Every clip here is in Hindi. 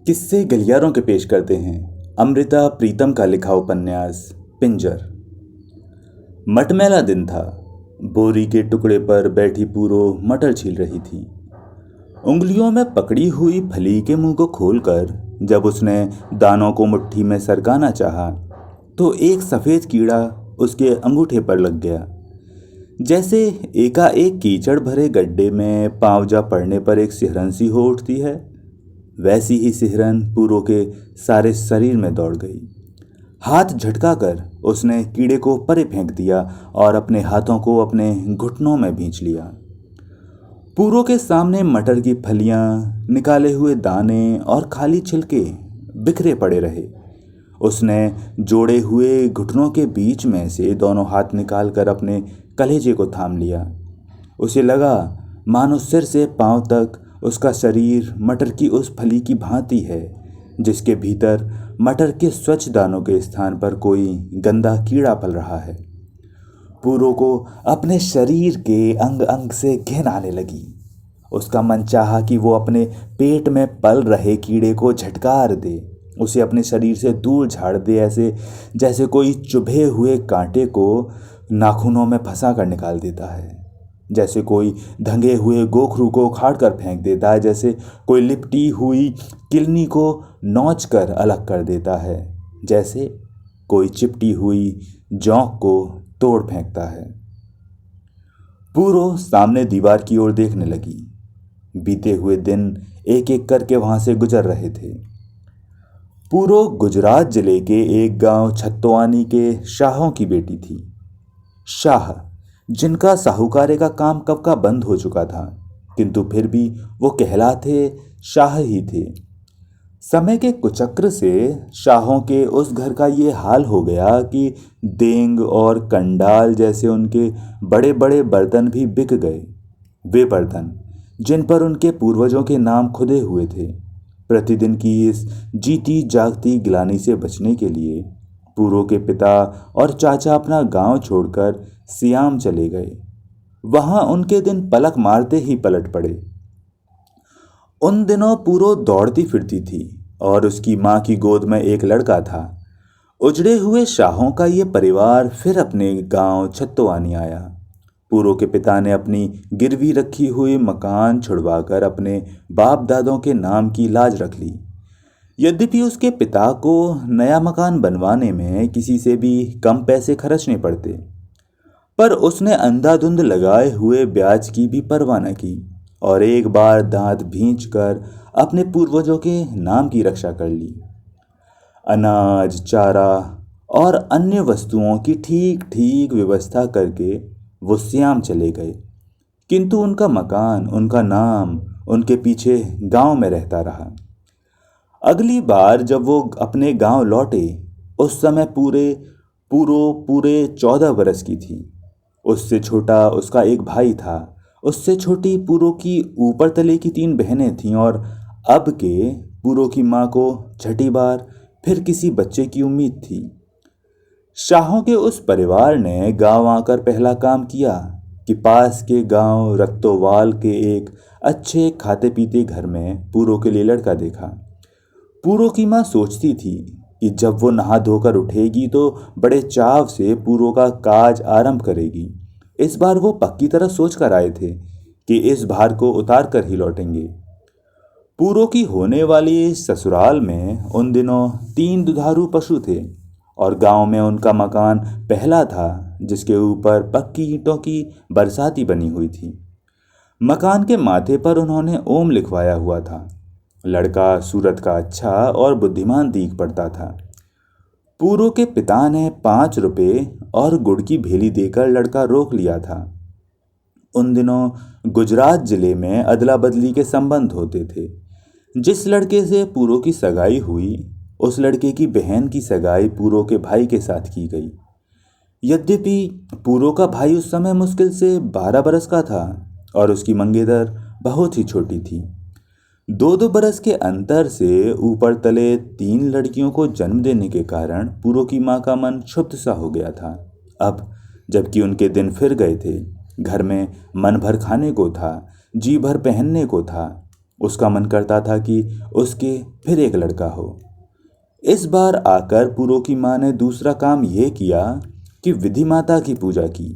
किस्से गलियारों के पेश करते हैं अमृता प्रीतम का लिखा उपन्यास पिंजर। मटमैला दिन था। बोरी के टुकड़े पर बैठी पूरो मटर छील रही थी। उंगलियों में पकड़ी हुई फली के मुंह को खोलकर जब उसने दानों को मुट्ठी में सरकाना चाहा तो एक सफ़ेद कीड़ा उसके अंगूठे पर लग गया। जैसे एकाएक कीचड़ भरे गड्ढे में पाँव जा पड़ने पर एक सिहरन सी हो उठती है, वैसी ही सिहरन पूरो के सारे शरीर में दौड़ गई। हाथ झटकाकर उसने कीड़े को परे फेंक दिया और अपने हाथों को अपने घुटनों में भींच लिया। पूरो के सामने मटर की फलियां, निकाले हुए दाने और खाली छिलके बिखरे पड़े रहे। उसने जोड़े हुए घुटनों के बीच में से दोनों हाथ निकालकर अपने कलेजे को थाम लिया। उसे लगा मानो सिर से पांव तक उसका शरीर मटर की उस फली की भांति है जिसके भीतर मटर के स्वच्छ दानों के स्थान पर कोई गंदा कीड़ा पल रहा है। पूरो को अपने शरीर के अंग अंग से घिन आने लगी। उसका मन चाहा कि वो अपने पेट में पल रहे कीड़े को झटकार दे, उसे अपने शरीर से दूर झाड़ दे, ऐसे जैसे कोई चुभे हुए कांटे को नाखूनों में फंसा कर निकाल देता है, जैसे कोई धंगे हुए गोखरू को उखाड़ कर फेंक देता है, जैसे कोई लिपटी हुई किलनी को नोच कर अलग कर देता है, जैसे कोई चिपटी हुई जौंक को तोड़ फेंकता है। पूरो सामने दीवार की ओर देखने लगी। बीते हुए दिन एक एक करके वहां से गुजर रहे थे। पूरो गुजरात जिले के एक गांव छत्तोआनी के शाहों की बेटी थी। शाह जिनका साहूकारे का काम कब का बंद हो चुका था, किंतु फिर भी वो कहलाते शाह ही थे। समय के कुचक्र से शाहों के उस घर का ये हाल हो गया कि देंग और कंडाल जैसे उनके बड़े बड़े बर्तन भी बिक गए। वे बर्तन जिन पर उनके पूर्वजों के नाम खुदे हुए थे। प्रतिदिन की इस जीती जागती गिलानी से बचने के लिए पूरो के पिता और चाचा अपना गांव छोड़कर सियाम चले गए। वहां उनके दिन पलक मारते ही पलट पड़े। उन दिनों पूरो दौड़ती फिरती थी और उसकी माँ की गोद में एक लड़का था। उजड़े हुए शाहों का ये परिवार फिर अपने गांव छत्तोआनी आया। पूरो के पिता ने अपनी गिरवी रखी हुई मकान छुड़वाकर अपने बाप दादों के नाम की लाज रख ली। यद्यपि उसके पिता को नया मकान बनवाने में किसी से भी कम पैसे खर्चने पड़ते, पर उसने अंधाधुंध लगाए हुए ब्याज की भी परवाह न की और एक बार दांत भींच कर अपने पूर्वजों के नाम की रक्षा कर ली। अनाज, चारा और अन्य वस्तुओं की ठीक ठीक व्यवस्था करके वो सियाम चले गए, किंतु उनका मकान, उनका नाम उनके पीछे गांव में रहता रहा। अगली बार जब वो अपने गांव लौटे, उस समय पूरे 14 बरस की थी। उससे छोटा उसका एक भाई था। उससे छोटी पूरो की ऊपर तले की 3 बहनें थीं और अब के पूरो की माँ को छठी बार फिर किसी बच्चे की उम्मीद थी। शाहों के उस परिवार ने गांव आकर पहला काम किया कि पास के गांव रक्तोवाल के एक अच्छे खाते पीते घर में पूरो के लिए लड़का देखा। पूरो की माँ सोचती थी कि जब वो नहा धोकर उठेगी तो बड़े चाव से पूरो का काज आरंभ करेगी। इस बार वो पक्की तरह सोच कर आए थे कि इस भार को उतार कर ही लौटेंगे। पूरो की होने वाली ससुराल में उन दिनों 3 दुधारू पशु थे और गांव में उनका मकान पहला था जिसके ऊपर पक्की ईंटों की बरसाती बनी हुई थी। मकान के माथे पर उन्होंने ओम लिखवाया हुआ था। लड़का सूरत का अच्छा और बुद्धिमान दीख पड़ता था। पूरो के पिता ने 5 रुपए और गुड़ की भेली देकर लड़का रोक लिया था। उन दिनों गुजरात जिले में अदला बदली के संबंध होते थे। जिस लड़के से पूरो की सगाई हुई, उस लड़के की बहन की सगाई पूरो के भाई के साथ की गई। यद्यपि पूरो का भाई उस समय मुश्किल से 12 बरस का था और उसकी मंगेतर बहुत ही छोटी थी। 2-2 बरस के अंतर से ऊपर तले 3 लड़कियों को जन्म देने के कारण पूरो की माँ का मन क्षुब्ध सा हो गया था। अब जबकि उनके दिन फिर गए थे, घर में मन भर खाने को था, जी भर पहनने को था, उसका मन करता था कि उसके फिर एक लड़का हो। इस बार आकर पूरो की माँ ने दूसरा काम यह किया कि विधि माता की पूजा की।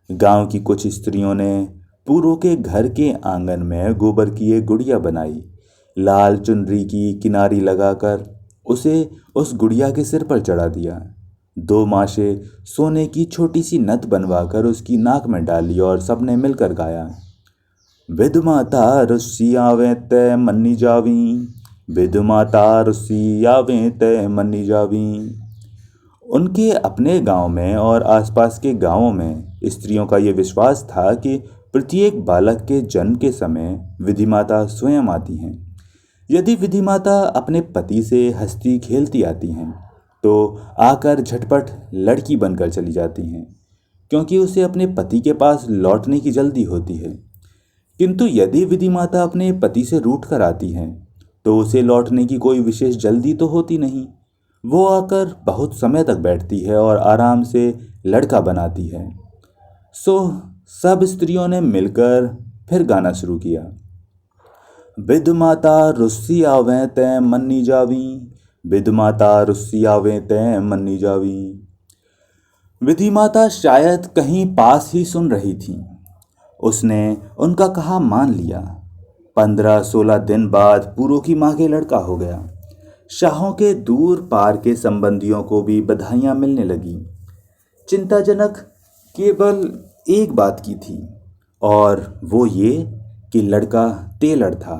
गांव की कुछ स्त्रियों ने पूरो के घर के आंगन में गोबर की एक गुड़िया बनाई। लाल चुनरी की किनारी लगाकर उसे उस गुड़िया के सिर पर चढ़ा दिया। 2 माशे सोने की छोटी सी नथ बनवाकर उसकी नाक में डाली और सबने मिलकर गाया, विधु माता रुस्सी आवे तै मन्नी जावी, विधु माता रुस्सी आवे तै मन्नी जावी। उनके अपने गांव में और आसपास के गांवों में स्त्रियों का यह विश्वास था कि प्रत्येक बालक के जन्म के समय विधि माता स्वयं आती हैं। यदि विधि माता अपने पति से हंसती खेलती आती हैं तो आकर झटपट लड़की बनकर चली जाती हैं, क्योंकि उसे अपने पति के पास लौटने की जल्दी होती है। किंतु यदि विधि माता अपने पति से रूठ कर आती हैं तो उसे लौटने की कोई विशेष जल्दी तो होती नहीं। वो आकर बहुत समय तक बैठती है और आराम से लड़का बनाती है। सो सब स्त्रियों ने मिलकर फिर गाना शुरू किया, विधु माता रुस्सी आवे तै मन्नी जावी, विधु माता रुस्सी आवे तै मन्नी जावी। विधि माता शायद कहीं पास ही सुन रही थी। उसने उनका कहा मान लिया। 15-16 दिन बाद पूरो की माँ के लड़का हो गया। शाहों के दूर पार के संबंधियों को भी बधाइयाँ मिलने लगी। चिंताजनक केवल एक बात की थी, और वो ये कि लड़का तेलड़ था।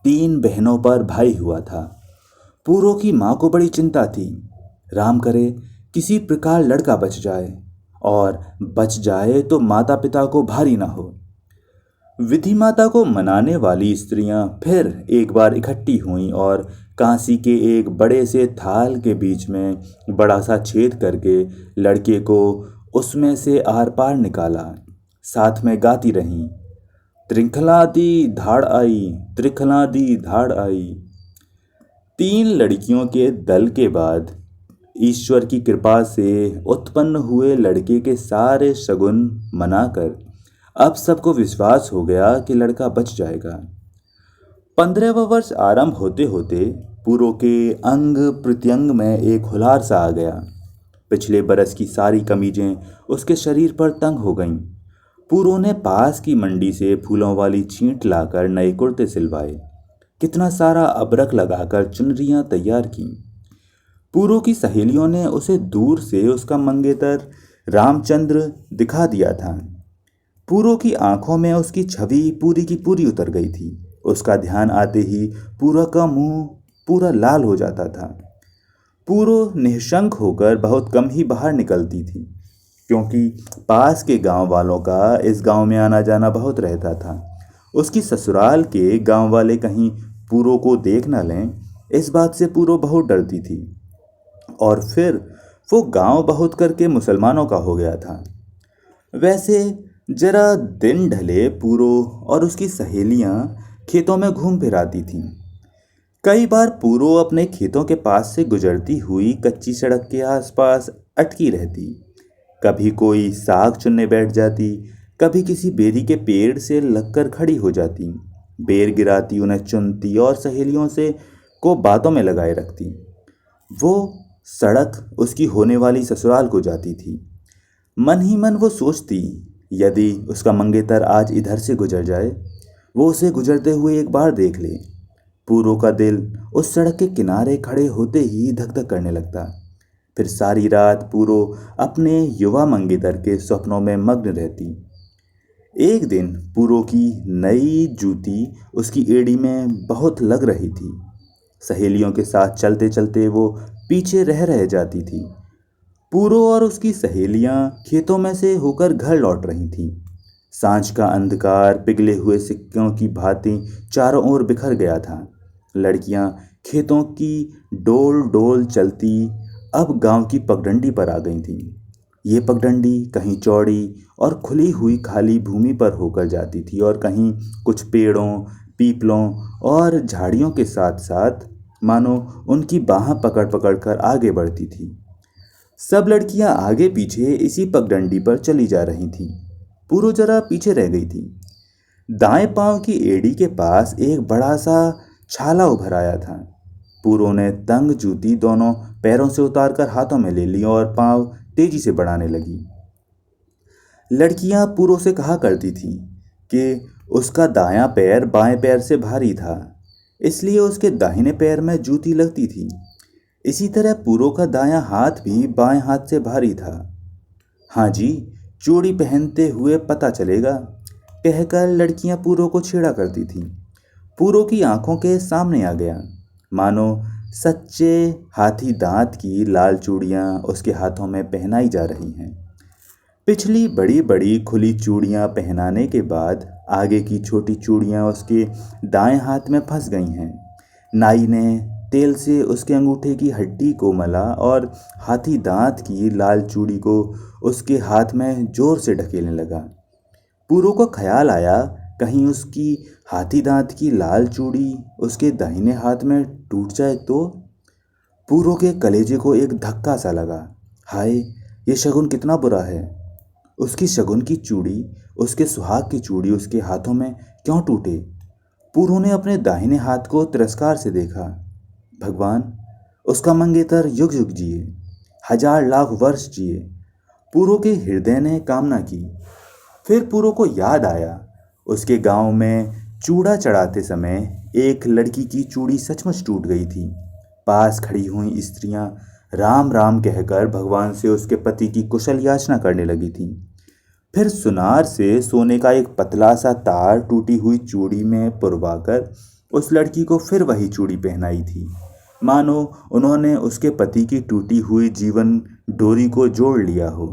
3 बहनों पर भाई हुआ था। पूरो की माँ को बड़ी चिंता थी। राम करे किसी प्रकार लड़का बच जाए, और बच जाए तो माता पिता को भारी ना हो। विधि माता को मनाने वाली स्त्रियां फिर एक बार इकट्ठी हुईं और कांसी के एक बड़े से थाल के बीच में बड़ा सा छेद करके लड़के को उसमें से आर पार निकाला। साथ में गाती रहीं, त्रिंखला दी धाड़ आई, त्रिंखला दी धाड़ आई। 3 लड़कियों के दल के बाद ईश्वर की कृपा से उत्पन्न हुए लड़के के सारे शगुन मनाकर अब सबको विश्वास हो गया कि लड़का बच जाएगा। 15वां वर्ष आरंभ होते होते पूरो के अंग प्रत्यंग में एक हुलार सा आ गया। पिछले बरस की सारी कमीजें उसके शरीर पर तंग हो गईं। पूरो ने पास की मंडी से फूलों वाली छींट लाकर नए कुर्ते सिलवाए। कितना सारा अबरक लगाकर चुनरियां तैयार की। पूरो की सहेलियों ने उसे दूर से उसका मंगेतर रामचंद्र दिखा दिया था। पूरो की आंखों में उसकी छवि पूरी की पूरी उतर गई थी। उसका ध्यान आते ही पूरो का मुंह पूरा लाल हो जाता था। पूरो निशंक होकर बहुत कम ही बाहर निकलती थी, क्योंकि पास के गांव वालों का इस गांव में आना जाना बहुत रहता था। उसकी ससुराल के गांव वाले कहीं पूरो को देख न लें, इस बात से पूरो बहुत डरती थी। और फिर वो गांव बहुत करके मुसलमानों का हो गया था। वैसे जरा दिन ढले पूरो और उसकी सहेलियां खेतों में घूम फिर आती थीं। कई बार पूरो अपने खेतों के पास से गुजरती हुई कच्ची सड़क के आसपास अटकी रहती। कभी कोई साग चुनने बैठ जाती, कभी किसी बेरी के पेड़ से लगकर खड़ी हो जाती। बेर गिराती, उन्हें चुनती और सहेलियों से को बातों में लगाए रखती। वो सड़क उसकी होने वाली ससुराल को जाती थी। मन ही मन वो सोचती, यदि उसका मंगेतर आज इधर से गुजर जाए, वो उसे गुजरते हुए एक बार देख ले। पूरो का दिल उस सड़क के किनारे खड़े होते ही धक धक करने लगता। फिर सारी रात पूरो अपने युवा मंगेतर के स्वप्नों में मग्न रहती। एक दिन पूरो की नई जूती उसकी एड़ी में बहुत लग रही थी। सहेलियों के साथ चलते चलते वो पीछे रह जाती थी। पूरो और उसकी सहेलियां खेतों में से होकर घर लौट रही थीं। सांझ का अंधकार पिघले हुए सिक्कों की भांति चारों ओर बिखर गया था। लड़कियां खेतों की डोल डोल चलती अब गांव की पगडंडी पर आ गई थीं। ये पगडंडी कहीं चौड़ी और खुली हुई खाली भूमि पर होकर जाती थी, और कहीं कुछ पेड़ों, पीपलों और झाड़ियों के साथ साथ मानो उनकी बाहें पकड़ पकड़ कर आगे बढ़ती थी। सब लड़कियां आगे पीछे इसी पगडंडी पर चली जा रही थीं। पूरो जरा पीछे रह गई थी। दाएं पांव की एड़ी के पास एक बड़ा सा छाला उभर आया था। पूरो ने तंग जूती दोनों पैरों से उतारकर हाथों में ले ली और पांव तेजी से बढ़ाने लगी। लड़कियां पूरो से कहा करती थीं कि उसका दायां पैर बाएं पैर से भारी था, इसलिए उसके दाहिने पैर में जूती लगती थी। इसी तरह पूरो का दायां हाथ भी बाएं हाथ से भारी था। हाँ जी, चूड़ी पहनते हुए पता चलेगा, कहकर लड़कियां पूरो को छेड़ा करती थीं। पूरो की आंखों के सामने आ गया, मानो सच्चे हाथी दांत की लाल चूड़ियां उसके हाथों में पहनाई जा रही हैं। पिछली बड़ी बड़ी खुली चूड़ियां पहनाने के बाद आगे की छोटी चूड़ियां उसके दाएं हाथ में फंस गई हैं। नाई ने तेल से उसके अंगूठे की हड्डी को मला और हाथी दांत की लाल चूड़ी को उसके हाथ में जोर से ढकेलने लगा। पूरो को ख्याल आया, कहीं उसकी हाथी दांत की लाल चूड़ी उसके दाहिने हाथ में टूट जाए तो। पूरो के कलेजे को एक धक्का सा लगा। हाय, ये शगुन कितना बुरा है। उसकी शगुन की चूड़ी, उसके सुहाग की चूड़ी उसके हाथों में क्यों टूटे। पूरो ने अपने दाहिने हाथ को तिरस्कार से देखा। भगवान, उसका मंगेतर युग युग जिए, 1000 लाख वर्ष जिए, पूरो के हृदय ने कामना की। फिर पूरो को याद आया, उसके गांव में चूड़ा चढ़ाते समय एक लड़की की चूड़ी सचमुच टूट गई थी। पास खड़ी हुई स्त्रियां राम राम कहकर भगवान से उसके पति की कुशल याचना करने लगी थीं। फिर सुनार से सोने का एक पतला सा तार टूटी हुई चूड़ी में पुरवाकर उस लड़की को फिर वही चूड़ी पहनाई थी, मानो उन्होंने उसके पति की टूटी हुई जीवन डोरी को जोड़ लिया हो।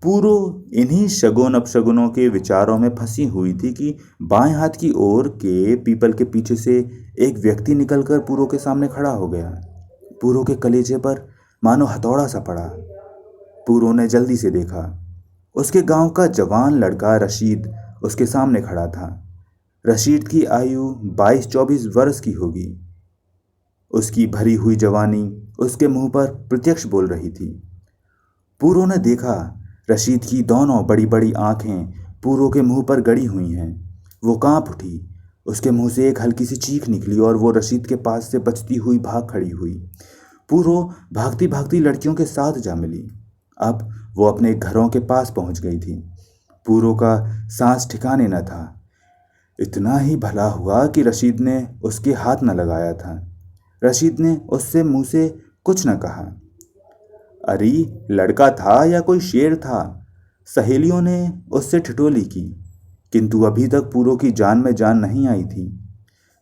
पूरो इन्हीं शगुन अपशगुनों के विचारों में फंसी हुई थी कि बाएं हाथ की ओर के पीपल के पीछे से एक व्यक्ति निकलकर पूरो के सामने खड़ा हो गया। पूरो के कलेजे पर मानो हथौड़ा सा पड़ा। पूरो ने जल्दी से देखा, उसके गांव का जवान लड़का रशीद उसके सामने खड़ा था। रशीद की आयु 22-24 वर्ष की होगी। उसकी भरी हुई जवानी उसके मुंह पर प्रत्यक्ष बोल रही थी। पूरो ने देखा, रशीद की दोनों बड़ी बड़ी आंखें पूरो के मुंह पर गड़ी हुई हैं। वो कांप उठी, उसके मुंह से एक हल्की सी चीख निकली और वो रशीद के पास से बचती हुई भाग खड़ी हुई। पूरो भागती भागती लड़कियों के साथ जा मिली। अब वो अपने घरों के पास पहुंच गई थी। पूरो का सांस ठिकाने न था। इतना ही भला हुआ कि रशीद ने उसके हाथ न लगाया था। रशीद ने उससे मुंह से कुछ न कहा। अरे, लड़का था या कोई शेर था, सहेलियों ने उससे ठिठोली की, किंतु अभी तक पूरो की जान में जान नहीं आई थी।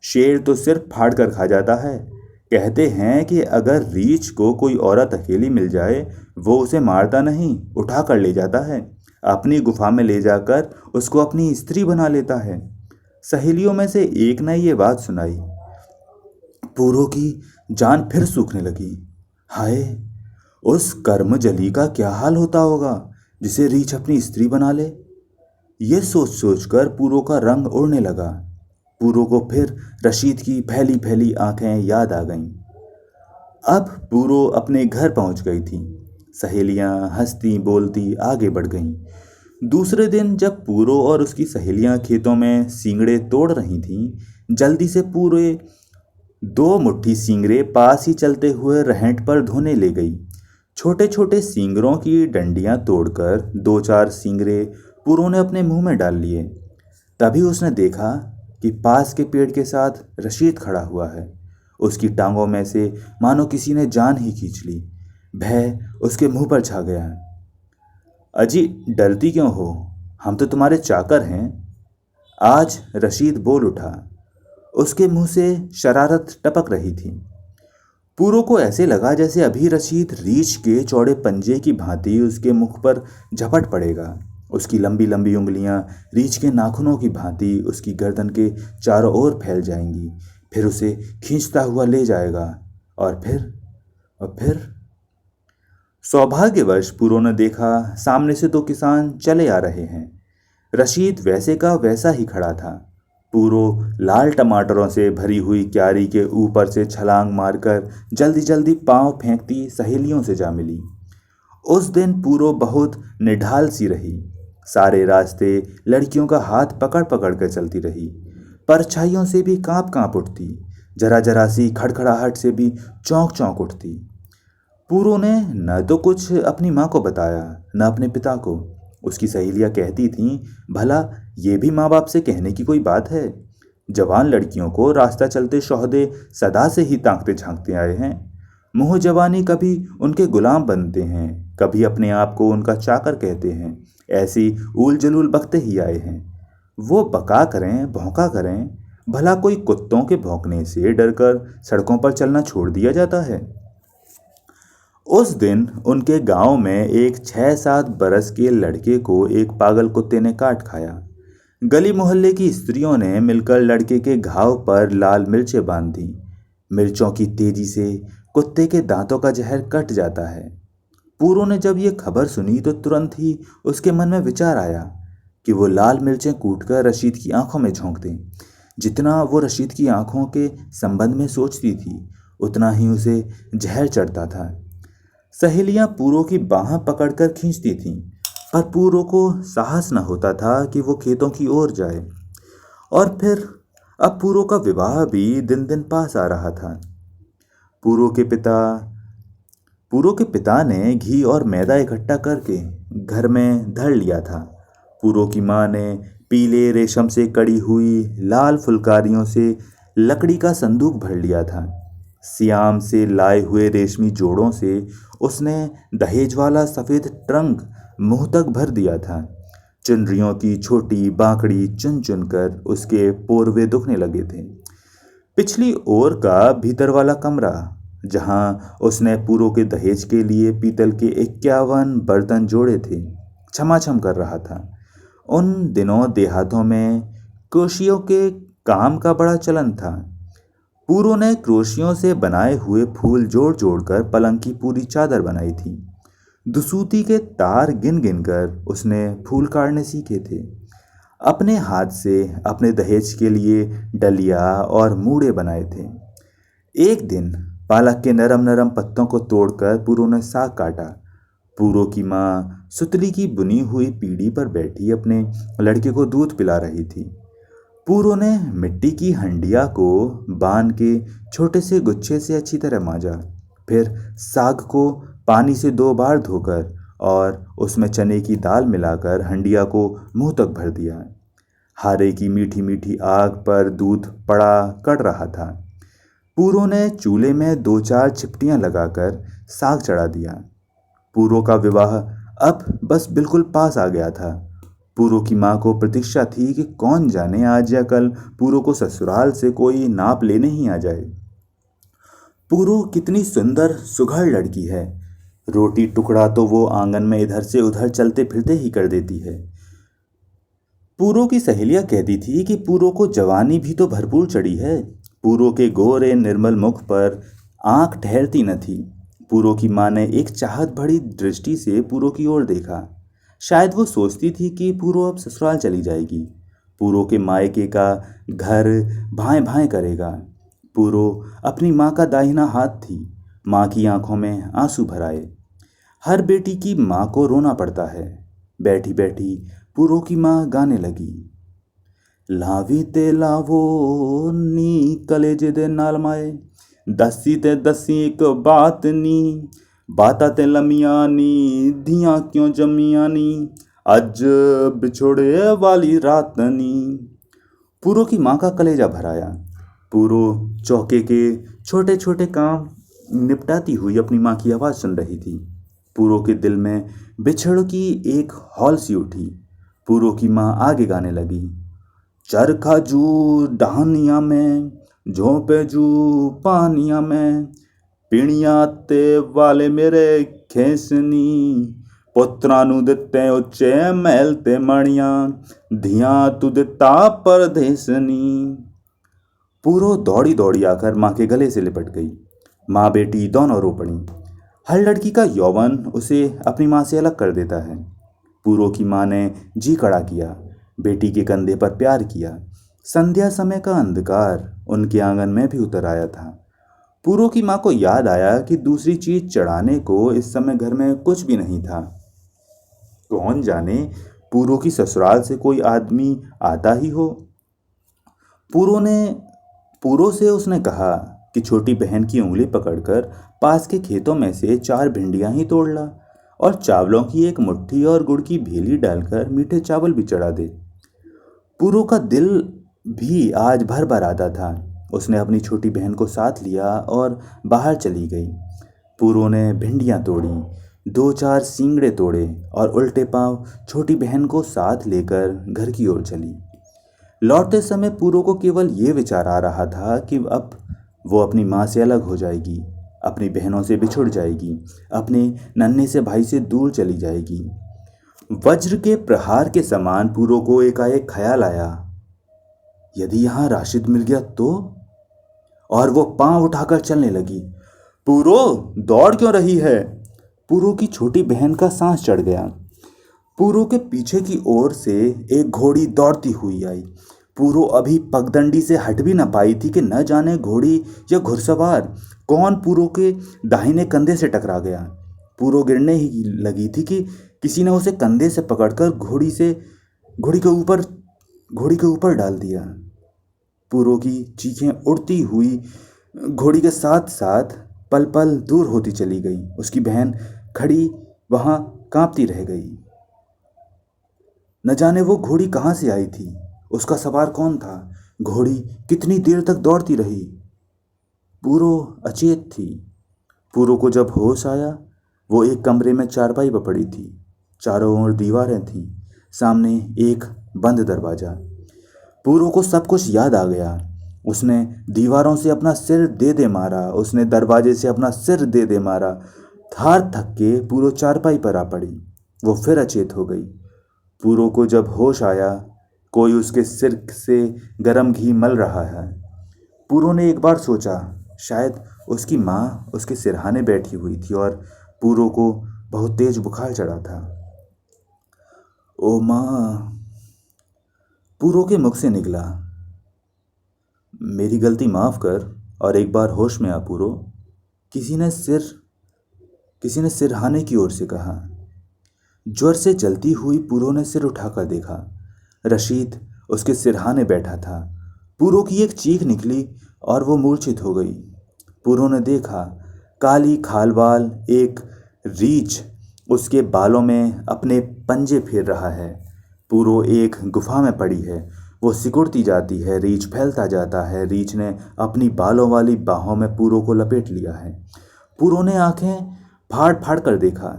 शेर तो सिर्फ फाड़ कर खा जाता है। कहते हैं कि अगर रीछ को कोई औरत अकेली मिल जाए, वो उसे मारता नहीं, उठा कर ले जाता है, अपनी गुफा में ले जाकर उसको अपनी स्त्री बना लेता है। सहेलियों में से एक ने ये बात सुनाई। पूरो की जान फिर सूखने लगी। हाय, उस कर्मजली का क्या हाल होता होगा जिसे रीछ अपनी स्त्री बना ले। ये सोच सोचकर पूरो का रंग उड़ने लगा। पूरो को फिर रशीद की फैली फैली आंखें याद आ गईं। अब पूरो अपने घर पहुंच गई थी। सहेलियां हंसती बोलती आगे बढ़ गईं। दूसरे दिन जब पूरो और उसकी सहेलियां खेतों में सींगड़े तोड़ रही थीं, जल्दी से पूरे 2 मुट्ठी सींगड़े पास ही चलते हुए रहंट पर धोने ले गई। छोटे छोटे सींगरों की डंडियां तोड़कर 2-4 सींगरे पूरो ने अपने मुंह में डाल लिए। तभी उसने देखा कि पास के पेड़ के साथ रशीद खड़ा हुआ है। उसकी टांगों में से मानो किसी ने जान ही खींच ली। भय उसके मुंह पर छा गया। अजी, डरती क्यों हो? हम तो तुम्हारे चाकर हैं। आज रशीद बोल उठा। उसके मुंह से शरारत टपक रही थी। पूरो को ऐसे लगा जैसे अभी रशीद रीछ के चौड़े पंजे की भांति उसके मुख पर झपट पड़ेगा। उसकी लंबी लंबी उंगलियां रीछ के नाखूनों की भांति उसकी गर्दन के चारों ओर फैल जाएंगी, फिर उसे खींचता हुआ ले जाएगा और फिर सौभाग्यवश पूरो ने देखा, सामने से 2 किसान चले आ रहे हैं। रशीद वैसे का वैसा ही खड़ा था। पूरो लाल टमाटरों से भरी हुई क्यारी के ऊपर से छलांग मारकर जल्दी जल्दी पांव फेंकती सहेलियों से जा मिली। उस दिन पूरो बहुत निढाल सी रही। सारे रास्ते लड़कियों का हाथ पकड़ पकड़ कर चलती रही। परछाइयों से भी कांप कांप उठती, जरा जरा सी खड़खड़ाहट से भी चौंक चौंक उठती। पूरो ने न तो कुछ अपनी माँ को बताया, न अपने पिता को। उसकी सहेलियाँ कहती थीं, भला ये भी माँ बाप से कहने की कोई बात है? जवान लड़कियों को रास्ता चलते शौहदे सदा से ही ताकते झांकते आए हैं। मुँह जवानी कभी उनके गुलाम बनते हैं, कभी अपने आप को उनका चाकर कहते हैं। ऐसी ऊल जलूल बकते ही आए हैं। वो बका करें भौंका करें, भला कोई कुत्तों के भौंकने से डरकर सड़कों पर चलना छोड़ दिया जाता है? उस दिन उनके गांव में एक 6-7 बरस के लड़के को एक पागल कुत्ते ने काट खाया। गली मोहल्ले की स्त्रियों ने मिलकर लड़के के घाव पर लाल मिर्चें बांध दी। मिर्चों की तेजी से कुत्ते के दांतों का जहर कट जाता है। पूरो ने जब ये खबर सुनी तो तुरंत ही उसके मन में विचार आया कि वो लाल मिर्चें कूटकर रशीद की आंखों में झोंक दें। जितना वो रशीद की आंखों के संबंध में सोचती थी, उतना ही उसे जहर चढ़ता था। सहेलियां पूरो की बाहें पकड़कर खींचती थीं, पर पूरो को साहस न होता था कि वो खेतों की ओर जाए। और फिर अब पूरो का विवाह भी दिन दिन पास आ रहा था। पूरो के पिता पूरो के पिता ने घी और मैदा इकट्ठा करके घर में धर लिया था। पूरो की माँ ने पीले रेशम से कड़ी हुई लाल फुलकारियों से लकड़ी का संदूक भर लिया था। सियाम से लाए हुए रेशमी जोड़ों से उसने दहेज वाला सफ़ेद ट्रंक मुंह तक भर दिया था। चुनरियों की छोटी बांकड़ी चुन चुन कर उसके पोरवे दुखने लगे थे। पिछली ओर का भीतर वाला कमरा, जहां उसने पूरो के दहेज के लिए पीतल के 51 बर्तन जोड़े थे, छमाछम कर रहा था। उन दिनों देहातों में क्रोशियों के काम का बड़ा चलन था। पूरो ने क्रोशियों से बनाए हुए फूल जोड़ जोड़कर पलंग की पूरी चादर बनाई थी। दुसूती के तार गिन गिन कर उसने फूल काटने सीखे थे। अपने हाथ से अपने दहेज के लिए डलिया और मूड़े बनाए थे। एक दिन पालक के नरम नरम पत्तों को तोड़कर पूरो ने साग काटा। पूरो की माँ सुतली की बुनी हुई पीढ़ी पर बैठी अपने लड़के को दूध पिला रही थी। पूरो ने मिट्टी की हंडिया को बांध के छोटे से गुच्छे से अच्छी तरह मांजा। फिर साग को पानी से 2 बार धोकर और उसमें चने की दाल मिलाकर हंडिया को मुंह तक भर दिया। हारे की मीठी मीठी आग पर दूध पड़ा कड़ रहा था। पूरो ने चूल्हे में 2-4 चिपटियां लगाकर साग चढ़ा दिया। पूरो का विवाह अब बस बिल्कुल पास आ गया था। पूरो की माँ को प्रतीक्षा थी कि कौन जाने आज या कल पूरो को ससुराल से कोई नाप लेने ही आ जाए। पूरो कितनी सुंदर सुघड़ लड़की है। रोटी टुकड़ा तो वो आंगन में इधर से उधर चलते फिरते ही कर देती है। पूरो की सहेलियां कहती थी कि पूरो को जवानी भी तो भरपूर चढ़ी है। पूरो के गोरे निर्मल मुख पर आंख ठहरती न थी। पूरो की माँ ने एक चाहत भरी दृष्टि से पूरो की ओर देखा। शायद वो सोचती थी कि पूरो अब ससुराल चली जाएगी। पूरो के मायके का घर भाएं भाएं करेगा। पूरो अपनी माँ का दाहिना हाथ थी। माँ की आंखों में आंसू भर आए। हर बेटी की माँ को रोना पड़ता है। बैठी बैठी पूरो की माँ गाने लगी, लावी ते लावो नी कलेजे दे नाल माए, दसी ते दसी एक बात नी, बाता ते लमिया नी, धियां क्यों जमिया नी, अज बिछोड़े वाली रात नी। पूरो की माँ का कलेजा भराया। पूरो चौके के छोटे छोटे काम निपटाती हुई अपनी माँ की आवाज़ सुन रही थी। पूरो के दिल में बिछड़ की एक हौल सी उठी। पूरो की माँ आगे गाने लगी, चरखा जू डहानिया में, झोंपे जू पानिया में, पीणिया ते वाले मेरे खेसनी, पुत्रा नू दिते उच्चे महल ते मणिया, धिया तू दिता परदेसनी। पूरो दौड़ी दौड़ी आकर माँ के गले से लिपट गई। माँ बेटी दोनों रो पड़ी। हर लड़की का यौवन उसे अपनी माँ से अलग कर देता है। पूरो की माँ ने जी कड़ा किया, बेटी के कंधे पर प्यार किया। संध्या समय का अंधकार उनके आंगन में भी उतर आया था। पूरो की माँ को याद आया कि दूसरी चीज चढ़ाने को इस समय घर में कुछ भी नहीं था। कौन जाने पूरो की ससुराल से कोई आदमी आता ही हो। पूरो ने पूरो से उसने कहा कि छोटी बहन की उंगली पकड़कर पास के खेतों में से 4 भिंडियां ही तोड़ ला और चावलों की एक मुट्ठी और गुड़ की भेली डालकर मीठे चावल भी चढ़ा दे। पूरो का दिल भी आज भर भर आता था। उसने अपनी छोटी बहन को साथ लिया और बाहर चली गई। पूरो ने भिंडियाँ तोड़ी, 2-4 सींगड़े तोड़े और उल्टे पांव छोटी बहन को साथ लेकर घर की ओर चली। लौटते समय पूरो को केवल ये विचार आ रहा था कि अब वो अपनी माँ से अलग हो जाएगी, अपनी बहनों से बिछुड़ जाएगी, अपने नन्हे से भाई से दूर चली जाएगी। वज्र के प्रहार के समान पूरो को एकाएक ख्याल आया, यदि यहाँ राशिद मिल गया तो? और वो पांव उठाकर चलने लगी। पूरो, दौड़ क्यों रही है? पूरो की छोटी बहन का सांस चढ़ गया। पूरो के पीछे की ओर से एक घोड़ी दौड़ती हुई आई। पूरो अभी पगडंडी से हट भी न पाई थी कि न जाने घोड़ी या घुड़सवार कौन पूरो के दाहिने कंधे से टकरा गया। पूरो गिरने ही लगी थी कि किसी ने उसे कंधे से पकड़कर घोड़ी के ऊपर डाल दिया। पूरो की चीखें उड़ती हुई घोड़ी के साथ साथ पल पल दूर होती चली गई। उसकी बहन खड़ी वहां कांपती रह गई। न जाने वो घोड़ी कहाँ से आई थी, उसका सवार कौन था, घोड़ी कितनी देर तक दौड़ती रही। पूरो अचेत थी। पूरो को जब होश आया, वो एक कमरे में चारपाई पर पड़ी थी। चारों ओर दीवारें थीं, सामने एक बंद दरवाजा। पूरो को सब कुछ याद आ गया। उसने दीवारों से अपना सिर दे दे मारा, उसने दरवाजे से अपना सिर दे दे मारा। हार थक के पूरो चारपाई पर आ पड़ी। वो फिर अचेत हो गई। पूरो को जब होश आया, कोई उसके सिर से गरम घी मल रहा है। पूरो ने एक बार सोचा, शायद उसकी माँ उसके सिरहाने बैठी हुई थी और पूरो को बहुत तेज बुखार चढ़ा था। ओ माँ, पूरो के मुख से निकला। मेरी गलती माफ़ कर और एक बार होश में आ पूरो, किसी ने सिरहाने की ओर से कहा। ज्वर से जलती हुई पूरो ने सिर उठाकर देखा। रशीद उसके सिरहाने बैठा था। पूरो की एक चीख निकली और वो मूर्छित हो गई। पूरो ने देखा, काली खालवाल एक रीछ उसके बालों में अपने पंजे फेर रहा है। पूरो एक गुफा में पड़ी है। वो सिकुड़ती जाती है, रीछ फैलता जाता है। रीछ ने अपनी बालों वाली बाहों में पूरो को लपेट लिया है। पूरो ने आंखें फाड़ फाड़ कर देखा।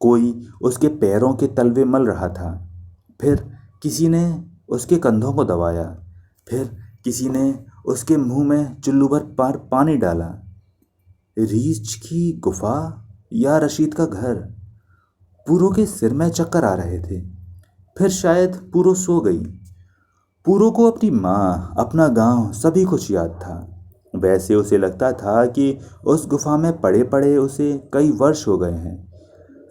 कोई उसके पैरों के तलवे मल रहा था। फिर किसी ने उसके कंधों को दबाया। फिर किसी ने उसके मुंह में चुल्लू भर पानी डाला। रीछ की गुफा या रशीद का घर? पूरो के सिर में चक्कर आ रहे थे। फिर शायद पूरो सो गई। पूरो को अपनी माँ, अपना गांव, सभी कुछ याद था। वैसे उसे लगता था कि उस गुफा में पड़े पड़े उसे कई वर्ष हो गए हैं।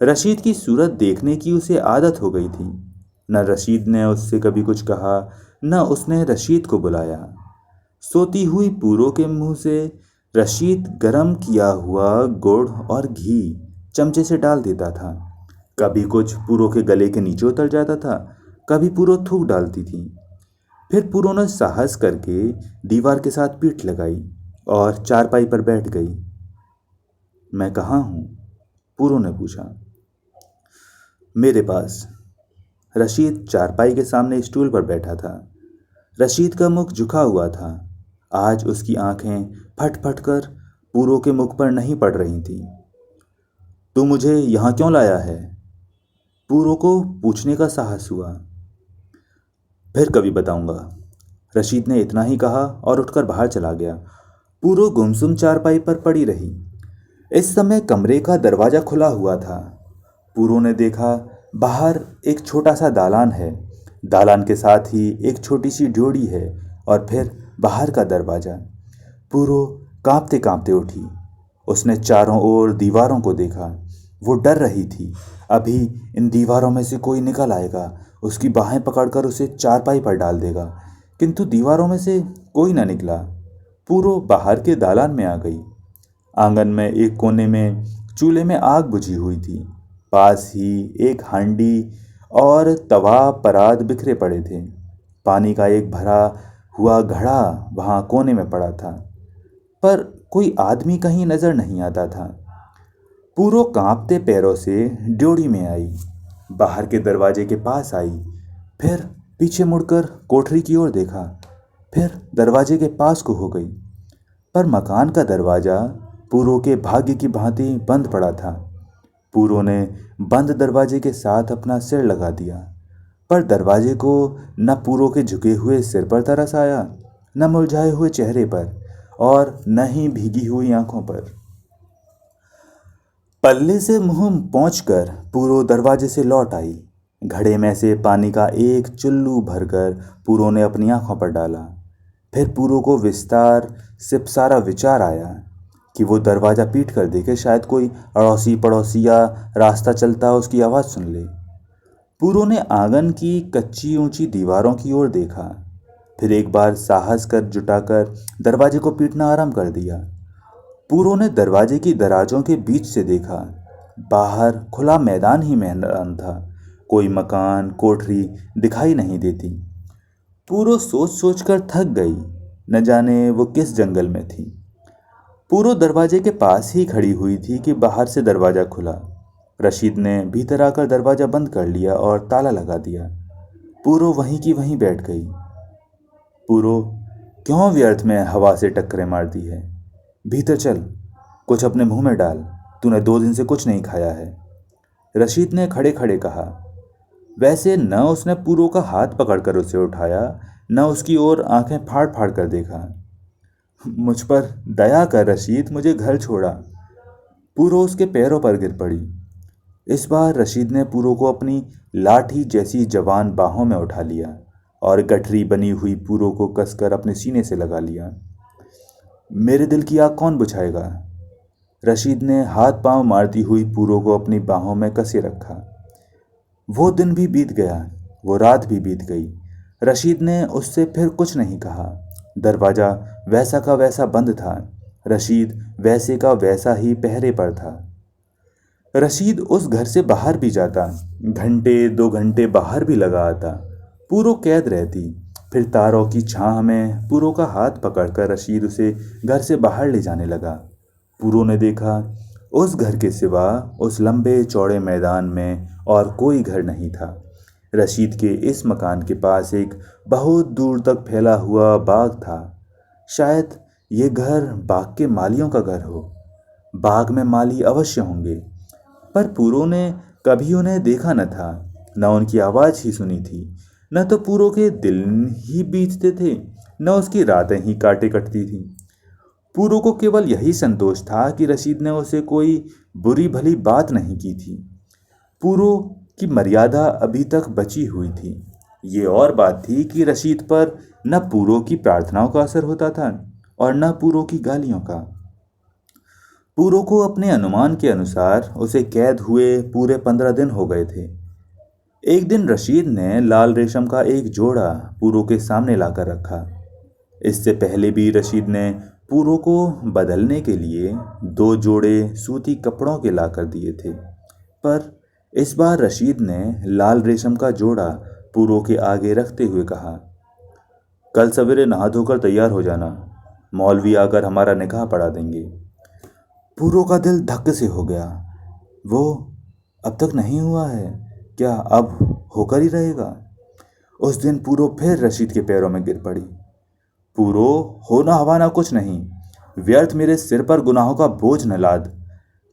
रशीद की सूरत देखने की उसे आदत हो गई थी। न रशीद ने उससे कभी कुछ कहा, न उसने रशीद को बुलाया। सोती हुई पूरो के मुंह से रशीद गरम किया हुआ गुड़ और घी चमचे से डाल देता था। कभी कुछ पूरो के गले के नीचे उतर जाता था, कभी पूरो थूक डालती थी। फिर पूरो ने साहस करके दीवार के साथ पीठ लगाई और चारपाई पर बैठ गई। मैं कहाँ हूँ? पूरो ने पूछा। मेरे पास। रशीद चारपाई के सामने स्टूल पर बैठा था। रशीद का मुख झुका हुआ था। आज उसकी आंखें फट फट कर पूरो के मुख पर नहीं पड़ रही थी। तू मुझे यहाँ क्यों लाया है? पूरो को पूछने का साहस हुआ। फिर कभी बताऊंगा। रशीद ने इतना ही कहा और उठकर बाहर चला गया। पूरो गुमसुम चारपाई पर पड़ी रही। इस समय कमरे का दरवाजा खुला हुआ था। पूरो ने देखा, बाहर एक छोटा सा दालान है। दालान के साथ ही एक छोटी सी ड्योढ़ी है और फिर बाहर का दरवाजा। पूरो कांपते कांपते उठी। उसने चारों ओर दीवारों को देखा। वो डर रही थी, अभी इन दीवारों में से कोई निकल आएगा, उसकी बाहें पकड़कर उसे चारपाई पर डाल देगा। किंतु दीवारों में से कोई न निकला। पूरो बाहर के दालान में आ गई। आंगन में एक कोने में चूल्हे में आग बुझी हुई थी। पास ही एक हांडी और तवा परात बिखरे पड़े थे। पानी का एक भरा हुआ घड़ा वहां कोने में पड़ा था, पर कोई आदमी कहीं नजर नहीं आता था। पूरो कांपते पैरों से ड्योढ़ी में आई, बाहर के दरवाजे के पास आई, फिर पीछे मुड़कर कोठरी की ओर देखा, फिर दरवाजे के पास को हो गई। पर मकान का दरवाजा पूरो के भाग्य की भांति बंद पड़ा था। पूरो ने बंद दरवाजे के साथ अपना सिर लगा दिया, पर दरवाजे को न पूरो के झुके हुए सिर पर तरस आया, न मुरझाए हुए चेहरे पर, और न ही भीगी हुई आंखों पर। पल्ले से मुंह पोंछकर पूरो दरवाजे से लौट आई। घड़े में से पानी का एक चुल्लू भरकर पूरो ने अपनी आंखों पर डाला। फिर पूरो को विस्तार से सारा विचार आया कि वो दरवाज़ा पीट कर देखे, शायद कोई अड़ोसी पड़ोसी या रास्ता चलता उसकी आवाज़ सुन ले। पूरो ने आंगन की कच्ची ऊंची दीवारों की ओर देखा, फिर एक बार साहस कर जुटाकर दरवाजे को पीटना आरंभ कर दिया। पूरो ने दरवाजे की दराजों के बीच से देखा। बाहर खुला मैदान ही मैदान था, कोई मकान कोठरी दिखाई नहीं देती। पूरो सोच सोच कर थक गई, न जाने वो किस जंगल में थी। पूरो दरवाजे के पास ही खड़ी हुई थी कि बाहर से दरवाजा खुला। रशीद ने भीतर आकर दरवाजा बंद कर लिया और ताला लगा दिया। पूरो वहीं की वहीं बैठ गई। पूरो, क्यों व्यर्थ में हवा से टक्करें मारती है? भीतर चल, कुछ अपने मुंह में डाल, तूने 2 दिन से कुछ नहीं खाया है, रशीद ने खड़े खड़े कहा। वैसे न उसने पूरो का हाथ पकड़कर उसे उठाया, न उसकी ओर आंखें फाड़ फाड़ कर देखा। मुझ पर दया कर रशीद, मुझे घर छोड़ा। पूरो उसके पैरों पर गिर पड़ी। इस बार रशीद ने पूरो को अपनी लाठी जैसी जवान बाहों में उठा लिया और गठरी बनी हुई पूरो को कसकर अपने सीने से लगा लिया। मेरे दिल की आग कौन बुझाएगा? रशीद ने हाथ पांव मारती हुई पूरो को अपनी बाहों में कसे रखा। वो दिन भी बीत गया, वो रात भी बीत गई। रशीद ने उससे फिर कुछ नहीं कहा। दरवाज़ा वैसा का वैसा बंद था। रशीद वैसे का वैसा ही पहरे पर था। रशीद उस घर से बाहर भी जाता, घंटे 2 घंटे बाहर भी लगा आता। पूरो कैद रहती। फिर तारों की छाह में पूरो का हाथ पकड़कर रशीद उसे घर से बाहर ले जाने लगा। पूरो ने देखा, उस घर के सिवा उस लंबे चौड़े मैदान में और कोई घर नहीं था। रशीद के इस मकान के पास एक बहुत दूर तक फैला हुआ बाग था। शायद ये घर बाग के मालियों का घर हो। बाग में माली अवश्य होंगे, पर पूरो ने कभी उन्हें देखा न था, न उनकी आवाज़ ही सुनी थी। न तो पूरो के दिन ही बीतते थे, न उसकी रातें ही काटे कटती थी। पूरो को केवल यही संतोष था कि रशीद ने उसे कोई बुरी भली बात नहीं की थी। पूरो की मर्यादा अभी तक बची हुई थी। ये और बात थी कि रशीद पर न पूरो की प्रार्थनाओं का असर होता था और न पूरो की गालियों का। पूरो को अपने अनुमान के अनुसार उसे कैद हुए पूरे 15 दिन हो गए थे। एक दिन रशीद ने लाल रेशम का एक जोड़ा पूरो के सामने लाकर रखा। इससे पहले भी रशीद ने पूरो को बदलने के लिए 2 जोड़े सूती कपड़ों के लाकर दिए थे, पर इस बार रशीद ने लाल रेशम का जोड़ा पूरो के आगे रखते हुए कहा, कल सवेरे नहा धोकर तैयार हो जाना, मौलवी आकर हमारा निकाह पढ़ा देंगे। पूरो का दिल धक से हो गया। वो अब तक नहीं हुआ है, क्या अब होकर ही रहेगा? उस दिन पूरो फिर रशीद के पैरों में गिर पड़ी। पूरो, होना हवाना कुछ नहीं, व्यर्थ मेरे सिर पर गुनाहों का बोझ न लाद।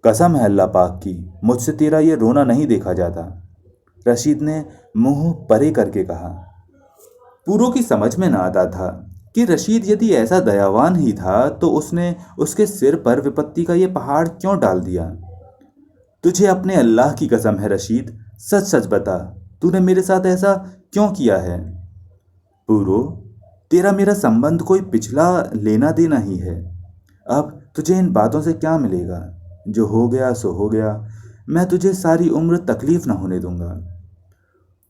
कसम है अल्लाह पाक की, मुझसे तेरा ये रोना नहीं देखा जाता, रशीद ने मुंह परे करके कहा। पूरो की समझ में न आता था कि रशीद यदि ऐसा दयावान ही था तो उसने उसके सिर पर विपत्ति का ये पहाड़ क्यों डाल दिया। तुझे अपने अल्लाह की कसम है रशीद, सच सच बता, तूने मेरे साथ ऐसा क्यों किया है? पूरो, तेरा मेरा संबंध कोई पिछला लेना देना ही है। अब तुझे इन बातों से क्या मिलेगा? जो हो गया सो हो गया, मैं तुझे सारी उम्र तकलीफ न होने दूंगा।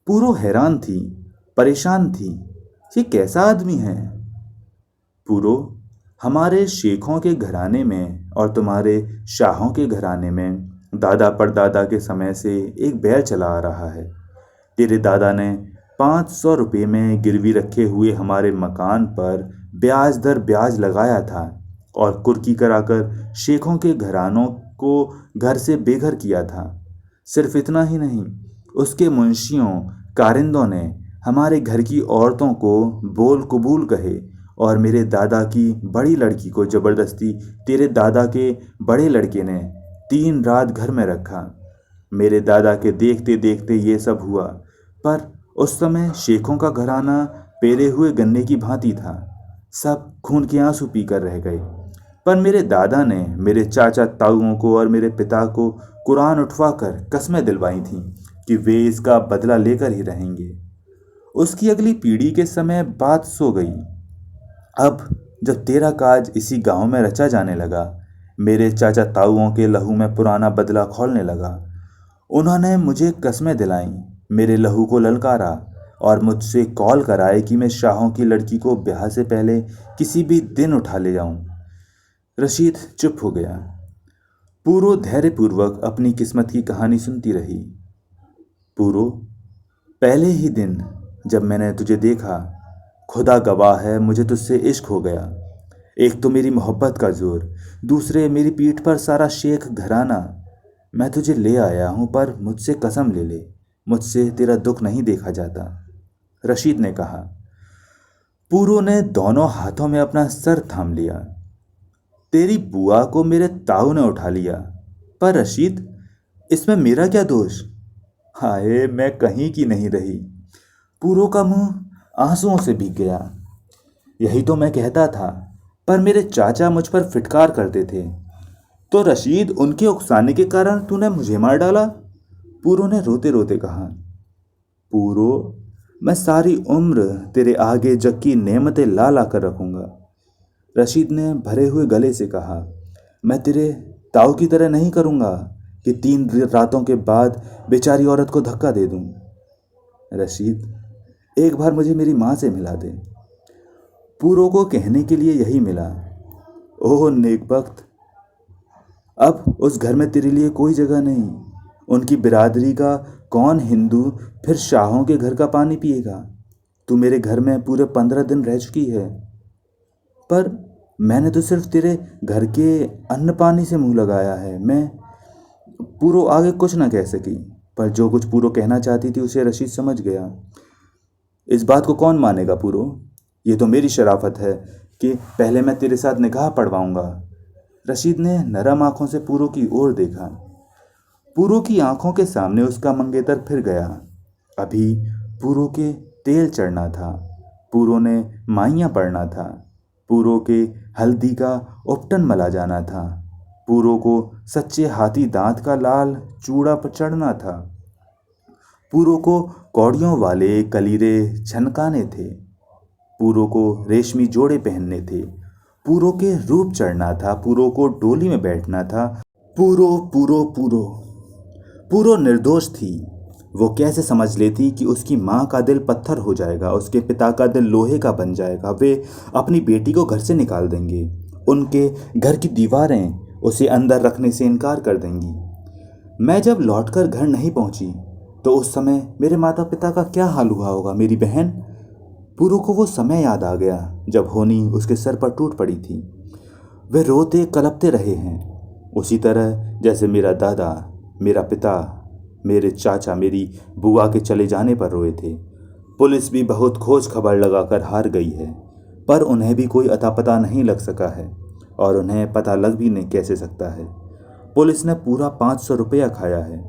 पूरो हैरान थी, परेशान थी, ये कैसा आदमी है? पूरो, हमारे शेखों के घराने में और तुम्हारे शाहों के घराने में दादा परदादा के समय से एक बैर चला आ रहा है। तेरे दादा ने 500 रुपये में गिरवी रखे हुए हमारे मकान पर ब्याज दर ब्याज लगाया था और कुर्की कराकर शेखों के घरानों को घर से बेघर किया था। सिर्फ इतना ही नहीं, उसके मुंशियों कारिंदों ने हमारे घर की औरतों को बोल कबूल कहे और मेरे दादा की बड़ी लड़की को जबरदस्ती तेरे दादा के बड़े लड़के ने 3 रात घर में रखा। मेरे दादा के देखते देखते ये सब हुआ, पर उस समय शेखों का घराना पेले हुए गन्ने की भांति था। सब खून के आंसू पीकर रह गए। पर मेरे दादा ने मेरे चाचा ताऊओं को और मेरे पिता को कुरान उठवाकर कस्में दिलवाई थीं कि वे इसका बदला लेकर ही रहेंगे। उसकी अगली पीढ़ी के समय बात सो गई। अब जब तेरा काज इसी गांव में रचा जाने लगा, मेरे चाचा ताऊओं के लहू में पुराना बदला खौलने लगा। उन्होंने मुझे कस्में दिलाईं, मेरे लहू को ललकारा और मुझसे कॉल कराए कि मैं शाहों की लड़की को ब्याह से पहले किसी भी दिन उठा ले जाऊं। रशीद चुप हो गया। पूरो धैर्यपूर्वक अपनी किस्मत की कहानी सुनती रही। पूरो, पहले ही दिन जब मैंने तुझे देखा, खुदा गवाह है, मुझे तुझसे इश्क हो गया। एक तो मेरी मोहब्बत का जोर, दूसरे मेरी पीठ पर सारा शेख घराना। मैं तुझे ले आया हूं, पर मुझसे कसम ले ले, मुझसे तेरा दुख नहीं देखा जाता। रशीद ने कहा। पूरो ने दोनों हाथों में अपना सर थाम लिया। तेरी बुआ को मेरे ताऊ ने उठा लिया, पर रशीद, इसमें मेरा क्या दोष? हाय, मैं कहीं की नहीं रही। पूरो का मुंह आंसुओं से भीग गया। यही तो मैं कहता था, पर मेरे चाचा मुझ पर फिटकार करते थे। तो रशीद, उनके उकसाने के कारण तूने मुझे मार डाला? पूरो ने रोते रोते कहा। पूरो, मैं सारी उम्र तेरे आगे जग की नेमतें ला ला कर रखूंगा। रशीद ने भरे हुए गले से कहा। मैं तेरे ताऊ की तरह नहीं करूंगा कि 3 रातों के बाद बेचारी औरत को धक्का दे दूं। रशीद, एक बार मुझे मेरी माँ से मिला दे। पूरो को कहने के लिए यही मिला। ओह नेकबख्त, अब उस घर में तेरे लिए कोई जगह नहीं। उनकी बिरादरी का कौन हिंदू फिर शाहों के घर का पानी पिएगा? तू मेरे घर में पूरे 15 दिन रह चुकी है, पर मैंने तो सिर्फ तेरे घर के अन्न पानी से मुंह लगाया है। मैं पूरो आगे कुछ ना कह सकी, पर जो कुछ पूरो कहना चाहती थी उसे रशीद समझ गया। इस बात को कौन मानेगा पूरो? ये तो मेरी शराफत है कि पहले मैं तेरे साथ निकाह पढ़वाऊंगा। रशीद ने नरम आंखों से पूरो की ओर देखा। पूरो की आंखों के सामने उसका मंगेतर फिर गया। अभी पूरो के तेल चढ़ना था, पूरो ने माइयाँ पढ़ना था, पूरो के हल्दी का उपटन मला जाना था, पूरो को सच्चे हाथी दांत का लाल चूड़ा पर चढ़ना था, पूरो को कौड़ियों वाले कलीरे छनकाने थे, पूरो को रेशमी जोड़े पहनने थे, पूरो के रूप चढ़ना था, पूरो को डोली में बैठना था। पूरो पूरो पूरो पूरो निर्दोष थी। वो कैसे समझ लेती कि उसकी माँ का दिल पत्थर हो जाएगा, उसके पिता का दिल लोहे का बन जाएगा। वे अपनी बेटी को घर से निकाल देंगे, उनके घर की दीवारें उसे अंदर रखने से इनकार कर देंगी। मैं जब लौटकर घर नहीं पहुंची तो उस समय मेरे माता पिता का क्या हाल हुआ होगा? मेरी बहन? पूरो को वो समय याद आ गया जब होनी उसके सर पर टूट पड़ी थी। वे रोते कलपते रहे हैं, उसी तरह जैसे मेरा दादा, मेरा पिता, मेरे चाचा मेरी बुआ के चले जाने पर रोए थे। पुलिस भी बहुत खोज खबर लगाकर हार गई है, पर उन्हें भी कोई अता पता नहीं लग सका है, और उन्हें पता लग भी नहीं कैसे सकता है। पुलिस ने पूरा 500 रुपया खाया है।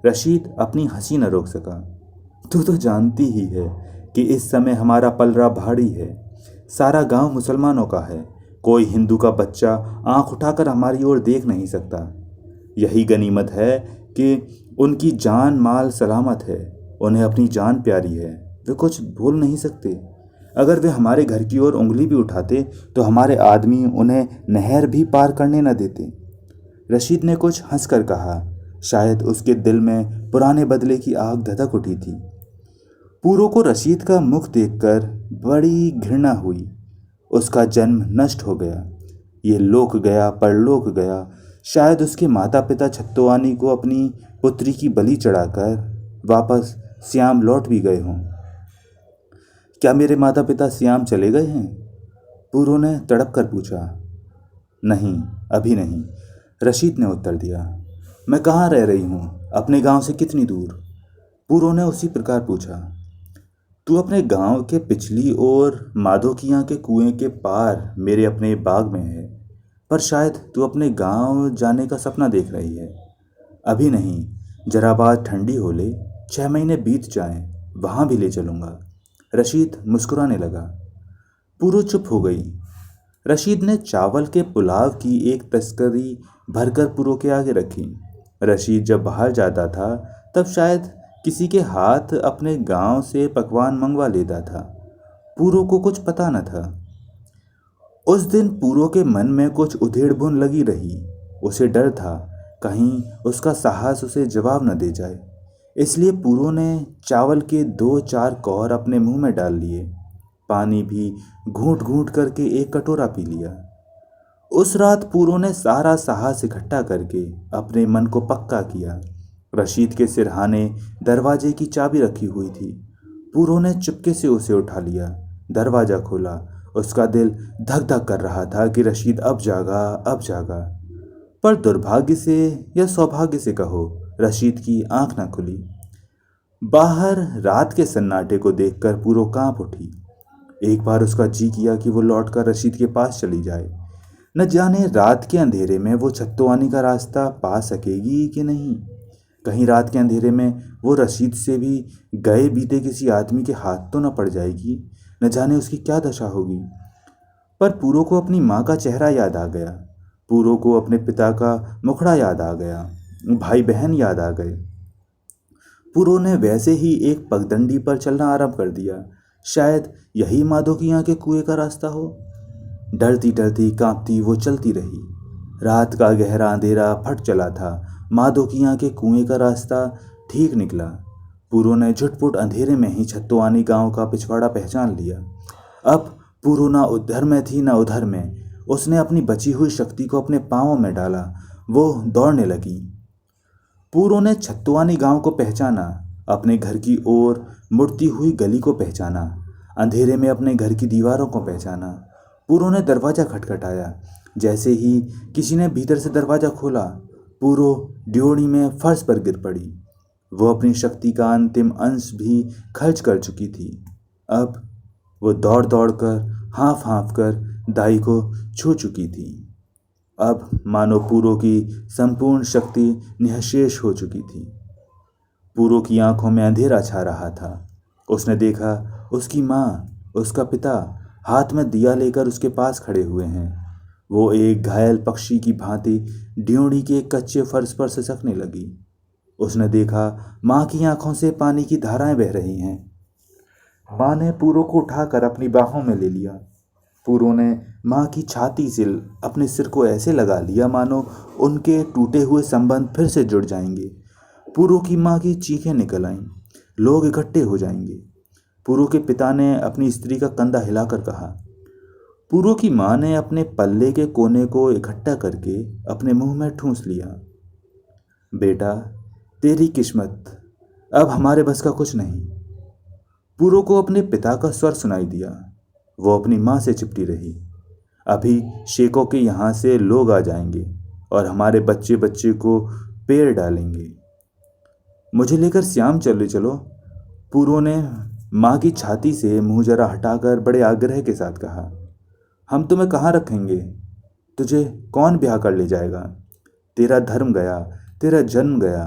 रशीद अपनी हंसी न रोक सका। तू तो जानती ही है कि इस समय हमारा पलड़ा भारी है। सारा गांव मुसलमानों का है, कोई हिंदू का बच्चा आंख उठाकर हमारी ओर देख नहीं सकता। यही गनीमत है कि उनकी जान माल सलामत है, उन्हें अपनी जान प्यारी है, वे कुछ भूल नहीं सकते। अगर वे हमारे घर की ओर उंगली भी उठाते तो हमारे आदमी उन्हें नहर भी पार करने न देते। रशीद ने कुछ हंसकर कहा, शायद उसके दिल में पुराने बदले की आग धधक उठी थी। पूरो को रशीद का मुख देखकर बड़ी घृणा हुई। उसका जन्म नष्ट हो गया, ये लोक गया परलोक गया। शायद उसके माता पिता छत्तोआनी को अपनी पुत्री की बलि चढ़ाकर वापस श्याम लौट भी गए हों। क्या मेरे माता पिता श्याम चले गए हैं? पूरो ने तड़प कर पूछा। नहीं, अभी नहीं, रशीद ने उत्तर दिया। मैं कहाँ रह रही हूँ? अपने गांव से कितनी दूर? पूरो ने उसी प्रकार पूछा। तू अपने गांव के पिछली ओर माधोकिया के कुएं के पार मेरे अपने बाग में है, पर शायद तू अपने गांव जाने का सपना देख रही है। अभी नहीं, जरा बात ठंडी हो ले, 6 महीने बीत जाएं, वहां भी ले चलूंगा। रशीद मुस्कुराने लगा। पूरो चुप हो गई। रशीद ने चावल के पुलाव की एक तस्करी भरकर पूरो के आगे रखी। रशीद जब बाहर जाता था तब शायद किसी के हाथ अपने गांव से पकवान मंगवा लेता था। पूरो को कुछ पता न था। उस दिन पूरो के मन में कुछ उधेड़-बुन लगी रही। उसे डर था कहीं उसका साहस उसे जवाब न दे जाए। इसलिए पूरो ने चावल के 2-4 कौर अपने मुंह में डाल लिए। पानी भी घूंट घूंट करके एक कटोरा पी लिया। उस रात पूरो ने सारा साहस इकट्ठा करके अपने मन को पक्का किया। रशीद के सिरहाने दरवाजे की चाबी रखी हुई थी। पूरो ने चुपके से उसे उठा लिया, दरवाज़ा खोला। उसका दिल धक धक कर रहा था कि रशीद अब जागा, अब जागा। पर दुर्भाग्य से या सौभाग्य से कहो, रशीद की आंख न खुली। बाहर रात के सन्नाटे को देखकर पूरो कांप उठी। एक बार उसका जी किया कि वो लौटकर रशीद के पास चली जाए। न जाने रात के अंधेरे में वो छत्तोआनी का रास्ता पा सकेगी कि नहीं। कहीं रात के अंधेरे में वो रशीद से भी गए बीते किसी आदमी के हाथ तो न पड़ जाएगी। न जाने उसकी क्या दशा होगी। पर पूरो को अपनी माँ का चेहरा याद आ गया। पूरो को अपने पिता का मुखड़ा याद आ गया। भाई बहन याद आ गए। पूरो ने वैसे ही एक पगडंडी पर चलना आरंभ कर दिया। शायद यही माधोकिया के कुएं का रास्ता हो। डरती डरती कांपती वो चलती रही। रात का गहरा अंधेरा फट चला था। माधोकिया के कुएं का रास्ता ठीक निकला। पूरो ने झुटपुट अंधेरे में ही छत्तोआनी गांव का पिछवाड़ा पहचान लिया। अब पूरो ना उधर में थी ना उधर में। उसने अपनी बची हुई शक्ति को अपने पांवों में डाला। वो दौड़ने लगी। पूरो ने छत्तोआनी गांव को पहचाना, अपने घर की ओर मुड़ती हुई गली को पहचाना, अंधेरे में अपने घर की दीवारों को पहचाना। पूरो ने दरवाज़ा खटखटाया। जैसे ही किसी ने भीतर से दरवाज़ा खोला, पूरो ड्योढ़ी में फर्श पर गिर पड़ी। वो अपनी शक्ति का अंतिम अंश भी खर्च कर चुकी थी। अब वो दौड़ दौड़ कर, हाँफ हाँफ कर दाई को छू चुकी थी। अब मानो पूरो की संपूर्ण शक्ति निःशेष हो चुकी थी। पूरो की आंखों में अंधेरा छा रहा था। उसने देखा उसकी माँ, उसका पिता हाथ में दिया लेकर उसके पास खड़े हुए हैं। वो एक घायल पक्षी की भांति ड्योढ़ी के कच्चे फर्श पर सिसकने लगी। उसने देखा माँ की आंखों से पानी की धाराएं बह रही हैं। माँ ने पूरो को उठाकर अपनी बाहों में ले लिया। पूरो ने माँ की छाती से अपने सिर को ऐसे लगा लिया मानो उनके टूटे हुए संबंध फिर से जुड़ जाएंगे। पूरो की माँ की चीखें निकल आईं। लोग इकट्ठे हो जाएंगे। पूरो के पिता ने अपनी स्त्री का कंधा हिलाकर कहा। पूरो की माँ ने अपने पल्ले के कोने को इकट्ठा करके अपने मुंह में ठूंस लिया। बेटा, तेरी किस्मत, अब हमारे बस का कुछ नहीं। पूरो को अपने पिता का स्वर सुनाई दिया। वो अपनी माँ से चिपटी रही। अभी शेखों के यहाँ से लोग आ जाएंगे और हमारे बच्चे बच्चे को पैर डालेंगे। मुझे लेकर श्याम चले चलो। पूरो ने माँ की छाती से मुंह जरा हटाकर बड़े आग्रह के साथ कहा। हम तुम्हें कहाँ रखेंगे? तुझे कौन ब्याह कर ले जाएगा? तेरा धर्म गया, तेरा जन्म गया।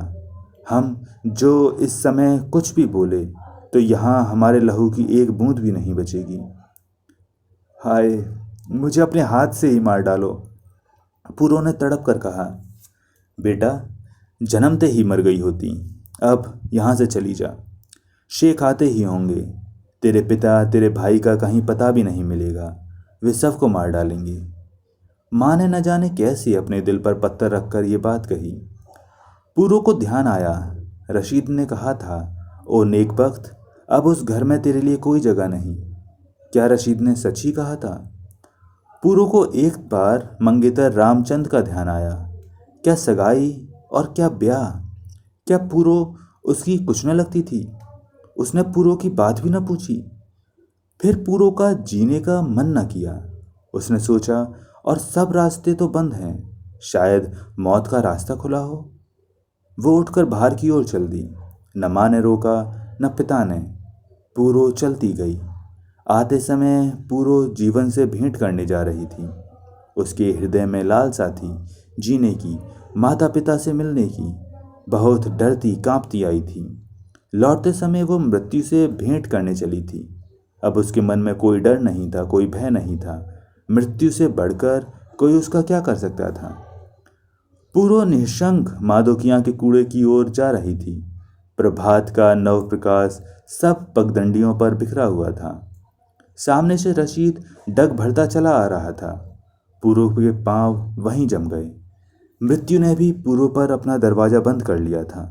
हम जो इस समय कुछ भी बोले तो यहाँ हमारे लहू की एक बूंद भी नहीं बचेगी। हाय, मुझे अपने हाथ से ही मार डालो। पूरो ने तड़प कर कहा। बेटा, जन्मते ही मर गई होती। अब यहाँ से चली जा। शेख आते ही होंगे। तेरे पिता, तेरे भाई का कहीं पता भी नहीं मिलेगा। वे सबको मार डालेंगे। माँ ने न जाने कैसे अपने दिल पर पत्थर रखकर ये बात कही। पूरो को ध्यान आया। रशीद ने कहा था, ओ नेकबख्त, अब उस घर में तेरे लिए कोई जगह नहीं। क्या रशीद ने सच ही कहा था? पूरो को एक बार मंगेतर रामचंद का ध्यान आया। क्या सगाई और क्या ब्याह? क्या पूरो उसकी कुछ न लगती थी? उसने पूरो की बात भी न पूछी। फिर पूरो का जीने का मन न किया। उसने सोचा, और सब रास्ते तो बंद हैं, शायद मौत का रास्ता खुला हो। वो उठकर बाहर की ओर चल दी। न माँ ने रोका, न पिता ने। पूरो चलती गई। आते समय पूरो जीवन से भेंट करने जा रही थी। उसके हृदय में लालसा थी जीने की, माता पिता से मिलने की। बहुत डरती कांपती आई थी। लौटते समय वो मृत्यु से भेंट करने चली थी। अब उसके मन में कोई डर नहीं था, कोई भय नहीं था। मृत्यु से बढ़कर कोई उसका क्या कर सकता था। पूरो निशंक मादोकियां के कूड़े की ओर जा रही थी। प्रभात का नव प्रकाश सब पगडंडियों पर बिखरा हुआ था। सामने से रशीद डग भरता चला आ रहा था। पूरो के पांव वहीं जम गए। मृत्यु ने भी पूरो पर अपना दरवाजा बंद कर लिया था।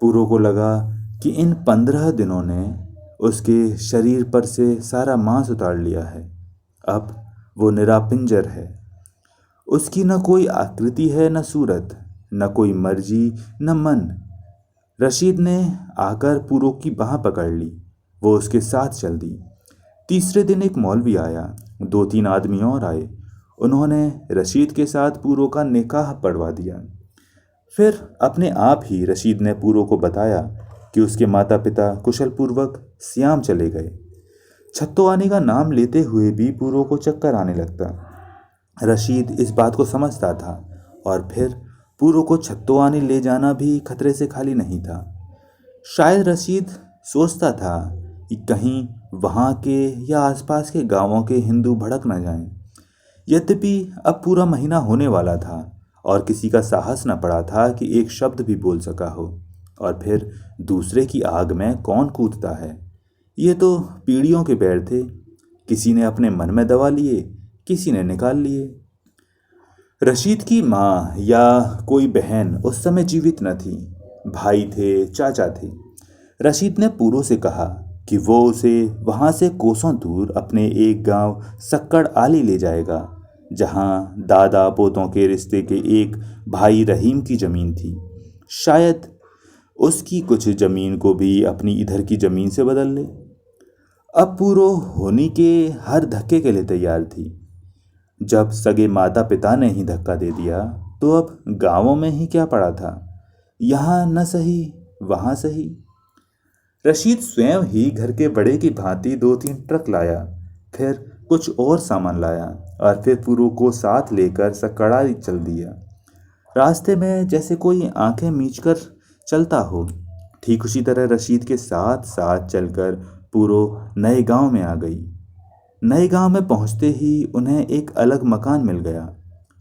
पूरो को लगा कि इन 15 दिनों ने उसके शरीर पर से सारा मांस उतार लिया है। अब वो निरापिंजर है। उसकी न कोई आकृति है, न सूरत, न कोई मर्जी, न मन। रशीद ने आकर पूरो की बाह पकड़ ली। वो उसके साथ चल दी। तीसरे दिन एक मौलवी आया। 2-3 आदमी और आए। उन्होंने रशीद के साथ पूरो का निकाह पढ़वा दिया। फिर अपने आप ही रशीद ने पूरो को बताया कि उसके माता पिता कुशल पूर्वक सियाम चले गए। छत्तोआनी का नाम लेते हुए भी पूरो को चक्कर आने लगता। रशीद इस बात को समझता था, और फिर पूरो को छत्तोआनी ले जाना भी खतरे से खाली नहीं था। शायद रशीद सोचता था कि कहीं वहाँ के या आसपास के गांवों के हिंदू भड़क न जाएं। यद्यपि अब पूरा महीना होने वाला था और किसी का साहस न पड़ा था कि एक शब्द भी बोल सका हो। और फिर दूसरे की आग में कौन कूदता है। ये तो पीढ़ियों के बैर थे। किसी ने अपने मन में दबा लिए, किसी ने निकाल लिए। रशीद की माँ या कोई बहन उस समय जीवित न थी। भाई थे, चाचा थे। रशीद ने पूरो से कहा कि वो उसे वहाँ से कोसों दूर अपने एक गांव सक्कड़ आली ले जाएगा, जहाँ दादा पोतों के रिश्ते के एक भाई रहीम की ज़मीन थी। शायद उसकी कुछ ज़मीन को भी अपनी इधर की ज़मीन से बदल ले। अब पूरो होनी के हर धक्के के लिए तैयार थी। जब सगे माता पिता ने ही धक्का दे दिया, तो अब गांवों में ही क्या पड़ा था। यहाँ न सही, वहाँ सही। रशीद स्वयं ही घर के बड़े की भांति 2-3 ट्रक लाया। फिर कुछ और सामान लाया और फिर पूरो को साथ लेकर सकड़ा चल दिया। रास्ते में जैसे कोई आंखें मीचकर चलता हो, ठीक उसी तरह रशीद के साथ साथ चलकर पूरो नए गांव में आ गई। नए गांव में पहुंचते ही उन्हें एक अलग मकान मिल गया।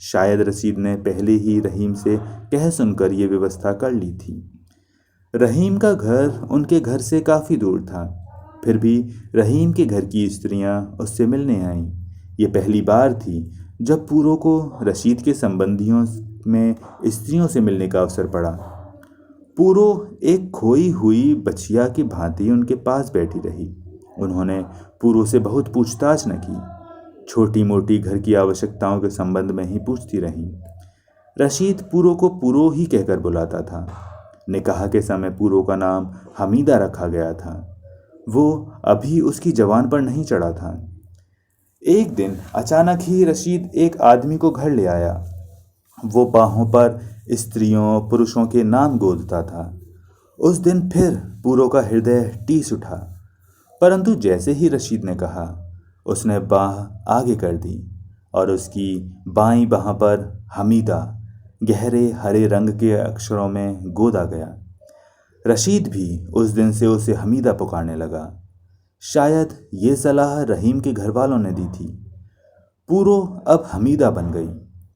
शायद रशीद ने पहले ही रहीम से कह सुनकर ये व्यवस्था कर ली थी। रहीम का घर उनके घर से काफ़ी दूर था। फिर भी रहीम के घर की स्त्रियां उससे मिलने आईं। ये पहली बार थी जब पूरो को रशीद के संबंधियों में स्त्रियों से मिलने का अवसर पड़ा। पूरो एक खोई हुई बछिया की भांति उनके पास बैठी रही। उन्होंने पूरो से बहुत पूछताछ न की। छोटी मोटी घर की आवश्यकताओं के संबंध में ही पूछती रहीं। रशीद पूरो को पूरो ही कहकर बुलाता था। निकाह के समय पूरो का नाम हमीदा रखा गया था। वो अभी उसकी जबान पर नहीं चढ़ा था। एक दिन अचानक ही रशीद एक आदमी को घर ले आया। वो बाहों पर स्त्रियों पुरुषों के नाम गोदता था। उस दिन फिर पूरो का हृदय टीस उठा। परंतु जैसे ही रशीद ने कहा, उसने बाह आगे कर दी और उसकी बाईं बाह पर हमीदा गहरे हरे रंग के अक्षरों में गोदा गया। रशीद भी उस दिन से उसे हमीदा पुकारने लगा। शायद ये सलाह रहीम के घर वालों ने दी थी। पूरो अब हमीदा बन गई,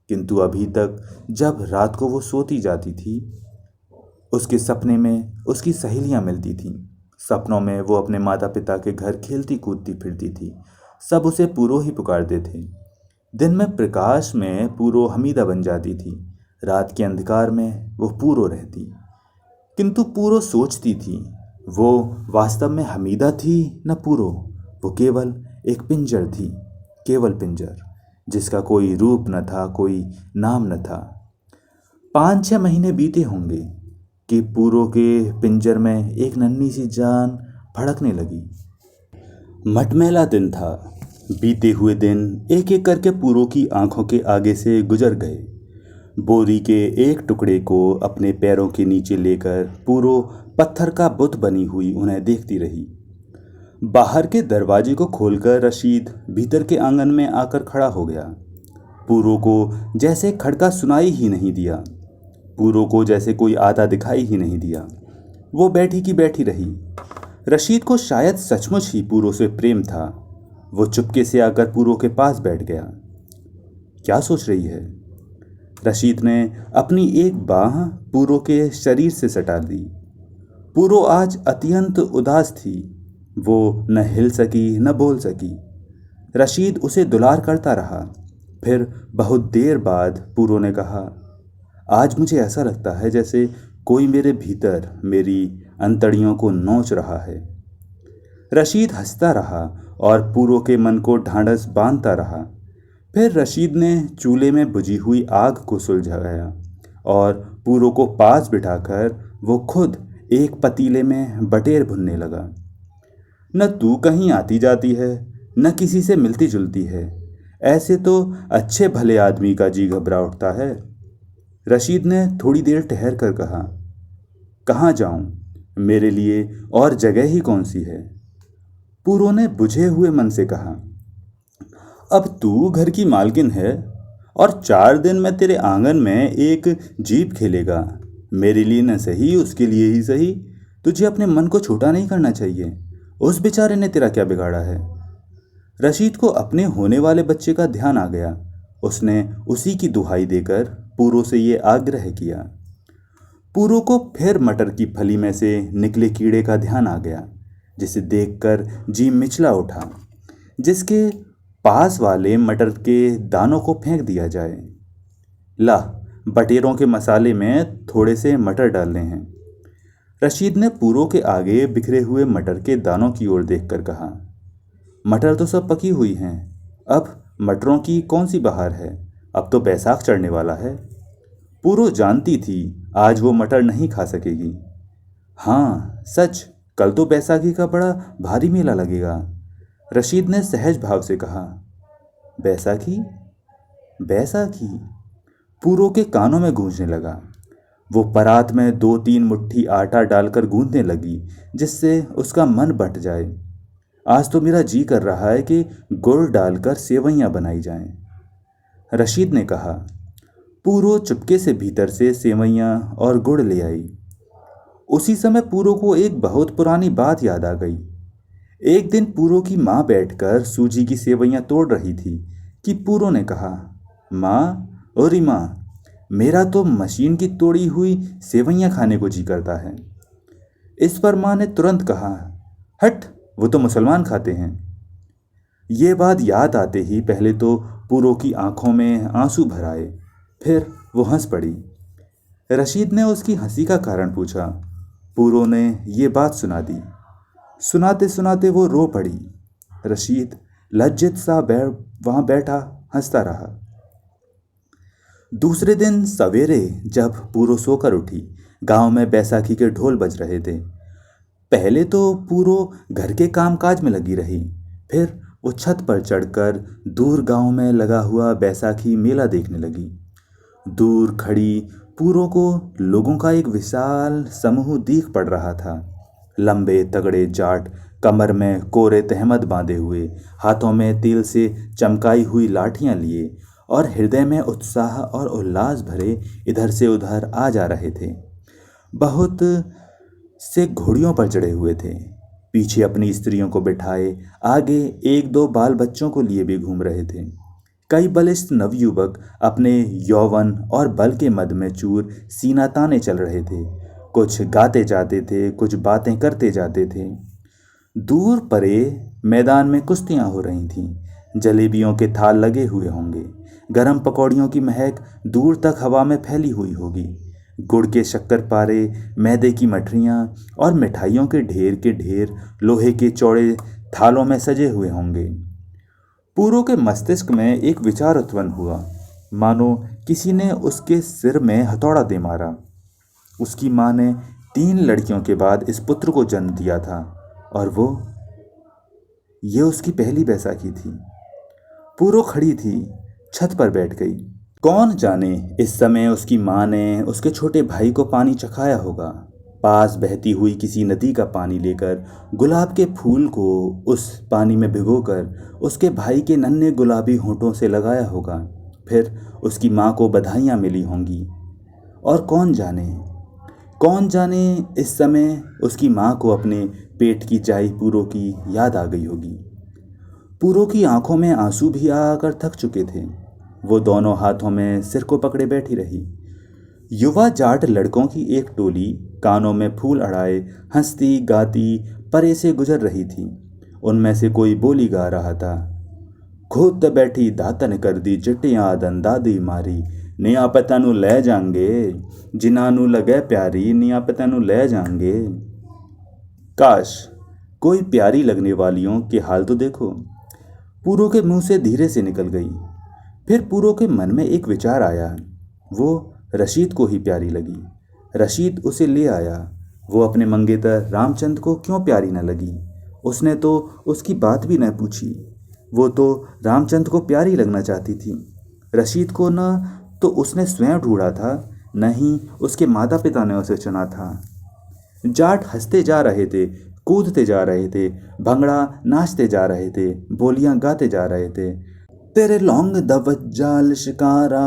किंतु अभी तक जब रात को वो सोती जाती थी, उसके सपने में उसकी सहेलियां मिलती थीं। सपनों में वो अपने माता पिता के घर खेलती कूदती फिरती थी। सब उसे पूरो ही पुकारते थे। दिन में प्रकाश में पूरो हमीदा बन जाती थी। रात के अंधकार में वो पूरो रहती। किंतु पूरो सोचती थी, वो वास्तव में हमीदा थी न पूरो। वो केवल एक पिंजर थी, केवल पिंजर, जिसका कोई रूप न था, कोई नाम न था। 5-6 महीने बीते होंगे कि पूरो के पिंजर में एक नन्ही सी जान भड़कने लगी। मटमैला दिन था। बीते हुए दिन एक एक करके पूरो की आंखों के आगे से गुजर गए। बोरी के एक टुकड़े को अपने पैरों के नीचे लेकर पूरो पत्थर का बुत बनी हुई उन्हें देखती रही। बाहर के दरवाजे को खोलकर रशीद भीतर के आंगन में आकर खड़ा हो गया। पूरो को जैसे खड़का सुनाई ही नहीं दिया। पूरो को जैसे कोई आता दिखाई ही नहीं दिया। वो बैठी की बैठी रही। रशीद को शायद सचमुच ही पूरो से प्रेम था। वो चुपके से आकर पूरो के पास बैठ गया। क्या सोच रही है? रशीद ने अपनी एक बाह पूरो के शरीर से सटा दी। पूरो आज अत्यंत उदास थी। वो न हिल सकी न बोल सकी। रशीद उसे दुलार करता रहा। फिर बहुत देर बाद पूरो ने कहा, आज मुझे ऐसा लगता है जैसे कोई मेरे भीतर मेरी अंतड़ियों को नोच रहा है। रशीद हंसता रहा और पूरो के मन को ढांढस बांधता रहा। फिर रशीद ने चूल्हे में बुझी हुई आग को सुलझाया और पूरो को पास बिठाकर वो खुद एक पतीले में बटेर भुनने लगा। न तू कहीं आती जाती है, न किसी से मिलती जुलती है। ऐसे तो अच्छे भले आदमी का जी घबरा उठता है। रशीद ने थोड़ी देर ठहर कर कहा, कहाँ जाऊं? मेरे लिए और जगह ही कौन सी है? पूरो ने बुझे हुए मन से कहा, अब तू घर की मालकिन है और 4 दिन में तेरे आंगन में एक जीप खेलेगा। मेरे लिए न सही, उसके लिए ही सही। तुझे अपने मन को छोटा नहीं करना चाहिए। उस बेचारे ने तेरा क्या बिगाड़ा है? रशीद को अपने होने वाले बच्चे का ध्यान आ गया। उसने उसी की दुहाई देकर पूरो से ये आग्रह किया। पूरो को फिर मटर की फली में से निकले कीड़े का ध्यान आ गया, जिसे देखकर जी मिचला उठा। जिसके पास वाले मटर के दानों को फेंक दिया जाए। ला, बटेरों के मसाले में थोड़े से मटर डालने हैं। रशीद ने पूरो के आगे बिखरे हुए मटर के दानों की ओर देखकर कहा, मटर तो सब पकी हुई हैं। अब मटरों की कौन सी बहार है? अब तो बैसाख चढ़ने वाला है। पूरो जानती थी आज वो मटर नहीं खा सकेगी। हाँ सच, कल तो बैसाखी का बड़ा भारी मेला लगेगा। रशीद ने सहज भाव से कहा, बैसाखी? बैसाखी? पूरो के कानों में गूंजने लगा। वो परात में 2-3 मुट्ठी आटा डालकर गूंदने लगी, जिससे उसका मन बट जाए। आज तो मेरा जी कर रहा है कि गुड़ डालकर सेवइयां बनाई जाएं। रशीद ने कहा। पूरो चुपके से भीतर से सेवइयां और गुड़ ले आई। उसी समय पूरो को एक बहुत पुरानी बात याद आ गई। एक दिन पूरो की माँ बैठकर सूजी की सेवइयां तोड़ रही थी कि पूरो ने कहा, माँ, ओरी माँ, मेरा तो मशीन की तोड़ी हुई सेवइयां खाने को जी करता है। इस पर माँ ने तुरंत कहा, हट, वो तो मुसलमान खाते हैं। ये बात याद आते ही पहले तो पूरो की आंखों में आंसू भर आए। फिर वो हंस पड़ी। रशीद ने उसकी हंसी का कारण पूछा। पूरो ने ये बात सुना दी। सुनाते सुनाते वो रो पड़ी। रशीद लज्जित सा वहां बैठा हंसता रहा। दूसरे दिन सवेरे जब पूरो सोकर उठी, गांव में बैसाखी के ढोल बज रहे थे। पहले तो पूरो घर के कामकाज में लगी रही। फिर वो छत पर चढ़कर दूर गांव में लगा हुआ बैसाखी मेला देखने लगी। दूर खड़ी पूरो को लोगों का एक विशाल समूह दिख पड़ रहा था। लंबे तगड़े जाट, कमर में कोरे तहमद बांधे हुए, हाथों में तिल से चमकाई हुई लाठियां लिए और हृदय में उत्साह और उल्लास भरे इधर से उधर आ जा रहे थे। बहुत से घोड़ियों पर चढ़े हुए थे। पीछे अपनी स्त्रियों को बिठाए आगे 1-2 बाल बच्चों को लिए भी घूम रहे थे। कई बलिष्ठ नवयुवक अपने यौवन और बल के मद में चूर सीना ताने चल रहे थे। कुछ गाते जाते थे, कुछ बातें करते जाते थे। दूर परे मैदान में कुश्तियां हो रही थीं। जलेबियों के थाल लगे हुए होंगे। गरम पकौड़ियों की महक दूर तक हवा में फैली हुई होगी। गुड़ के शक्करपारे, मैदे की मठरियाँ और मिठाइयों के ढेर लोहे के चौड़े थालों में सजे हुए होंगे। पूरो के मस्तिष्क में एक विचार उत्पन्न हुआ, मानो किसी ने उसके सिर में हथौड़ा दे मारा। उसकी माँ ने 3 लड़कियों के बाद इस पुत्र को जन्म दिया था। और ये उसकी पहली बैसाखी थी। पूरो खड़ी थी, छत पर बैठ गई। कौन जाने इस समय उसकी माँ ने उसके छोटे भाई को पानी चखाया होगा। पास बहती हुई किसी नदी का पानी लेकर गुलाब के फूल को उस पानी में भिगोकर उसके भाई के नन्हे गुलाबी होंठों से लगाया होगा। फिर उसकी माँ को बधाइयाँ मिली होंगी। और कौन जाने इस समय उसकी माँ को अपने पेट की जाई पूरो की याद आ गई होगी। पूरो की आंखों में आंसू भी आकर थक चुके थे। वो दोनों हाथों में सिर को पकड़े बैठी रही। युवा जाट लड़कों की एक टोली कानों में फूल अड़ाए हंसती गाती परे से गुजर रही थी। उनमें से कोई बोली गा रहा था। खुद बैठी दातन कर दी चिट्टियां दंदादी मारी, निया पता नू ले जाएंगे, जिन्हां नू लगे प्यारी निया पता नू ले जाएंगे। काश कोई प्यारी लगने वालियों के हाल तो देखो। पूरो के मुंह से धीरे से निकल गई। फिर पूरो के मन में एक विचार आया। वो रशीद को ही प्यारी लगी। रशीद उसे ले आया। वो अपने मंगेतर रामचंद को क्यों प्यारी न लगी? उसने तो उसकी बात भी न पूछी। वो तो रामचंद को प्यारी लगना चाहती थी। रशीद को न तो उसने स्वयं ढूंढा था, न ही उसके माता पिता ने उसे चुना था। जाट हंसते जा रहे थे, कूदते जा रहे थे, भंगड़ा नाचते जा रहे थे, बोलियां गाते जा रहे थे। तेरे लौंग दवज्जाल शिकारा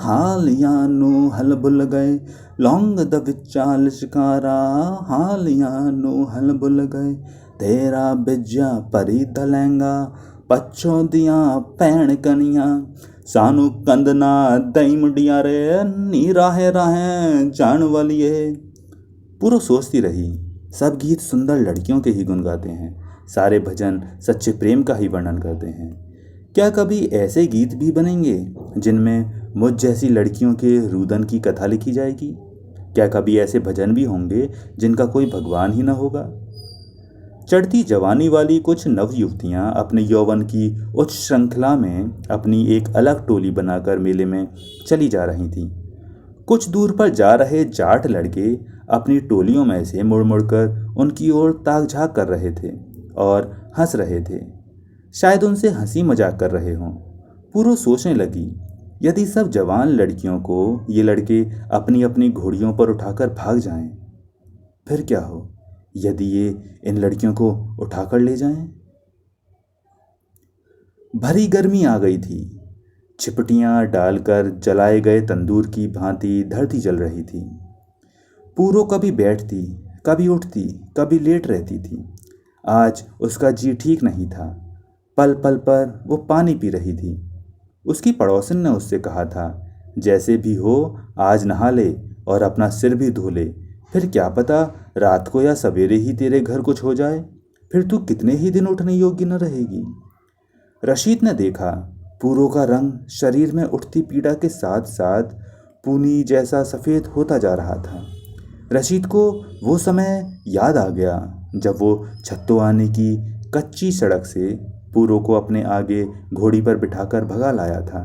हालियां नू हल भुल गए, लौंग दवज्जाल शिकारा हालियां नू हल भुल गए, तेरा बिज्जा परी दलेंगा पच्छों दियां भैन कनियां, सानू कंदना दई मुंडिया रे नी राहे राहे जान वालिए। पूरो सोचती रही। सब गीत सुंदर लड़कियों के ही गुनगाते हैं। सारे भजन सच्चे प्रेम का ही वर्णन करते हैं। क्या कभी ऐसे गीत भी बनेंगे जिनमें मुझ जैसी लड़कियों के रुदन की कथा लिखी जाएगी? क्या कभी ऐसे भजन भी होंगे जिनका कोई भगवान ही न होगा? चढ़ती जवानी वाली कुछ नव युवतियाँ अपने यौवन की उच्च श्रृंखला में अपनी एक अलग टोली बनाकर मेले में चली जा रही थीं। कुछ दूर पर जा रहे जाट लड़के अपनी टोलियों में से मुड़ मुड़कर उनकी ओर ताक झाँक कर रहे थे और हंस रहे थे। शायद उनसे हंसी मजाक कर रहे हों। पूरो सोचने लगी, यदि सब जवान लड़कियों को ये लड़के अपनी अपनी घोड़ियों पर उठाकर भाग जाएं, फिर क्या हो यदि ये इन लड़कियों को उठाकर ले जाएं? भरी गर्मी आ गई थी। छिपटियां डालकर जलाए गए तंदूर की भांति धरती जल रही थी। पूरो कभी बैठती, कभी उठती, कभी लेट रहती थी। आज उसका जी ठीक नहीं था। पल पल पर वो पानी पी रही थी। उसकी पड़ोसन ने उससे कहा था, जैसे भी हो आज नहा ले और अपना सिर भी धो ले, फिर क्या पता रात को या सवेरे ही तेरे घर कुछ हो जाए, फिर तू कितने ही दिन उठने योग्य न रहेगी। रशीद ने देखा, पूरो का रंग शरीर में उठती पीड़ा के साथ साथ पूनी जैसा सफ़ेद होता जा रहा था। रशीद को वो समय याद आ गया जब वो छत्तोआनी की कच्ची सड़क से पूरो को अपने आगे घोड़ी पर बिठाकर भगा लाया था।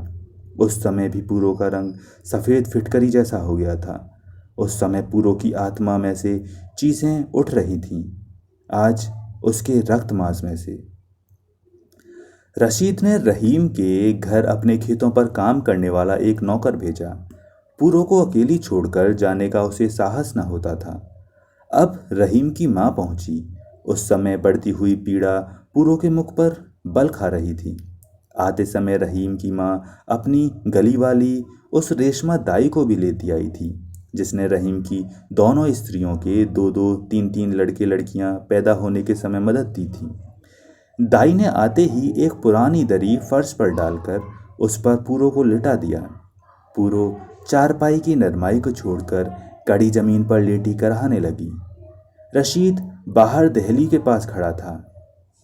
उस समय भी पूरो का रंग सफ़ेद फिटकरी जैसा हो गया था। उस समय पूरो की आत्मा में से चीज़ें उठ रही थीं, आज उसके रक्त मांस में से। रशीद ने रहीम के घर अपने खेतों पर काम करने वाला एक नौकर भेजा। पूरो को अकेली छोड़कर जाने का उसे साहस न होता था। अब रहीम की माँ पहुंची। उस समय बढ़ती हुई पीड़ा पूरो के मुख पर बल खा रही थी। आते समय रहीम की माँ अपनी गली वाली उस रेशमा दाई को भी लेती आई थी, जिसने रहीम की दोनों स्त्रियों के 2-2, 3-3 लड़के लड़कियां पैदा होने के समय मदद दी थी। दाई ने आते ही एक पुरानी दरी फर्श पर डालकर उस पर पूरो को लिटा दिया। पूरो चारपाई की नरमाई को छोड़कर कड़ी जमीन पर लेटी कराहने लगी। रशीद बाहर दहली के पास खड़ा था।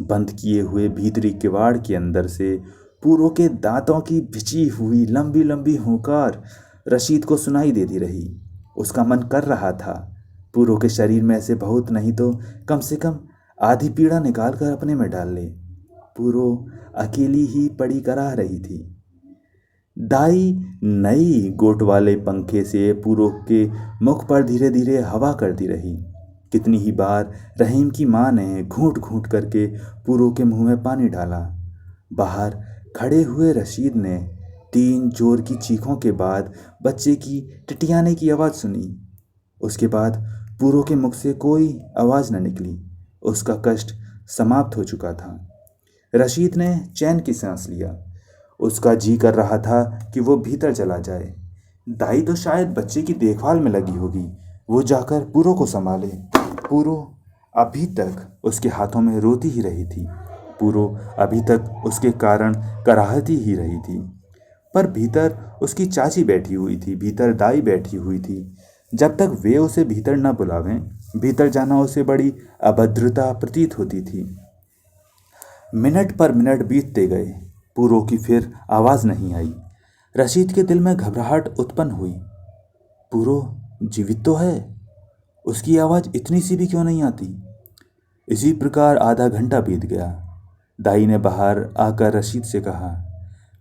बंद किए हुए भीतरी किवाड़ के अंदर से पूरो के दांतों की भिची हुई लंबी लंबी हुंकार रशीद को सुनाई देती रही। उसका मन कर रहा था पूरो के शरीर में से बहुत नहीं तो कम से कम आधी पीड़ा निकाल कर अपने में डाल ले। पूरो अकेली ही पड़ी कराह रही थी। दाई नई गोट वाले पंखे से पूरो के मुख पर धीरे धीरे हवा करती रही, कितनी ही बार रहीम की माँ ने घूंट घूंट करके पूरो के मुंह में पानी डाला। बाहर खड़े हुए रशीद ने 3 जोर की चीखों के बाद बच्चे की टिटियाने की आवाज़ सुनी। उसके बाद पूरो के मुख से कोई आवाज़ न निकली। उसका कष्ट समाप्त हो चुका था। रशीद ने चैन की सांस लिया। उसका जी कर रहा था कि वो भीतर चला जाए। दाई तो शायद बच्चे की देखभाल में लगी होगी, वो जाकर पूरो को संभाले। पूरो अभी तक उसके हाथों में रोती ही रही थी। पूरो अभी तक उसके कारण कराहती ही रही थी। पर भीतर उसकी चाची बैठी हुई थी, भीतर दाई बैठी हुई थी। जब तक वे उसे भीतर न बुलावें, भीतर जाना उसे बड़ी अभद्रता प्रतीत होती थी। मिनट पर मिनट बीतते गए। पूरो की फिर आवाज़ नहीं आई। रशीद के दिल में घबराहट उत्पन्न हुई। पूरो जीवित तो है, उसकी आवाज़ इतनी सी भी क्यों नहीं आती। इसी प्रकार आधा घंटा बीत गया। दाई ने बाहर आकर रशीद से कहा,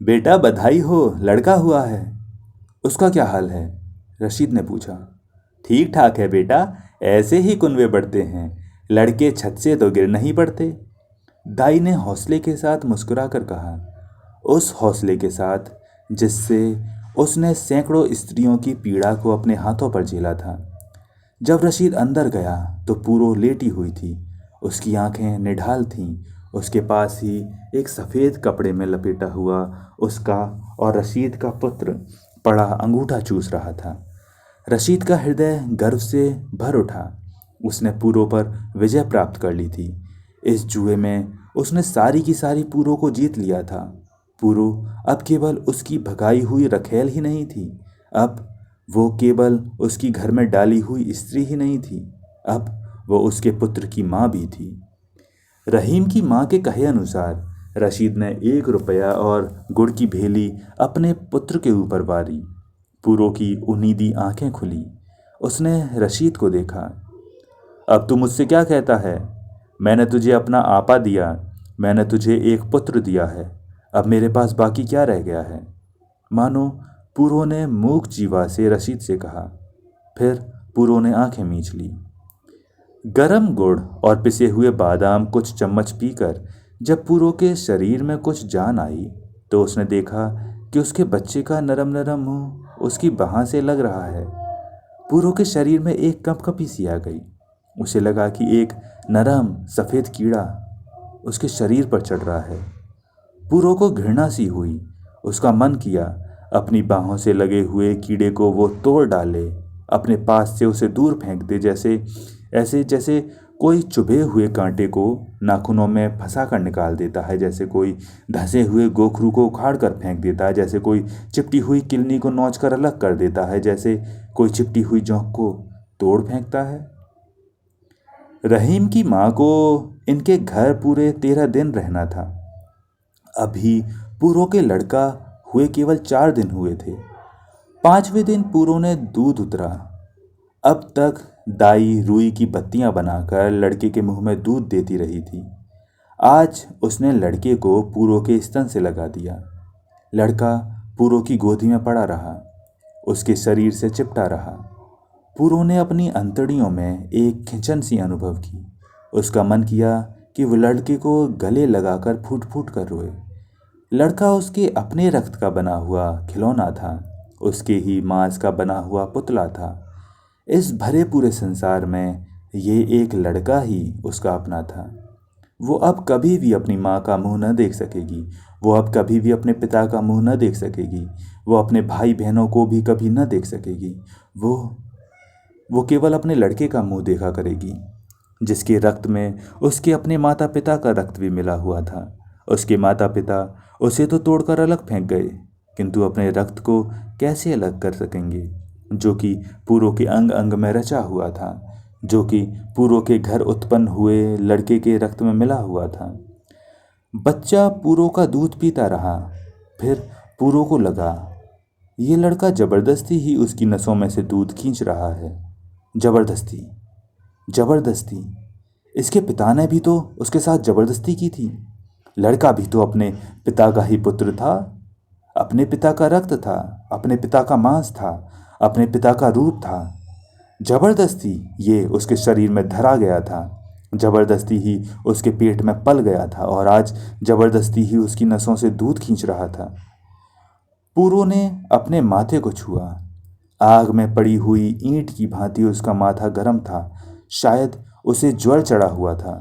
बेटा बधाई हो, लड़का हुआ है। उसका क्या हाल है? रशीद ने पूछा। ठीक ठाक है बेटा, ऐसे ही कुनवे बढ़ते हैं, लड़के छत से तो गिर नहीं पड़ते। दाई ने हौसले के साथ मुस्कुरा कर कहा, उस हौसले के साथ जिससे उसने सैकड़ों स्त्रियों की पीड़ा को अपने हाथों पर झेला था। जब रशीद अंदर गया तो पूरो लेटी हुई थी। उसकी आंखें निढाल थीं। उसके पास ही एक सफ़ेद कपड़े में लपेटा हुआ उसका और रशीद का पुत्र पड़ा अंगूठा चूस रहा था। रशीद का हृदय गर्व से भर उठा। उसने पूरो पर विजय प्राप्त कर ली थी। इस जुए में उसने सारी की सारी पूरो को जीत लिया था। पूरो अब केवल उसकी भगाई हुई रखेल ही नहीं थी, अब वो केवल उसकी घर में डाली हुई स्त्री ही नहीं थी, अब वो उसके पुत्र की माँ भी थी। रहीम की माँ के कहे अनुसार रशीद ने 1 रुपया और गुड़ की भेली अपने पुत्र के ऊपर वारी। पूरो की उन्नीदी आंखें खुली। उसने रशीद को देखा। अब तू मुझसे क्या कहता है? मैंने तुझे अपना आपा दिया, मैंने तुझे एक पुत्र दिया है, अब मेरे पास बाकी क्या रह गया है? मानो पूरो ने मूक जीवा से रशीद से कहा। फिर पूरो ने आंखें मींच ली। गरम गुड़ और पिसे हुए बादाम कुछ चम्मच पीकर जब पूरो के शरीर में कुछ जान आई तो उसने देखा कि उसके बच्चे का नरम नरम मुंह उसकी बाह से लग रहा है। पूरो के शरीर में एक कंपकपी सी आ गई। उसे लगा कि एक नरम सफ़ेद कीड़ा उसके शरीर पर चढ़ रहा है। पूरो को घृणा सी हुई। उसका मन किया अपनी बाहों से लगे हुए कीड़े को वो तोड़ डाले, अपने पास से उसे दूर फेंक दे, जैसे कोई चुभे हुए कांटे को नाखूनों में फंसा कर निकाल देता है, जैसे कोई धंसे हुए गोखरू को उखाड़ कर फेंक देता है, जैसे कोई चिपटी हुई किलनी को नोच कर अलग कर देता है, जैसे कोई चिपटी हुई जोंक को तोड़ फेंकता है। रहीम की माँ को इनके घर पूरे 13 दिन रहना था। अभी पूरो के लड़का हुए केवल 4 दिन हुए थे। 5वें दिन पूरो ने दूध उतरा। अब तक दाई रुई की बत्तियां बनाकर लड़के के मुंह में दूध देती रही थी। आज उसने लड़के को पूरो के स्तन से लगा दिया। लड़का पूरो की गोदी में पड़ा रहा, उसके शरीर से चिपटा रहा। पूरो ने अपनी अंतड़ियों में एक खिंचन सी अनुभव की। उसका मन किया कि वो लड़के को गले लगाकर फूट फूट कर रोए। लड़का उसके अपने रक्त का बना हुआ खिलौना था, उसके ही मांस का बना हुआ पुतला था। इस भरे पूरे संसार में ये एक लड़का ही उसका अपना था। वो अब कभी भी अपनी माँ का मुंह न देख सकेगी, वो अब कभी भी अपने पिता का मुंह न देख सकेगी, वो अपने भाई बहनों को भी कभी न देख सकेगी। वो केवल अपने लड़के का मुंह देखा करेगी, जिसके रक्त में उसके अपने माता पिता का रक्त भी मिला हुआ था। उसके माता पिता उसे तो तोड़कर अलग फेंक गए, किंतु अपने रक्त को कैसे अलग कर सकेंगे, जो कि पूरो के अंग अंग में रचा हुआ था, जो कि पूरो के घर उत्पन्न हुए लड़के के रक्त में मिला हुआ था। बच्चा पूरो का दूध पीता रहा। फिर पूरो को लगा ये लड़का जबरदस्ती ही उसकी नसों में से दूध खींच रहा है। जबरदस्ती, जबरदस्ती। इसके पिता ने भी तो उसके साथ जबरदस्ती की थी। लड़का भी तो अपने पिता का ही पुत्र था, अपने पिता का रक्त था, अपने पिता का मांस था, अपने पिता का रूप था। जबरदस्ती ये उसके शरीर में धरा गया था, जबरदस्ती ही उसके पेट में पल गया था और आज जबरदस्ती ही उसकी नसों से दूध खींच रहा था। पूरो ने अपने माथे को छुआ। आग में पड़ी हुई ईंट की भांति उसका माथा गर्म था, शायद उसे ज्वर चढ़ा हुआ था।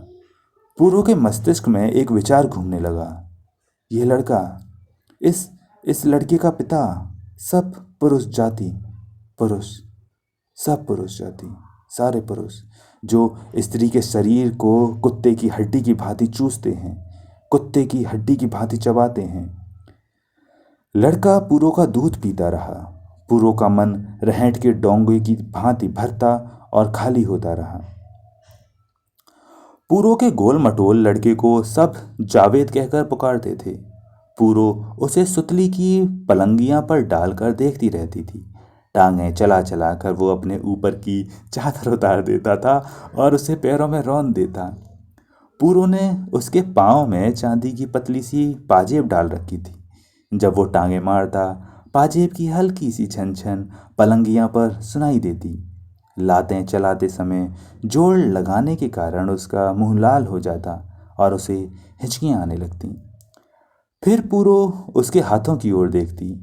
पूरो के मस्तिष्क में एक विचार घूमने लगा। यह लड़का, इस लड़के का पिता, सब पुरुष जाति, पुरुष, सब पुरुष जाति, सारे पुरुष जो स्त्री के शरीर को कुत्ते की हड्डी की भांति चूसते हैं, कुत्ते की हड्डी की भांति चबाते हैं। लड़का पूरो का दूध पीता रहा। पूरो का मन रहट के डोंगे की भांति भरता और खाली होता रहा। पूरो के गोल मटोल लड़के को सब जावेद कहकर पुकारते थे। पूरो उसे सुतली की पलंगियां पर डालकर देखती रहती थी। टांगें चला चला कर वो अपने ऊपर की चादर उतार देता था और उसे पैरों में रौंद देता। पूरो ने उसके पाँव में चांदी की पतली सी पाजेब डाल रखी थी। जब वो टांगे मारता, पाजेब की हल्की सी छन छन पलंगियां पर सुनाई देती। लातें चलाते समय जोड़ लगाने के कारण उसका मुंह लाल हो जाता और उसे हिचकियां आने लगती। फिर पूरो उसके हाथों की ओर देखती।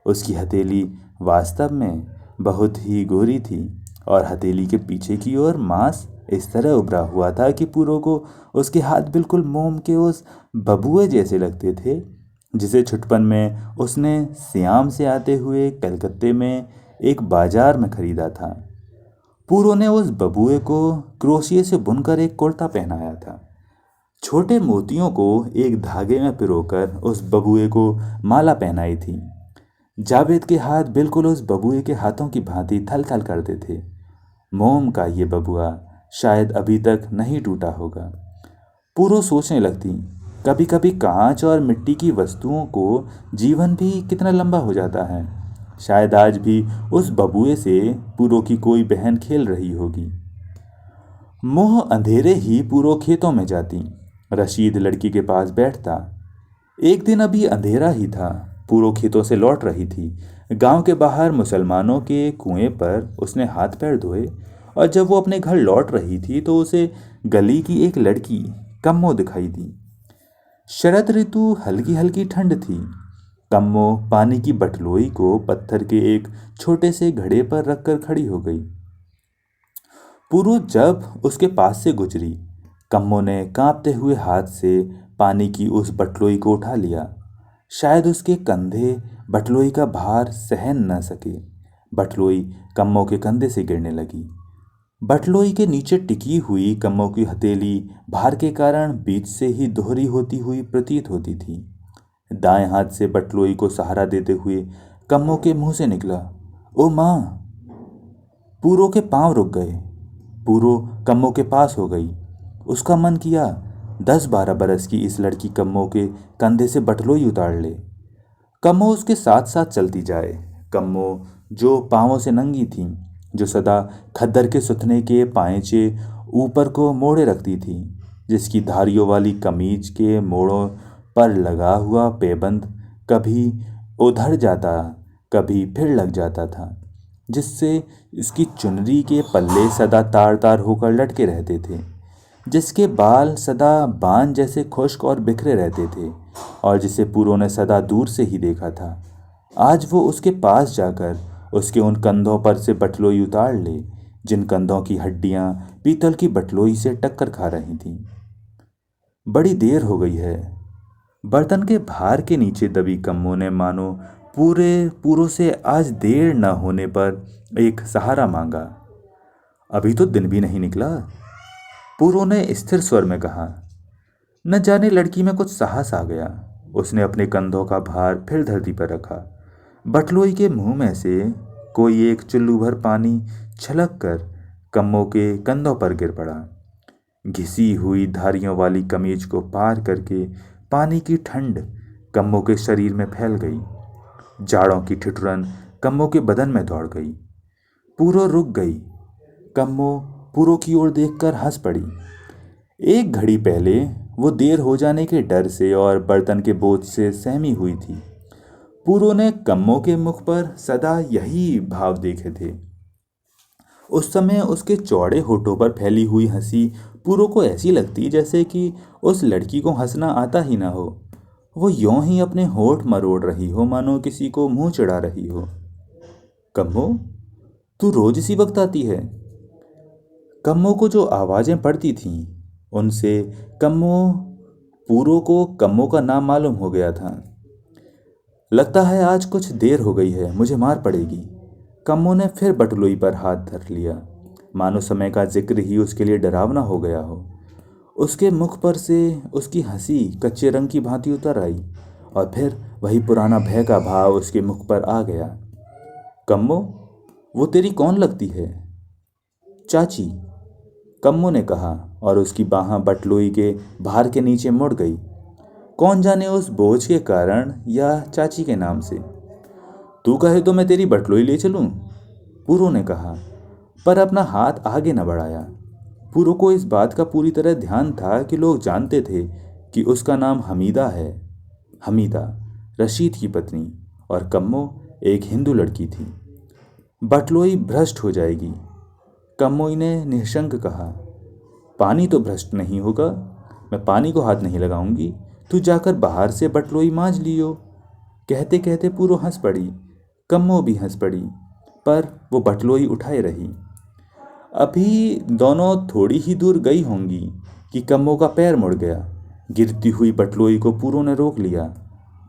उसकी हथेली वास्तव में बहुत ही गोरी थी और हथेली के पीछे की ओर मांस इस तरह उभरा हुआ था कि पूरो को उसके हाथ बिल्कुल मोम के उस बबुए जैसे लगते थे जिसे छुटपन में उसने सियाम से आते हुए कलकत्ते में एक बाजार में खरीदा था। पूरो ने उस बबुए को क्रोशिए से बुनकर एक कुर्ता पहनाया था। छोटे मोतियों को एक धागे में पिरोकर उस बबुए को माला पहनाई थी। जावेद के हाथ बिल्कुल उस बबुए के हाथों की भांति थल थल करते थे। मोम का ये बबुआ शायद अभी तक नहीं टूटा होगा। पूरो सोचने लगती, कभी कभी कांच और मिट्टी की वस्तुओं को जीवन भी कितना लंबा हो जाता है। शायद आज भी उस बबुए से पूरो की कोई बहन खेल रही होगी। मोह अंधेरे ही पूरो खेतों में जाती। रशीद लड़की के पास बैठता। एक दिन अभी अंधेरा ही था। पूरो खेतों से लौट रही थी। गांव के बाहर मुसलमानों के कुएं पर उसने हाथ पैर धोए और जब वो अपने घर लौट रही थी तो उसे गली की एक लड़की कम्मो दिखाई दी। शरद ऋतु, हल्की हल्की ठंड थी। कम्मो पानी की बटलोई को पत्थर के एक छोटे से घड़े पर रखकर खड़ी हो गई। पूरो जब उसके पास से गुजरी, कम्मो ने कांपते हुए हाथ से पानी की उस बटलोई को उठा लिया। शायद उसके कंधे बटलोई का भार सहन न सके। बटलोई कम्मो के कंधे से गिरने लगी। बटलोई के नीचे टिकी हुई कम्मो की हथेली भार के कारण बीच से ही दोहरी होती हुई प्रतीत होती थी। दाएं हाथ से बटलोई को सहारा देते हुए कम्मो के मुंह से निकला, ओ माँ। पूरो के पांव रुक गए। पूरो कम्मो के पास हो गई। उसका मन किया 10-12 बरस की इस लड़की कम्मो के कंधे से बटलोई उतार ले। कम्मो उसके साथ साथ चलती जाए। कम्मो जो पांवों से नंगी थी, जो सदा खद्दर के सुथने के पायचे ऊपर को मोड़े रखती थी, जिसकी धारियों वाली कमीज के मोड़ों पर लगा हुआ पैबंद कभी उधर जाता कभी फिर लग जाता था, जिससे इसकी चुनरी के पल्ले सदा तार तार होकर लटके रहते थे, जिसके बाल सदा बांज जैसे खुश्क और बिखरे रहते थे और जिसे पूरो ने सदा दूर से ही देखा था। आज वो उसके पास जाकर उसके उन कंधों पर से बटलोई उतार ले जिन कंधों की हड्डियां पीतल की बटलोई से टक्कर खा रही थीं। बड़ी देर हो गई है। बर्तन के भार के नीचे दबी कम्मो ने मानो पूरो से आज देर न होने पर एक सहारा मांगा। अभी तो दिन भी नहीं निकला, पूरो ने स्थिर स्वर में कहा। न जाने लड़की में कुछ साहस आ गया। उसने अपने कंधों का भार फिर धरती पर रखा। बटलोई के मुंह में से कोई एक चुल्लू भर पानी छलक कर कम्मो के कंधों पर गिर पड़ा। घिसी हुई धारियों वाली कमीज को पार करके पानी की ठंड कम्मो के शरीर में फैल गई। जाड़ों की ठिठुरन कम्मो के बदन में दौड़ गई। पूरो रुक गई। कम्मो पूरो की ओर देखकर हंस पड़ी। एक घड़ी पहले वो देर हो जाने के डर से और बर्तन के बोझ से सहमी हुई थी। पूरो ने कम्मो के मुख पर सदा यही भाव देखे थे। उस समय उसके चौड़े होठों पर फैली हुई हंसी पूरो को ऐसी लगती जैसे कि उस लड़की को हंसना आता ही ना हो। वो यों ही अपने होठ मरोड़ रही हो मानो किसी को मुंह चढ़ा रही हो। कम्मो, तू रोज इसी वक्त आती है? कम्मो को जो आवाज़ें पड़ती थीं उनसे कम्मो पूरो को कम्मो का नाम मालूम हो गया था। लगता है आज कुछ देर हो गई है, मुझे मार पड़ेगी। कम्मो ने फिर बटुलोई पर हाथ धर लिया, मानो समय का जिक्र ही उसके लिए डरावना हो गया हो। उसके मुख पर से उसकी हंसी कच्चे रंग की भांति उतर आई और फिर वही पुराना भय का भाव उसके मुख पर आ गया। कम्मो, वो तेरी कौन लगती है? चाची, कम्मो ने कहा और उसकी बाहें बटलोई के भार के नीचे मुड़ गई। कौन जाने उस बोझ के कारण या चाची के नाम से। तू कहे तो मैं तेरी बटलोई ले चलूं? पूरो ने कहा, पर अपना हाथ आगे न बढ़ाया। पूरो को इस बात का पूरी तरह ध्यान था कि लोग जानते थे कि उसका नाम हमीदा है। हमीदा रशीद की पत्नी और कम्मो एक हिंदू लड़की थी। बटलोई भ्रष्ट हो जाएगी, कम्मोई ने निशंक कहा। पानी तो भ्रष्ट नहीं होगा, मैं पानी को हाथ नहीं लगाऊंगी, तू जाकर बाहर से बटलोई मांज लियो। कहते कहते पूरो हंस पड़ी, कम्मो भी हंस पड़ी, पर वो बटलोई उठाए रही। अभी दोनों थोड़ी ही दूर गई होंगी कि कम्मो का पैर मुड़ गया। गिरती हुई बटलोई को पूरो ने रोक लिया,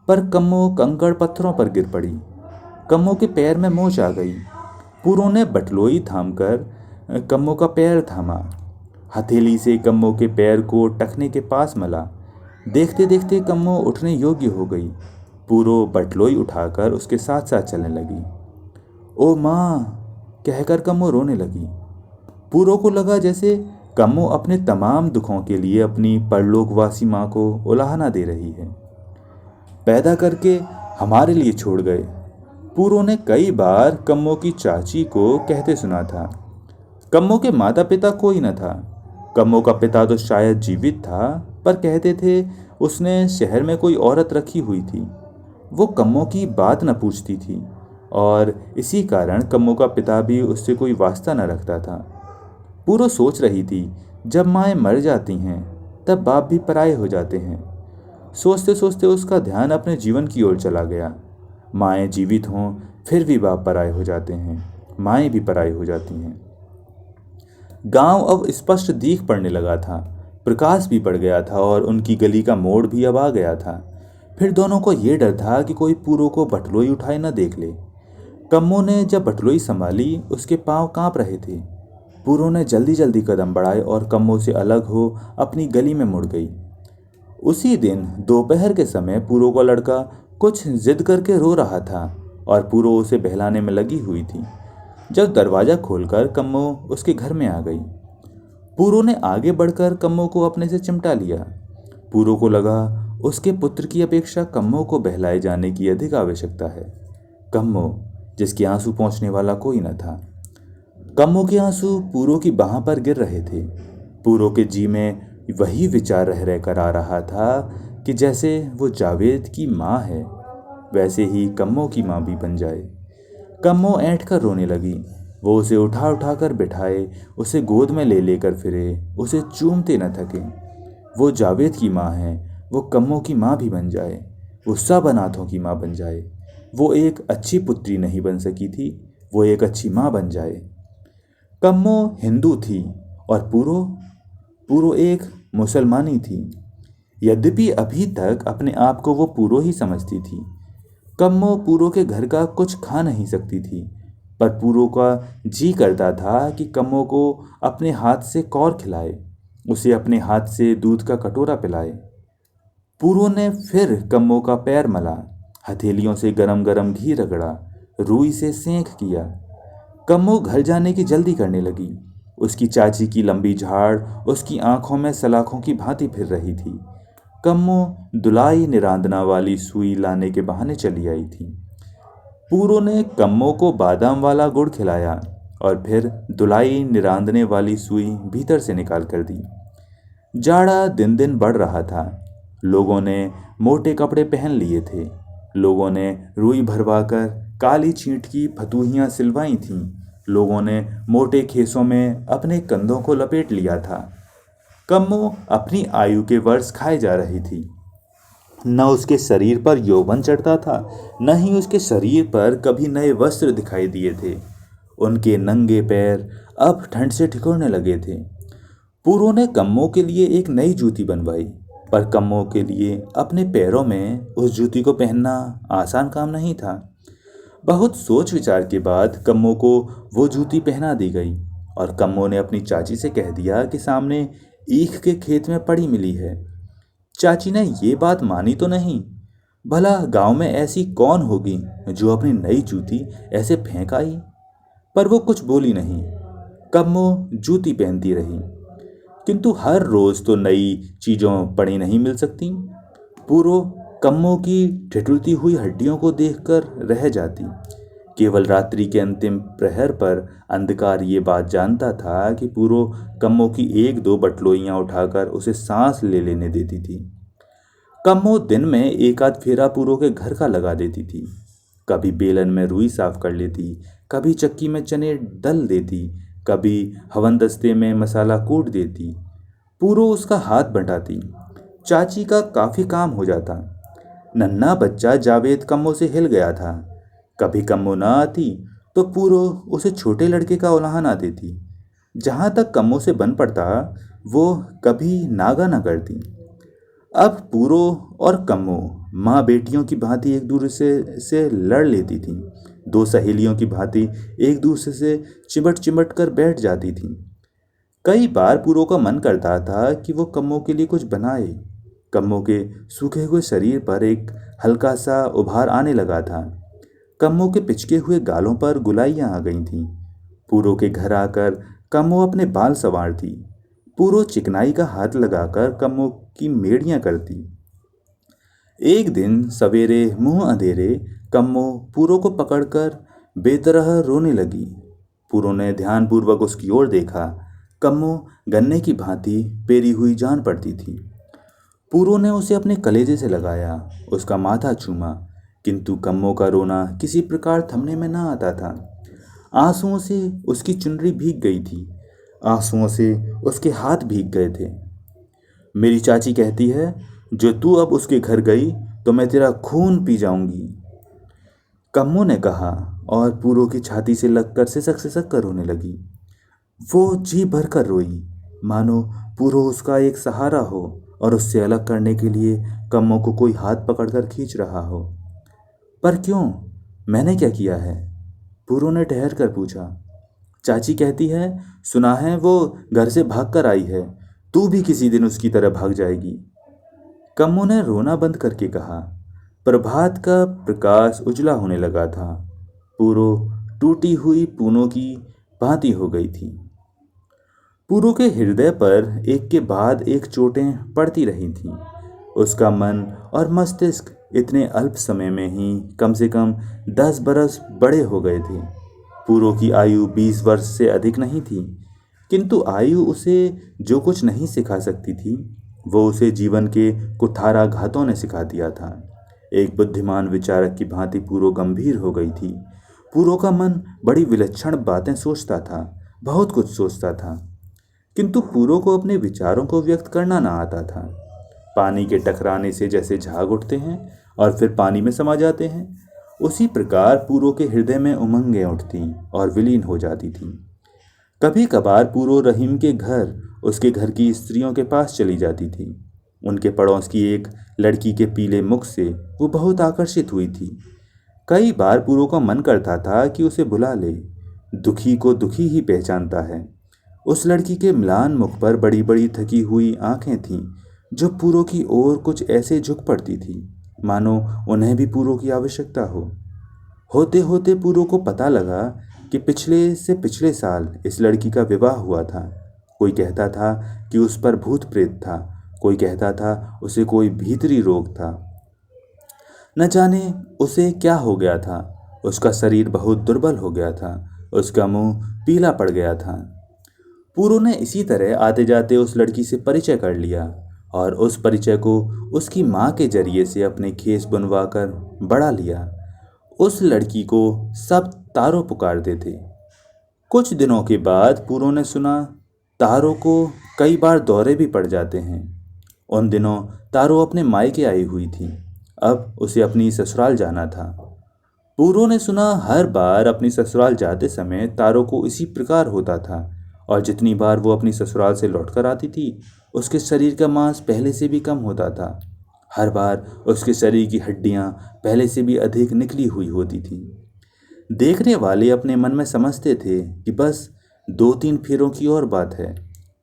पर कम्मो कंकड़ पत्थरों पर गिर पड़ी। कम्मो के पैर में मोच आ गई। पूरो ने बटलोई थामकर कम्मो का पैर थामा, हथेली से कम्मो के पैर को टखने के पास मला। देखते देखते कम्मो उठने योग्य हो गई। पूरो बटलोई उठाकर उसके साथ साथ चलने लगी। ओ माँ, कहकर कम्मो रोने लगी। पूरो को लगा जैसे कम्मो अपने तमाम दुखों के लिए अपनी परलोकवासी माँ को उलाहना दे रही है। पैदा करके हमारे लिए छोड़ गए, पूरो ने कई बार कम्मो की चाची को कहते सुना था। कम्मो के माता पिता कोई न था। कम्मो का पिता तो शायद जीवित था, पर कहते थे उसने शहर में कोई औरत रखी हुई थी। वो कम्मो की बात न पूछती थी और इसी कारण कम्मो का पिता भी उससे कोई वास्ता न रखता था। पूरो सोच रही थी, जब माएँ मर जाती हैं तब बाप भी पराये हो जाते हैं। सोचते सोचते उसका ध्यान अपने जीवन की ओर चला गया। माएँ जीवित हों फिर भी बाप पराये हो जाते हैं, माएँ भी पराई हो जाती हैं। गांव अब स्पष्ट दिख पड़ने लगा था, प्रकाश भी पड़ गया था और उनकी गली का मोड़ भी अब आ गया था। फिर दोनों को ये डर था कि कोई पूरो को बटलोई उठाए न देख ले। कम्मो ने जब बटलोई संभाली उसके पांव कांप रहे थे। पूरो ने जल्दी जल्दी कदम बढ़ाए और कम्मो से अलग हो अपनी गली में मुड़ गई। उसी दिन दोपहर के समय पूरो का लड़का कुछ जिद करके रो रहा था और पूरो उसे बहलाने में लगी हुई थी। जब दरवाज़ा खोलकर कम्मो उसके घर में आ गई। पूरो ने आगे बढ़कर कम्मो को अपने से चिमटा लिया। पूरो को लगा उसके पुत्र की अपेक्षा कम्मो को बहलाए जाने की अधिक आवश्यकता है। कम्मो, जिसके आंसू पहुंचने वाला कोई न था। कम्मो के आंसू पूरो की बाह पर गिर रहे थे। पूरो के जी में वही विचार रह रहकर आ रहा था कि जैसे वो जावेद की माँ है वैसे ही कम्मो की माँ भी बन जाए। कम्मो ऐंठ कर रोने लगी। वो उसे उठा उठा कर बिठाए, उसे गोद में ले लेकर फिरे, उसे चूमते न थके। वो जावेद की माँ है, वो कम्मो की माँ भी बन जाए, वो सब अनाथों की माँ बन जाए। वो एक अच्छी पुत्री नहीं बन सकी थी, वो एक अच्छी माँ बन जाए। कम्मो हिंदू थी और पूरो पूरो एक मुसलमानी थी। यद्यपि अभी तक अपने आप को वो पूरो ही समझती थी। कम्मो पूरो के घर का कुछ खा नहीं सकती थी, पर पूरो का जी करता था कि कम्मो को अपने हाथ से कौर खिलाए, उसे अपने हाथ से दूध का कटोरा पिलाए। पूरो ने फिर कम्मो का पैर मला, हथेलियों से गरम गरम घी रगड़ा, रुई से सेंक किया। कम्मो घर जाने की जल्दी करने लगी। उसकी चाची की लंबी झाड़ उसकी आंखों में सलाखों की भांति फिर रही थी। कम्मो दुलाई निरांदना वाली सुई लाने के बहाने चली आई थी। पूरो ने कम्मो को बादाम वाला गुड़ खिलाया और फिर दुलाई निरांदने वाली सुई भीतर से निकाल कर दी। जाड़ा दिन दिन बढ़ रहा था। लोगों ने मोटे कपड़े पहन लिए थे। लोगों ने रुई भरवाकर काली छींट की फतूहियाँ सिलवाई थीं। लोगों ने मोटे खेसों में अपने कंधों को लपेट लिया था। कम्मो अपनी आयु के वर्ष खाए जा रही थी। न उसके शरीर पर यौवन चढ़ता था, न ही उसके शरीर पर कभी नए वस्त्र दिखाई दिए थे। उनके नंगे पैर अब ठंड से ठिठुरने लगे थे। पूरो ने कम्मो के लिए एक नई जूती बनवाई, पर कम्मो के लिए अपने पैरों में उस जूती को पहनना आसान काम नहीं था। बहुत सोच विचार के बाद कम्मो को वो जूती पहना दी गई और कम्मो ने अपनी चाची से कह दिया कि सामने ईख के खेत में पड़ी मिली है। चाची ने ये बात मानी तो नहीं। भला गांव में ऐसी कौन होगी जो अपनी नई जूती ऐसे फेंक आई। पर वो कुछ बोली नहीं। कम्मो जूती पहनती रही, किंतु हर रोज तो नई चीजों पड़ी नहीं मिल सकती। पूरो कम्मो की ठिठुरती हुई हड्डियों को देखकर रह जाती। केवल रात्रि के अंतिम प्रहर पर अंधकार ये बात जानता था कि पूरो कम्मो की एक दो बटलोइयां उठाकर उसे सांस ले लेने देती थी। कम्मो दिन में एक आध फेरा पूरो के घर का लगा देती थी। कभी बेलन में रुई साफ कर लेती, कभी चक्की में चने दल देती, कभी हवनदस्ते में मसाला कूट देती। पूरो उसका हाथ बंटाती। चाची का काफी काम हो जाता। नन्हा बच्चा जावेद कम्मो से हिल गया था। कभी कम्मो ना आती तो पूरो उसे छोटे लड़के का उलाहना देती। जहां तक कम्मो से बन पड़ता, वो कभी नागा न करती। अब पूरो और कम्मो माँ बेटियों की भांति एक दूसरे से लड़ लेती थीं। दो सहेलियों की भांति एक दूसरे से चिमट चिमट कर बैठ जाती थीं। कई बार पूरो का मन करता था कि वो कम्मो के लिए कुछ बनाए। कम्मो के सूखे हुए शरीर पर एक हल्का सा उभार आने लगा था। कम्मो के पिचके हुए गालों पर गुलाइयां आ गई थीं। पूरो के घर आकर कम्मो अपने बाल संवारती। पूरो चिकनाई का हाथ लगाकर कम्मो की मेड़ियां करती। एक दिन सवेरे मुंह अंधेरे कम्मो पूरो को पकड़कर बेतरह रोने लगी। पूरो ने ध्यानपूर्वक उसकी ओर देखा। कम्मो गन्ने की भांति पेरी हुई जान पड़ती थी। पूरो ने उसे अपने कलेजे से लगाया, उसका माथा चूमा, किंतु कम्मो का रोना किसी प्रकार थमने में ना आता था। आंसुओं से उसकी चुनरी भीग गई थी। आंसुओं से उसके हाथ भीग गए थे। मेरी चाची कहती है, जो तू अब उसके घर गई तो मैं तेरा खून पी जाऊंगी, कम्मो ने कहा और पूरो की छाती से लगकर सिसक सिसक कर रोने लगी। वो जी भर कर रोई, मानो पूरो उसका एक सहारा हो और उससे अलग करने के लिए कम्मो को कोई हाथ पकड़कर खींच रहा हो। पर क्यों? मैंने क्या किया है? पूरो ने ठहर कर पूछा। चाची कहती है, सुना है वो घर से भाग कर आई है, तू भी किसी दिन उसकी तरह भाग जाएगी। कम्मो ने रोना बंद करके कहा। प्रभात का प्रकाश उजला होने लगा था। पूरो टूटी हुई पूनों की भांति हो गई थी। पूरो के हृदय पर एक के बाद एक चोटें पड़ती रही थीं। उसका मन और मस्तिष्क इतने अल्प समय में ही कम से कम 10 बरस बड़े हो गए थे। पूरो की आयु 20 वर्ष से अधिक नहीं थी, किंतु आयु उसे जो कुछ नहीं सिखा सकती थी, वो उसे जीवन के कुठाराघातों ने सिखा दिया था। एक बुद्धिमान विचारक की भांति पूरो गंभीर हो गई थी। पूरो का मन बड़ी विलक्षण बातें सोचता था, बहुत कुछ सोचता था, किंतु पूरो को अपने विचारों को व्यक्त करना ना आता था। पानी के टकराने से जैसे झाग उठते हैं और फिर पानी में समा जाते हैं, उसी प्रकार पूरो के हृदय में उमंगें उठती और विलीन हो जाती थीं। कभी कभार पूरो रहीम के घर, उसके घर की स्त्रियों के पास चली जाती थी। उनके पड़ोस की एक लड़की के पीले मुख से वो बहुत आकर्षित हुई थी। कई बार पूरो का मन करता था कि उसे बुला ले। दुखी को दुखी ही पहचानता है। उस लड़की के म्लान मुख पर बड़ी बड़ी थकी हुई आंखें थीं, जो पूरो की ओर कुछ ऐसे झुक पड़ती थी मानो उन्हें भी पूरो की आवश्यकता हो। होते होते पूरो को पता लगा कि पिछले से पिछले साल इस लड़की का विवाह हुआ था। कोई कहता था कि उस पर भूत प्रेत था, कोई कहता था उसे कोई भीतरी रोग था। न जाने उसे क्या हो गया था। उसका शरीर बहुत दुर्बल हो गया था, उसका मुंह पीला पड़ गया था। पूरो ने इसी तरह आते जाते उस लड़की से परिचय कर लिया और उस परिचय को उसकी माँ के जरिए से अपने खेस बुनवा कर बढ़ा लिया। उस लड़की को सब तारो पुकारते थे। कुछ दिनों के बाद पूरो ने सुना तारो को कई बार दौरे भी पड़ जाते हैं। उन दिनों तारो अपने मायके आई हुई थी। अब उसे अपनी ससुराल जाना था। पूरो ने सुना हर बार अपनी ससुराल जाते समय तारो को इसी प्रकार होता था, और जितनी बार वो अपनी ससुराल से लौटकर आती थी उसके शरीर का मांस पहले से भी कम होता था। हर बार उसके शरीर की हड्डियां पहले से भी अधिक निकली हुई होती थी। देखने वाले अपने मन में समझते थे कि बस 2-3 फेरों की और बात है,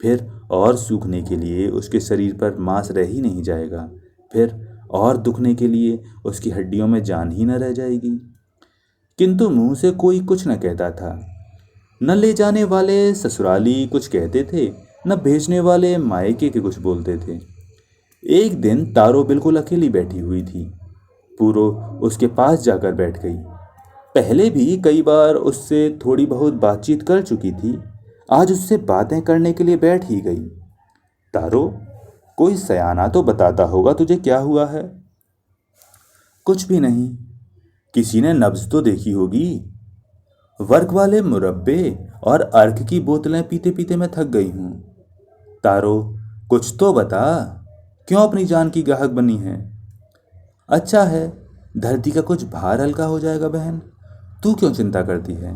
फिर और सूखने के लिए उसके शरीर पर मांस रह ही नहीं जाएगा, फिर और दुखने के लिए उसकी हड्डियों में जान ही न रह जाएगी। किंतु मुंह से कोई कुछ न कहता था। न ले जाने वाले ससुराली कुछ कहते थे, न भेजने वाले मायके के कुछ बोलते थे। एक दिन तारो बिल्कुल अकेली बैठी हुई थी। पूरो उसके पास जाकर बैठ गई। पहले भी कई बार उससे थोड़ी बहुत बातचीत कर चुकी थी, आज उससे बातें करने के लिए बैठ ही गई। तारो, कोई सयाना तो बताता होगा तुझे क्या हुआ है। कुछ भी नहीं। किसी ने नब्ज तो देखी होगी। वर्क वाले मुरब्बे और अर्क की बोतलें पीते पीते मैं थक गई हूं। तारो, कुछ तो बता, क्यों अपनी जान की ग्राहक बनी है। अच्छा है, धरती का कुछ भार हल्का हो जाएगा बहन, तू क्यों चिंता करती है।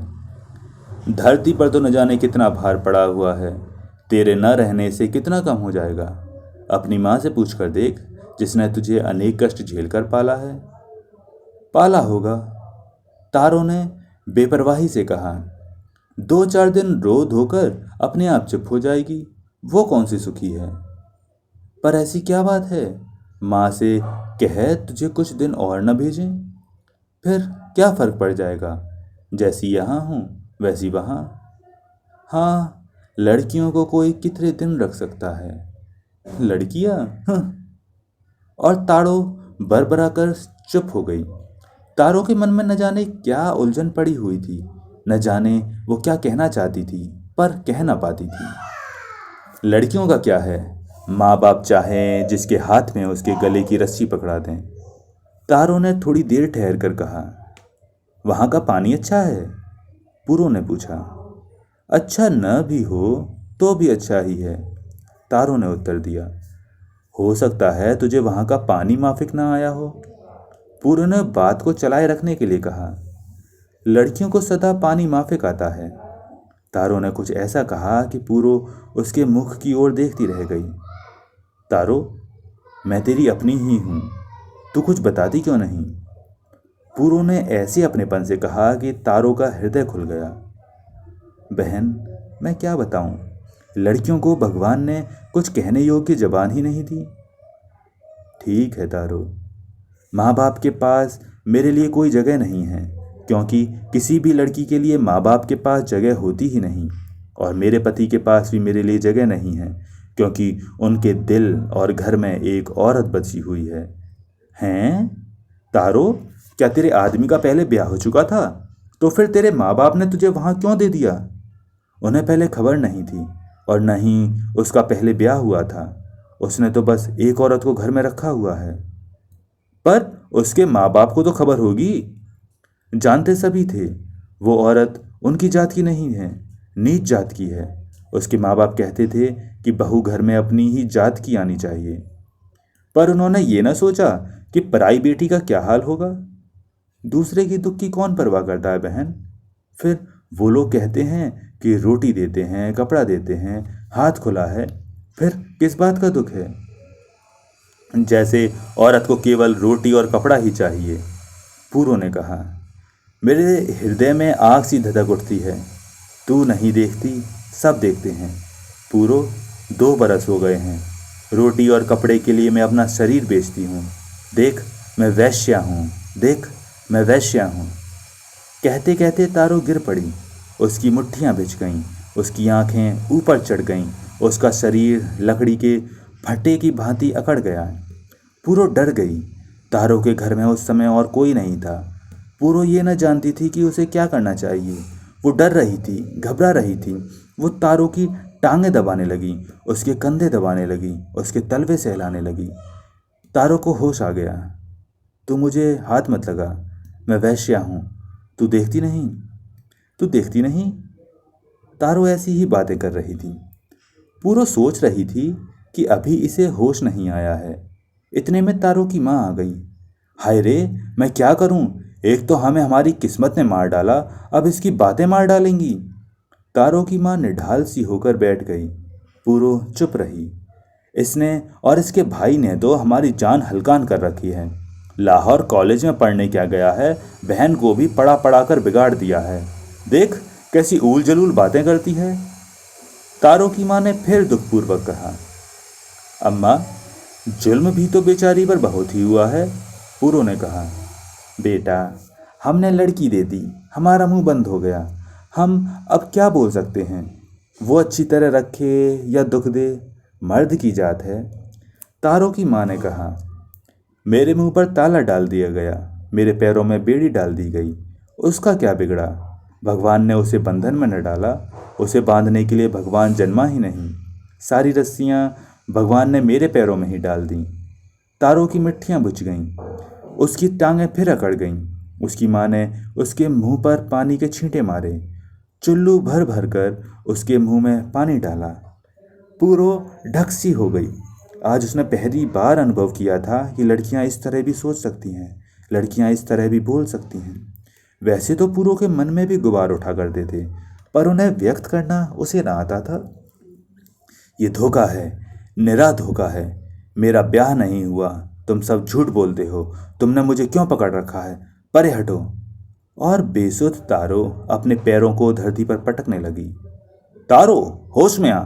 धरती पर तो न जाने कितना भार पड़ा हुआ है, तेरे न रहने से कितना कम हो जाएगा। अपनी माँ से पूछ कर देख, जिसने तुझे अनेक कष्ट झेल कर पाला है। पाला होगा, तारो ने बेपरवाही से कहा। 2-4 दिन रो धोकर अपने आप चुप हो जाएगी, वो कौन सी सुखी है। पर ऐसी क्या बात है, माँ से कह तुझे कुछ दिन और न भेजें, फिर क्या फर्क पड़ जाएगा। जैसी यहाँ हूँ वैसी वहाँ। हाँ, लड़कियों को कोई कितने दिन रख सकता है। लड़कियाँ, और तारो बरबरा कर चुप हो गई। तारो के मन में न जाने क्या उलझन पड़ी हुई थी, न जाने वो क्या कहना चाहती थी पर कह ना पाती थी। लड़कियों का क्या है, माँ बाप चाहें जिसके हाथ में उसके गले की रस्सी पकड़ा दें। तारो ने थोड़ी देर ठहर कर कहा। वहाँ का पानी अच्छा है, पूरो ने पूछा। अच्छा न भी हो तो भी अच्छा ही है, तारो ने उत्तर दिया। हो सकता है तुझे वहाँ का पानी माफिक ना आया हो, पूरो ने बात को चलाए रखने के लिए कहा। लड़कियों को सदा पानी माफिक आता है, तारो ने कुछ ऐसा कहा कि पूरो उसके मुख की ओर देखती रह गई। तारो, मैं तेरी अपनी ही हूँ, तू कुछ बताती क्यों नहीं। पूरो ने ऐसे अपनेपन से कहा कि तारो का हृदय खुल गया। बहन, मैं क्या बताऊं, लड़कियों को भगवान ने कुछ कहने योग्य जबान ही नहीं दी। ठीक है तारो, माँ बाप के पास मेरे लिए कोई जगह नहीं है, क्योंकि किसी भी लड़की के लिए माँ बाप के पास जगह होती ही नहीं, और मेरे पति के पास भी मेरे लिए जगह नहीं है, क्योंकि उनके दिल और घर में एक औरत बसी हुई है। हैं तारो, क्या तेरे आदमी का पहले ब्याह हो चुका था, तो फिर तेरे माँ बाप ने तुझे वहाँ क्यों दे दिया। उन्हें पहले खबर नहीं थी, और न ही उसका पहले ब्याह हुआ था, उसने तो बस एक औरत को घर में रखा हुआ है। पर उसके माँ बाप को तो खबर होगी, जानते सभी थे वो औरत उनकी जात की नहीं है, नीच जात की है। उसके माँ बाप कहते थे कि बहू घर में अपनी ही जात की आनी चाहिए, पर उन्होंने ये ना सोचा कि पराई बेटी का क्या हाल होगा। दूसरे की दुख की कौन परवाह करता है बहन। फिर वो लोग कहते हैं कि रोटी देते हैं, कपड़ा देते हैं, हाथ खुला है, फिर किस बात का दुख है। जैसे औरत को केवल रोटी और कपड़ा ही चाहिए, पूरो ने कहा। मेरे हृदय में आग सी धधक उठती है। तू नहीं देखती, सब देखते हैं। पूरो, 2 बरस हो गए हैं, रोटी और कपड़े के लिए मैं अपना शरीर बेचती हूँ। देख, मैं वैश्या हूँ, देख, मैं वैश्या हूँ। कहते कहते तारो गिर पड़ी। उसकी मुट्ठियाँ भिज गईं, उसकी आंखें ऊपर चढ़ गईं, उसका शरीर लकड़ी के फट्टे की भांति अकड़ गया। पूरो डर गई। तारो के घर में उस समय और कोई नहीं था। पूरो ये न जानती थी कि उसे क्या करना चाहिए। वो डर रही थी, घबरा रही थी। वो तारो की टांगें दबाने लगी, उसके कंधे दबाने लगी, उसके तलवे सहलाने लगी। तारो को होश आ गया। तू मुझे हाथ मत लगा, मैं वैश्या हूँ, तू देखती नहीं, तू देखती नहीं। तारो ऐसी ही बातें कर रही थी। पूरो सोच रही थी कि अभी इसे होश नहीं आया है। इतने में तारो की माँ आ गई। हाय रे, मैं क्या करूं? एक तो हमें हमारी किस्मत ने मार डाला, अब इसकी बातें मार डालेंगी। तारो की माँ निढाल सी होकर बैठ गई। पूरो चुप रही। इसने और इसके भाई ने तो हमारी जान हलकान कर रखी है। लाहौर कॉलेज में पढ़ने क्या गया है, बहन को भी पढ़ा पढ़ा कर बिगाड़ दिया है। देख कैसी ऊल जलूल बातें करती है। तारो की माँ ने फिर दुखपूर्वक कहा। अम्मा, जुल्म भी तो बेचारी पर बहुत ही हुआ है। पूरो ने कहा। बेटा, हमने लड़की दे दी, हमारा मुंह बंद हो गया। हम अब क्या बोल सकते हैं? वो अच्छी तरह रखे या दुख दे, मर्द की जात है। तारो की माँ ने कहा। मेरे मुंह पर ताला डाल दिया गया, मेरे पैरों में बेड़ी डाल दी गई, उसका क्या बिगड़ा? भगवान ने उसे बंधन में न डाला, उसे बांधने के लिए भगवान जन्मा ही नहीं। सारी रस्सियां भगवान ने मेरे पैरों में ही डाल दी। तारों की मिट्टियां बुझ गईं, उसकी टांगें फिर अकड़ गईं। उसकी माँ ने उसके मुंह पर पानी के छींटे मारे, चुल्लू भर भर कर उसके मुंह में पानी डाला। पूरो ढक सी हो गई। आज उसने पहली बार अनुभव किया था कि लड़कियां इस तरह भी सोच सकती हैं, लड़कियां इस तरह भी बोल सकती हैं। वैसे तो पूरो के मन में भी गुबार उठा करते थे, पर उन्हें व्यक्त करना उसे ना आता था। ये धोखा है, निरा धोखा है। मेरा ब्याह नहीं हुआ, तुम सब झूठ बोलते हो। तुमने मुझे क्यों पकड़ रखा है? परे हटो। और बेसुध तारो अपने पैरों को धरती पर पटकने लगी। तारो, होश में आ।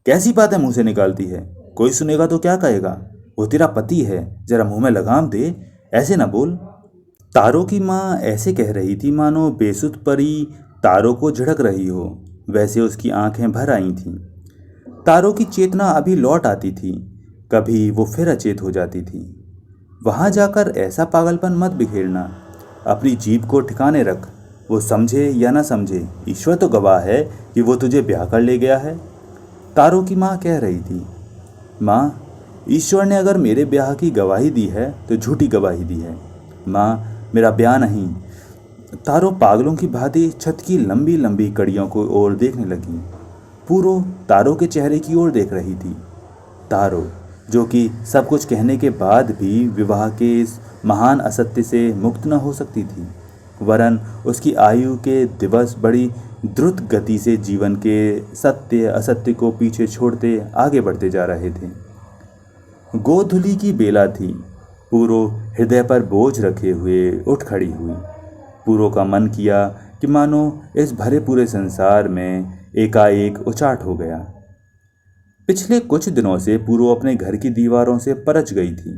कैसी बातें मुंह से निकालती है? कोई सुनेगा तो क्या कहेगा? वो तेरा पति है, जरा मुंह में लगाम दे, ऐसे ना बोल। तारो की माँ ऐसे कह रही थी मानो बेसुध परी तारो को झिड़क रही हो। वैसे उसकी आंखें भर आई थीं। तारो की चेतना अभी लौट आती थी, कभी वो फिर अचेत हो जाती थी। वहां जाकर ऐसा पागलपन मत बिखेरना, अपनी जीभ को ठिकाने रख। वो समझे या ना समझे, ईश्वर तो गवाह है कि वो तुझे ब्याह कर ले गया है। तारो की माँ कह रही थी। माँ, ईश्वर ने अगर मेरे ब्याह की गवाही दी है तो झूठी गवाही दी है। माँ, मेरा ब्याह नहीं। तारो पागलों की भांति छत की लंबी लंबी कड़ियों को ओर देखने लगी। पूरो तारो के चेहरे की ओर देख रही थी। तारो, जो कि सब कुछ कहने के बाद भी विवाह के इस महान असत्य से मुक्त न हो सकती थी, वरन उसकी आयु के दिवस बड़ी द्रुत गति से जीवन के सत्य असत्य को पीछे छोड़ते आगे बढ़ते जा रहे थे। गोधुली की बेला थी। पूरो हृदय पर बोझ रखे हुए उठ खड़ी हुई। पूरो का मन किया कि मानो इस भरे पूरे संसार में एकाएक उचाट हो गया। पिछले कुछ दिनों से पूरो अपने घर की दीवारों से परच गई थी।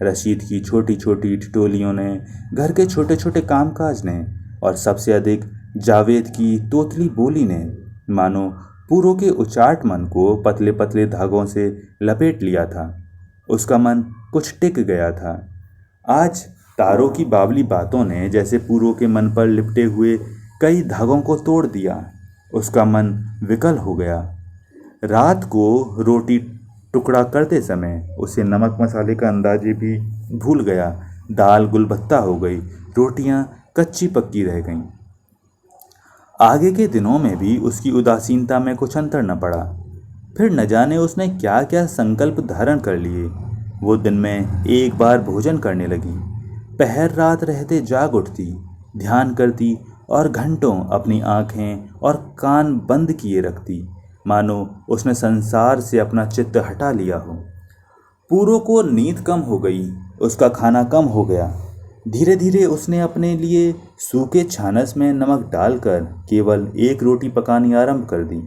रशीद की छोटी छोटी ठिठोलियों ने, घर के छोटे छोटे कामकाज ने, और सबसे अधिक जावेद की तोतली बोली ने मानो पूरो के उचाट मन को पतले पतले धागों से लपेट लिया था। उसका मन कुछ टिक गया था। आज तारों की बावली बातों ने जैसे पूरो के मन पर लिपटे हुए कई धागों को तोड़ दिया। उसका मन विकल हो गया। रात को रोटी टुकड़ा करते समय उसे नमक मसाले का अंदाजे भी भूल गया। दाल गुलबत्ता हो गई, रोटियां कच्ची पक्की रह गईं। आगे के दिनों में भी उसकी उदासीनता में कुछ अंतर न पड़ा। फिर न जाने उसने क्या क्या संकल्प धारण कर लिए। वो दिन में एक बार भोजन करने लगी, पहर रात रहते जाग उठती, ध्यान करती और घंटों अपनी आंखें और कान बंद किए रखती, मानो उसने संसार से अपना चित्त हटा लिया हो। पूरो को नींद कम हो गई, उसका खाना कम हो गया। धीरे धीरे उसने अपने लिए सूखे छानस में नमक डालकर केवल एक रोटी पकानी आरंभ कर दी।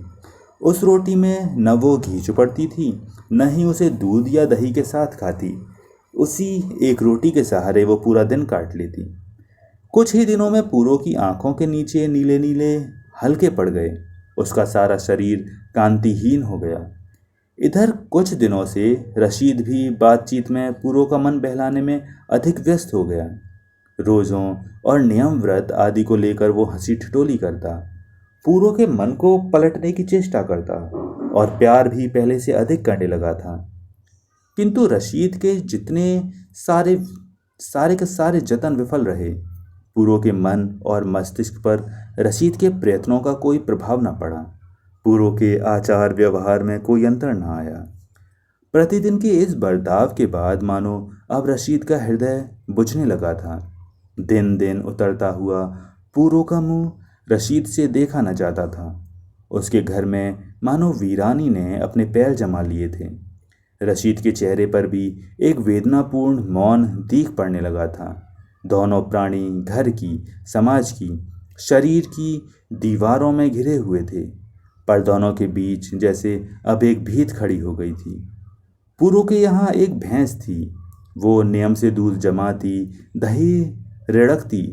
उस रोटी में न वो घी चुपड़ती थी, न ही उसे दूध या दही के साथ खाती। उसी एक रोटी के सहारे वो पूरा दिन काट लेती। कुछ ही दिनों में पूरो की आंखों के नीचे नीले नीले हल्के पड़ गए। उसका सारा शरीर कांतिहीन हो गया। इधर कुछ दिनों से रशीद भी बातचीत में पूरो का मन बहलाने में अधिक व्यस्त हो गया। रोज़ों और नियम व्रत आदि को लेकर वो हंसी ठिठोली करता, पूरो के मन को पलटने की चेष्टा करता और प्यार भी पहले से अधिक करने लगा था। किंतु रशीद के जितने सारे के सारे जतन विफल रहे। पूरो के मन और मस्तिष्क पर रशीद के प्रयत्नों का कोई प्रभाव न पड़ा। पूरो के आचार व्यवहार में कोई अंतर न आया। प्रतिदिन के इस बर्ताव के बाद मानो अब रशीद का हृदय बुझने लगा था। दिन दिन उतरता हुआ पूरो का मुंह रशीद से देखा न जाता था। उसके घर में मानो वीरानी ने अपने पैर जमा लिए थे। रशीद के चेहरे पर भी एक वेदनापूर्ण मौन दीख पड़ने लगा था। दोनों प्राणी घर की, समाज की, शरीर की दीवारों में घिरे हुए थे, पर दोनों के बीच जैसे अब एक भीत खड़ी हो गई थी। पूरो के यहाँ एक भैंस थी। वो नियम से दूध जमाती, दही रिड़कती।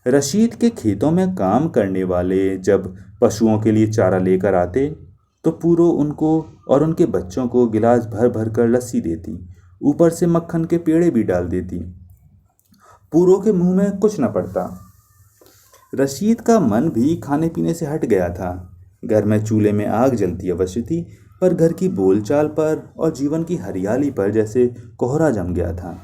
रशीद के खेतों में काम करने वाले जब पशुओं के लिए चारा लेकर आते तो पूरो उनको और उनके बच्चों को गिलास भर भर कर लस्सी देती, ऊपर से मक्खन के पेड़े भी डाल देती। पूरो के मुंह में कुछ न पड़ता। रशीद का मन भी खाने पीने से हट गया था। घर में चूल्हे में आग जलती अवश्य थी, पर घर की बोलचाल पर और जीवन की हरियाली पर जैसे कोहरा जम गया था।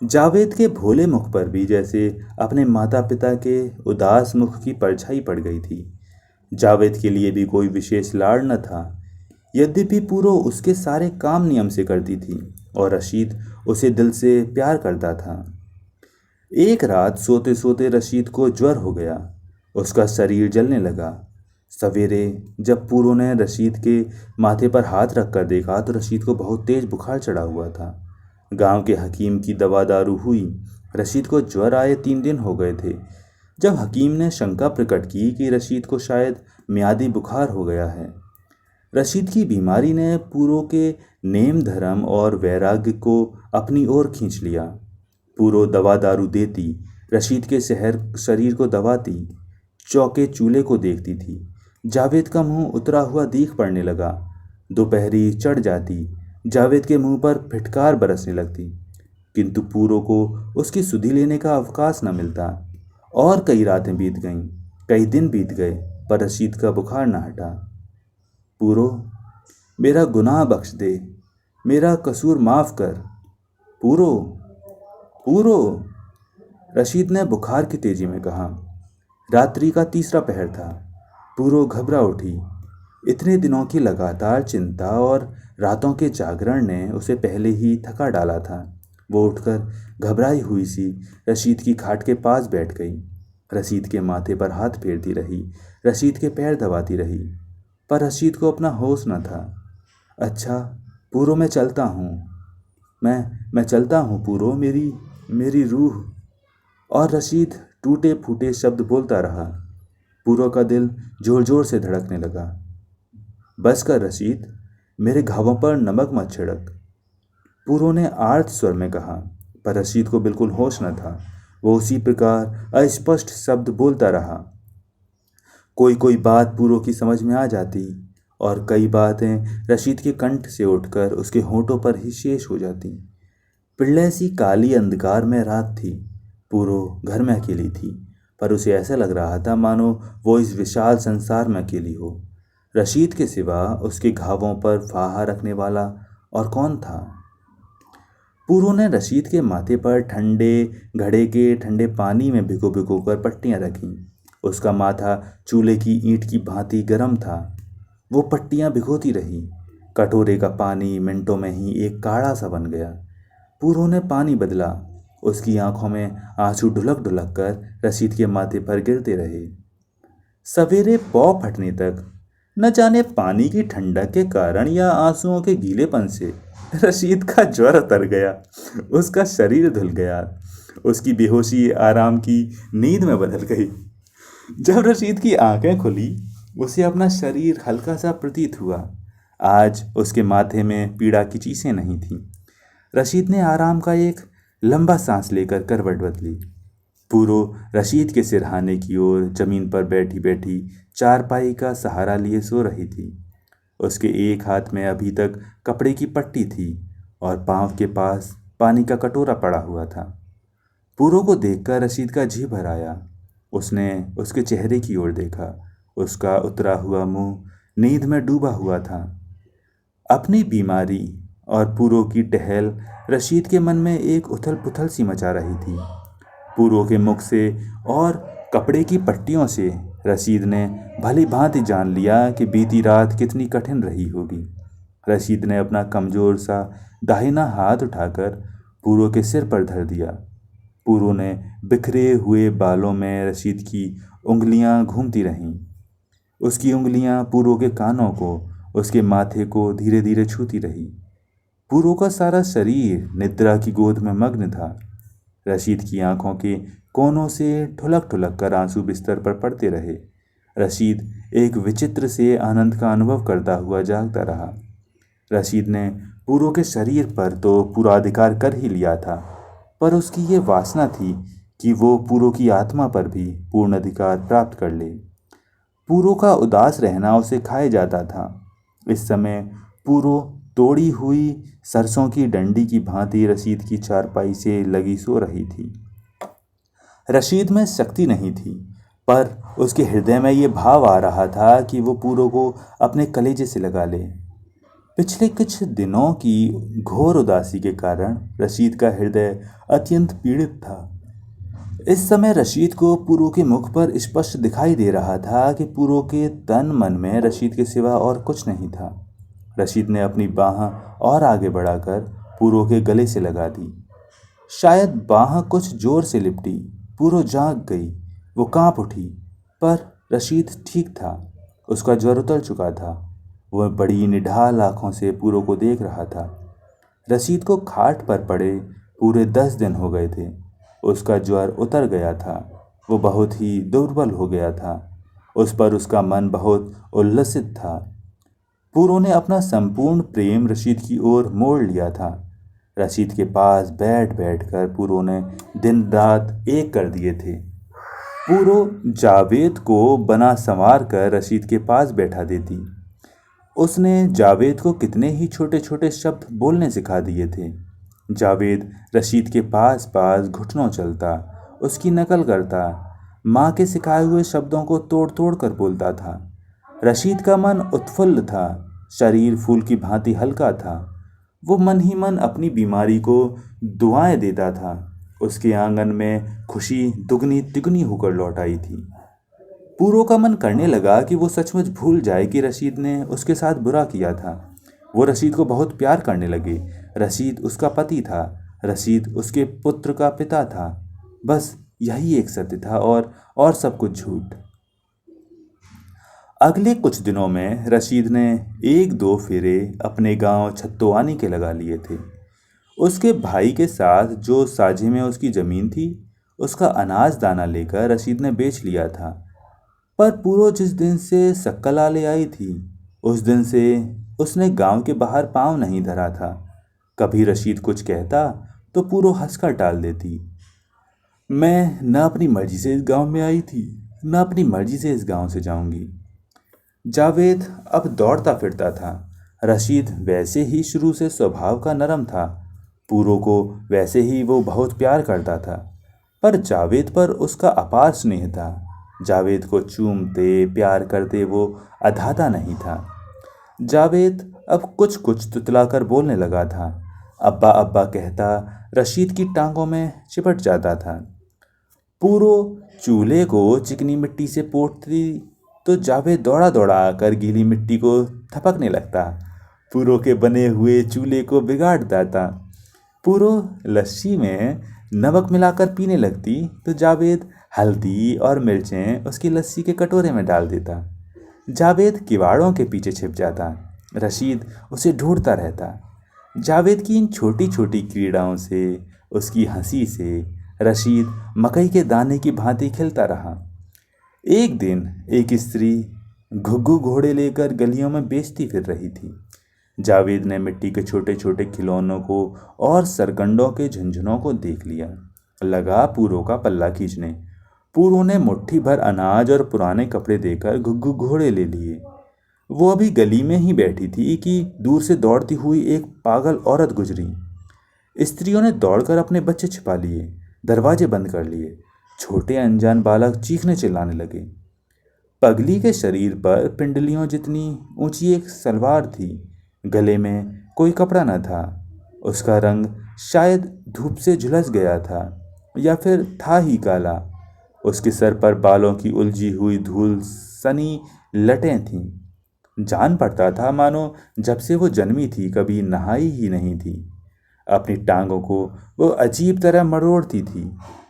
जावेद के भोले मुख पर भी जैसे अपने माता पिता के उदास मुख की परछाई पड़ गई थी। जावेद के लिए भी कोई विशेष लाड़ न था। यद्यपि पूरो उसके सारे काम नियम से करती थी और रशीद उसे दिल से प्यार करता था। एक रात सोते सोते रशीद को ज्वर हो गया। उसका शरीर जलने लगा। सवेरे जब पूरो ने रशीद के माथे पर हाथ रखकर देखा तो रशीद को बहुत तेज बुखार चढ़ा हुआ था। गांव के हकीम की दवा दारू हुई। रशीद को ज्वर आए 3 दिन हो गए थे। जब हकीम ने शंका प्रकट की कि रशीद को शायद मियादी बुखार हो गया है। रशीद की बीमारी ने पूरो के नेम धर्म और वैराग्य को अपनी ओर खींच लिया। पूरो दवा दारू देती, रशीद के शरीर को दबाती, चौके चूल्हे को देखती थी। जावेद का मुंह उतरा हुआ दीख पड़ने लगा। दोपहरी चढ़ जाती, जावेद के मुंह पर फिटकार बरसने लगती, किंतु पूरो को उसकी सुधि लेने का अवकाश न मिलता। और कई रातें बीत गईं, कई दिन बीत गए, पर रशीद का बुखार न हटा। पूरो, मेरा गुनाह बख्श दे, मेरा कसूर माफ कर। पूरो, पूरो, रशीद ने बुखार की तेजी में कहा। रात्रि का तीसरा पहर था। पूरो घबरा उठी। इतने दिनों की लगातार चिंता और रातों के जागरण ने उसे पहले ही थका डाला था। वो उठकर घबराई हुई सी रशीद की खाट के पास बैठ गई। रशीद के माथे पर हाथ फेरती रही, रशीद के पैर दबाती रही, पर रशीद को अपना होश न था। अच्छा पूरो, मैं चलता हूँ, मैं चलता हूँ पूरो, मेरी रूह। और रशीद टूटे फूटे शब्द बोलता रहा। पूरो का दिल जोर जोर से धड़कने लगा। बस कर रशीद, मेरे घावों पर नमक मत छिड़क, पूरो ने आर्त स्वर में कहा। पर रशीद को बिल्कुल होश न था। वो उसी प्रकार अस्पष्ट शब्द बोलता रहा। कोई कोई बात पूरो की समझ में आ जाती और कई बातें रशीद के कंठ से उठकर उसके होठों पर ही शेष हो जाती। पिल्लै सी काली अंधकार में रात थी। पूरो घर में अकेली थी, पर उसे ऐसा लग रहा था मानो वो इस विशाल संसार में अकेली हो। रशीद के सिवा उसके घावों पर फाहा रखने वाला और कौन था। पूरो ने रशीद के माथे पर ठंडे घड़े के ठंडे पानी में भिगो भिगो कर पट्टियाँ रखीं। उसका माथा चूल्हे की ईंट की भांति गर्म था। वो पट्टियाँ भिगोती रही। कटोरे का पानी मिनटों में ही एक काढ़ा सा बन गया। पूरो ने पानी बदला। उसकी आंखों में आंसू ढुलक ढुलक कर रशीद के माथे पर गिरते रहे। सवेरे पौ फटने तक न जाने पानी की ठंडक के कारण या आंसुओं के गीलेपन से रशीद का ज्वर उतर गया। उसका शरीर धुल गया। उसकी बेहोशी आराम की नींद में बदल गई। जब रशीद की आंखें खुली, उसे अपना शरीर हल्का सा प्रतीत हुआ। आज उसके माथे में पीड़ा की चीसें नहीं थीं। रशीद ने आराम का एक लंबा सांस लेकर करवट बदली। पूरो रशीद के सिरहाने की ओर जमीन पर बैठी बैठी चारपाई का सहारा लिए सो रही थी। उसके एक हाथ में अभी तक कपड़े की पट्टी थी और पांव के पास पानी का कटोरा पड़ा हुआ था। पूरो को देखकर रशीद का जी भर आया। उसने उसके चेहरे की ओर देखा। उसका उतरा हुआ मुंह नींद में डूबा हुआ था। अपनी बीमारी और पूरो की टहल रशीद के मन में एक उथल पुथल सी मचा रही थी। पूरो के मुख से और कपड़े की पट्टियों से रशीद ने भली भांति जान लिया कि बीती रात कितनी कठिन रही होगी। रशीद ने अपना कमजोर सा दाहिना हाथ उठाकर पूरो के सिर पर धर दिया। पूरो ने बिखरे हुए बालों में रशीद की उंगलियां घूमती रहीं। उसकी उंगलियां पूरो के कानों को, उसके माथे को धीरे धीरे छूती रही। पूरो का सारा शरीर निद्रा की गोद में मग्न था। रशीद की आंखों के कोनों से ठुलक ठुलक कर आंसू बिस्तर पर पड़ते रहे। रशीद एक विचित्र से आनंद का अनुभव करता हुआ जागता रहा। रशीद ने पूरो के शरीर पर तो पूरा अधिकार कर ही लिया था, पर उसकी ये वासना थी कि वो पूरो की आत्मा पर भी पूर्ण अधिकार प्राप्त कर ले। पूरो का उदास रहना उसे खाए जाता था। इस समय पूरो तोड़ी हुई सरसों की डंडी की भांति रशीद की चारपाई से लगी सो रही थी। रशीद में शक्ति नहीं थी, पर उसके हृदय में ये भाव आ रहा था कि वो पूरो को अपने कलेजे से लगा ले। पिछले कुछ दिनों की घोर उदासी के कारण रशीद का हृदय अत्यंत पीड़ित था। इस समय रशीद को पूरो के मुख पर स्पष्ट दिखाई दे रहा था कि पूरो के तन मन में रशीद के सिवा और कुछ नहीं था। रशीद ने अपनी बाह और आगे बढ़ाकर पूरो के गले से लगा दी। शायद बाह कुछ जोर से लिपटी। पूरो जाग गई। वो कांप उठी, पर रशीद ठीक था। उसका ज्वर उतर चुका था। वह बड़ी निढाल आंखों से पूरो को देख रहा था। रशीद को खाट पर पड़े पूरे 10 दिन हो गए थे। उसका ज्वर उतर गया था। वो बहुत ही दुर्बल हो गया था। उस पर उसका मन बहुत उल्लसित था। पूरो ने अपना संपूर्ण प्रेम रशीद की ओर मोड़ लिया था। रशीद के पास बैठ बैठ कर पूरो ने दिन रात एक कर दिए थे। पूरो जावेद को बना संवार कर रशीद के पास बैठा देती। उसने जावेद को कितने ही छोटे छोटे शब्द बोलने सिखा दिए थे। जावेद रशीद के पास पास घुटनों चलता, उसकी नकल करता, माँ के सिखाए हुए शब्दों को तोड़ तोड़ कर बोलता था। रशीद का मन उत्फुल्ल था, शरीर फूल की भांति हल्का था। वो मन ही मन अपनी बीमारी को दुआएं देता था। उसके आंगन में खुशी दुगनी तिगुनी होकर लौट आई थी। पूरो का मन करने लगा कि वो सचमुच भूल जाए कि रशीद ने उसके साथ बुरा किया था। वो रशीद को बहुत प्यार करने लगे। रशीद उसका पति था। रशीद उसके पुत्र का पिता था। बस यही एक सत्य था और सब कुछ झूठ। अगले कुछ दिनों में रशीद ने 1-2 फेरे अपने गांव छत्तोआनी के लगा लिए थे। उसके भाई के साथ जो साझे में उसकी ज़मीन थी, उसका अनाज दाना लेकर रशीद ने बेच लिया था। पर पूरो जिस दिन से सक्कला ले आई थी, उस दिन से उसने गांव के बाहर पांव नहीं धरा था। कभी रशीद कुछ कहता तो पूरो हंसकर टाल देती। मैं न अपनी मर्जी से इस गांव में आई थी, न अपनी मर्जी से इस गांव से जाऊंगी। जावेद अब दौड़ता फिरता था। रशीद वैसे ही शुरू से स्वभाव का नरम था। पूरो को वैसे ही वो बहुत प्यार करता था, पर जावेद पर उसका अपार स्नेह था। जावेद को चूमते प्यार करते वो अधाता नहीं था। जावेद अब कुछ कुछ तुतलाकर बोलने लगा था। अब्बा अब्बा कहता रशीद की टांगों में चिपट जाता था। पूरो चूल्हे को चिकनी मिट्टी से पोंछती तो जावेद दौड़ा दौड़ा आकर गीली मिट्टी को थपकने लगता। पूरो के बने हुए चूल्हे को बिगाड़ देता। पूरो लस्सी में नमक मिलाकर पीने लगती तो जावेद हल्दी और मिर्चें उसकी लस्सी के कटोरे में डाल देता। जावेद किवाड़ों के पीछे छिप जाता। रशीद उसे ढूंढता रहता। जावेद की इन छोटी छोटी क्रीड़ाओं से, उसकी हंसी से रशीद मकई के दाने की भांति खिलता रहा। एक दिन एक स्त्री घुग्गू घोड़े लेकर गलियों में बेचती फिर रही थी। जावेद ने मिट्टी के छोटे छोटे खिलौनों को और सरगंडों के झुंझुनों को देख लिया। लगा पूरो का पल्ला खींचने। पूरो ने मुट्ठी भर अनाज और पुराने कपड़े देकर घुग्गू घोड़े ले लिए। वो अभी गली में ही बैठी थी कि दूर से दौड़ती हुई एक पागल औरत गुजरी। स्त्रियों ने दौड़कर अपने बच्चे छिपा लिए, दरवाजे बंद कर लिए। छोटे अनजान बालक चीखने चिल्लाने लगे। पगली के शरीर पर पिंडलियों जितनी ऊंची एक सलवार थी। गले में कोई कपड़ा न था। उसका रंग शायद धूप से झुलस गया था या फिर था ही काला। उसके सर पर बालों की उलझी हुई धूल सनी लटें थीं। जान पड़ता था मानो जब से वो जन्मी थी कभी नहाई ही नहीं थी। अपनी टांगों को वो अजीब तरह मरोड़ती थी,